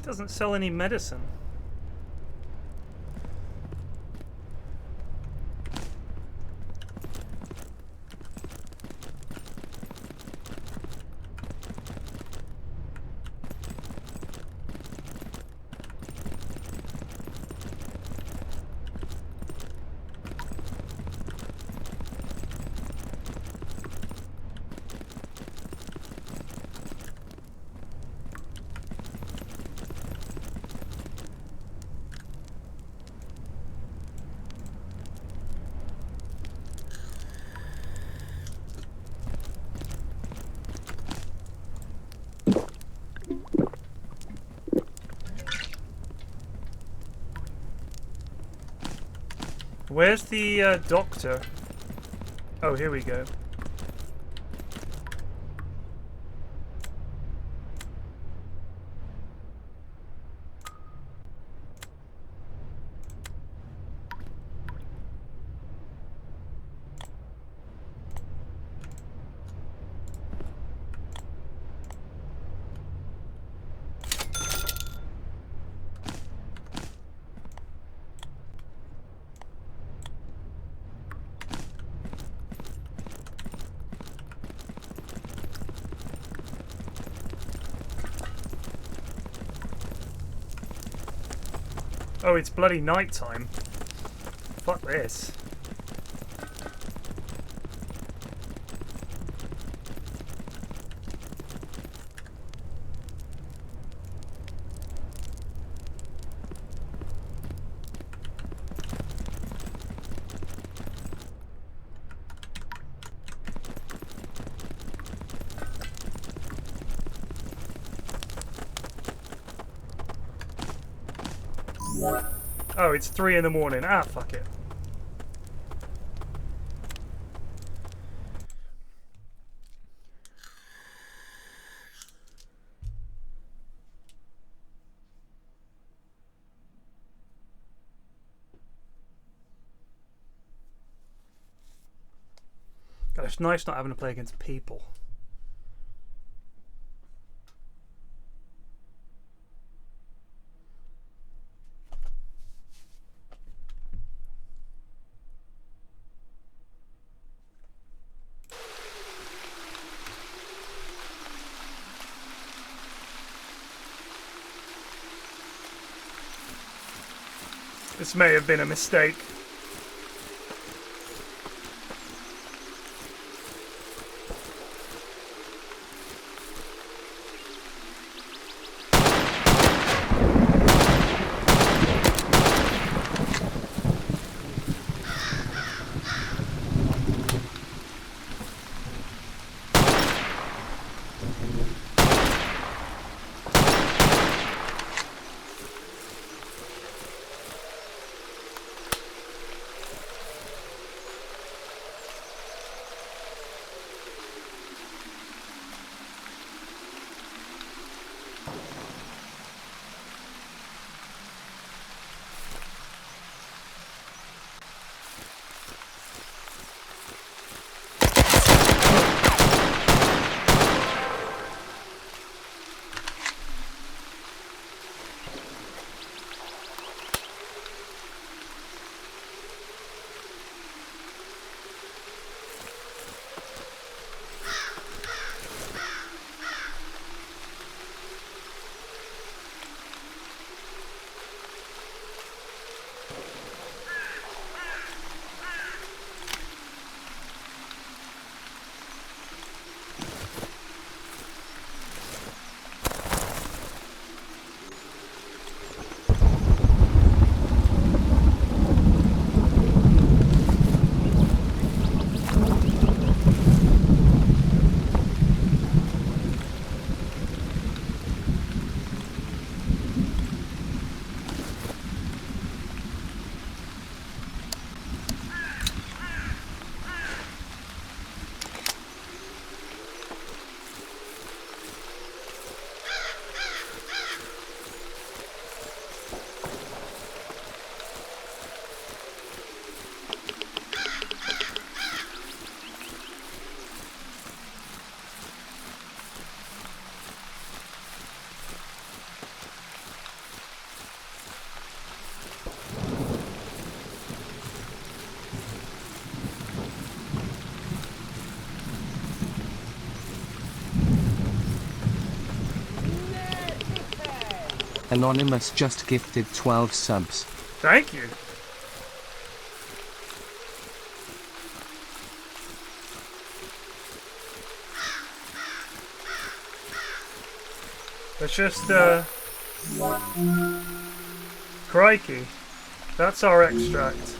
Doesn't sell any medicine. Where's the doctor? Oh, here we go. Oh, it's bloody nighttime. Fuck this. Oh, it's 3 in the morning. Ah, fuck it. God, it's nice not having to play against people. This may have been a mistake. Anonymous just gifted 12 subs. Thank you. Let's just, crikey. That's our extract.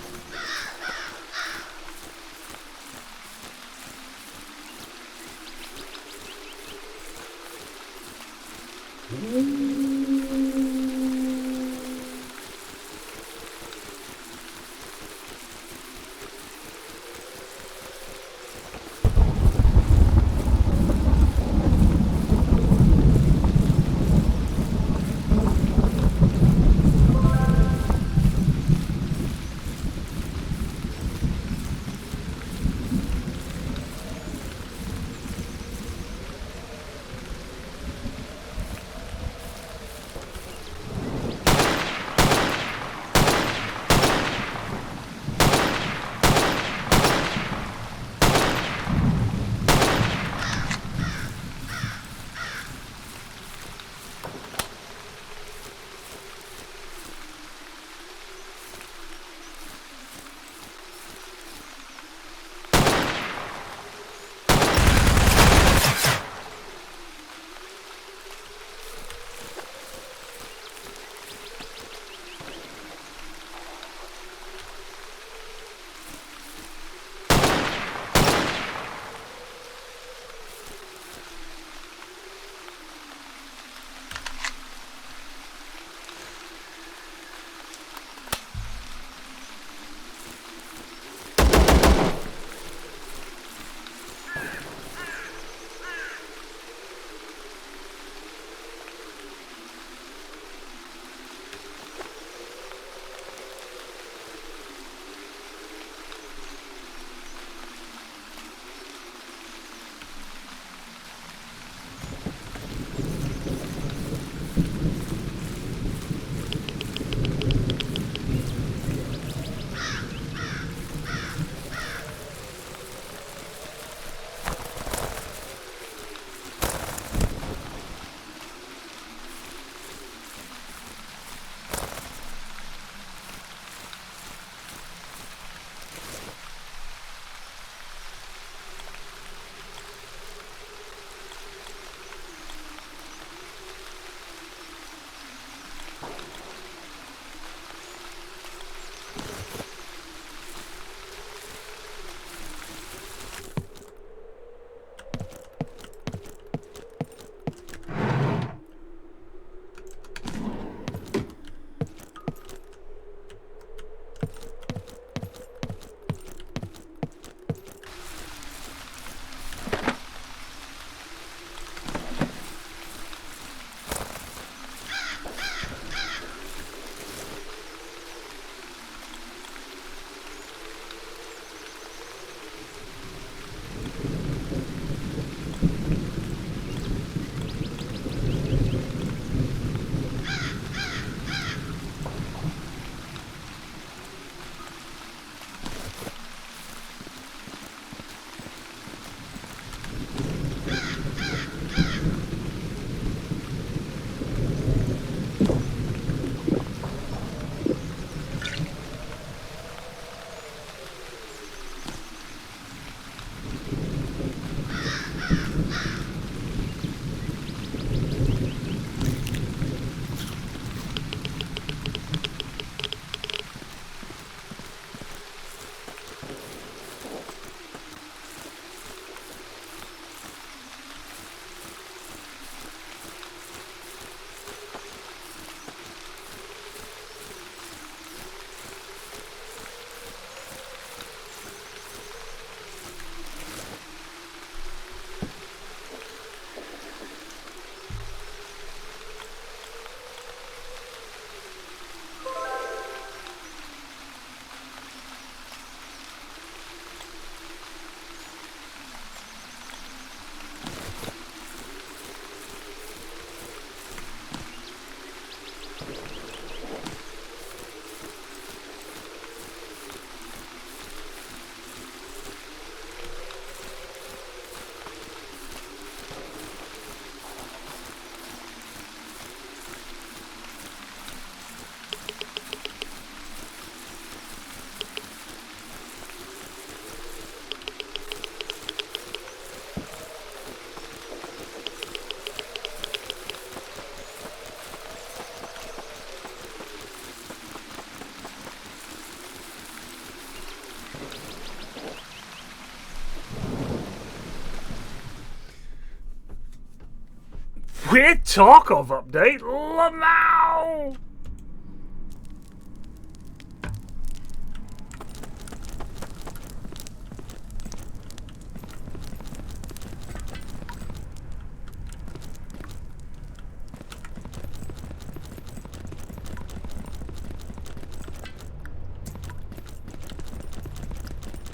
Weird Tarkov update. Lamau.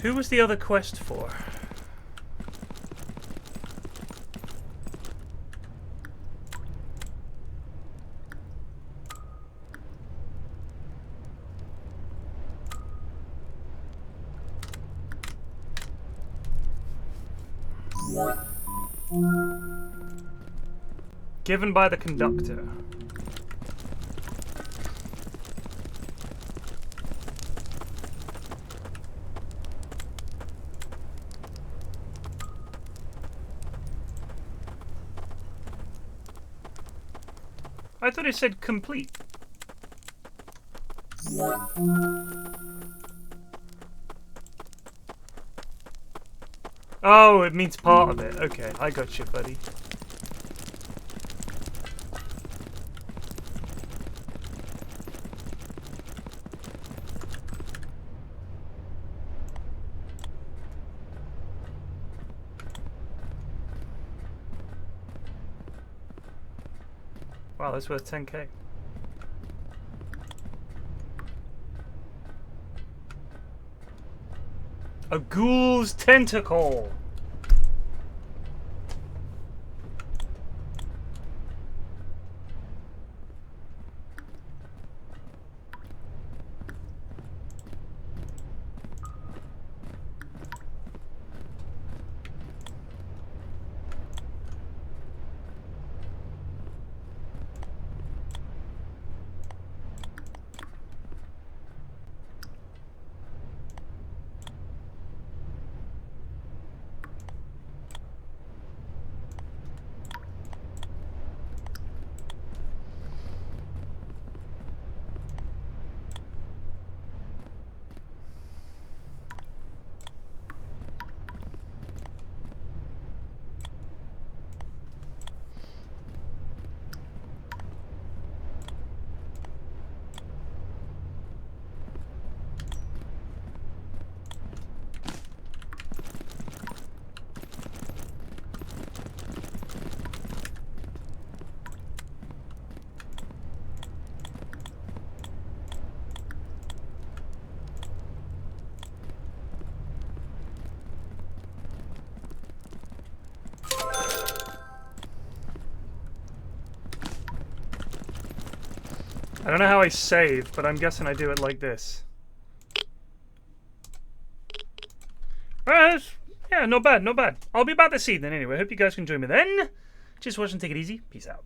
Who was the other quest for? Given by the conductor. I thought it said complete. Oh, it means part of it. Okay, I got you, buddy. Wow, that's worth 10k. A ghoul's tentacle! I don't know how I save, but I'm guessing I do it like this. Alright, yeah, not bad, not bad. I'll be back this evening anyway. Hope you guys can join me then. Just watch and take it easy. Peace out.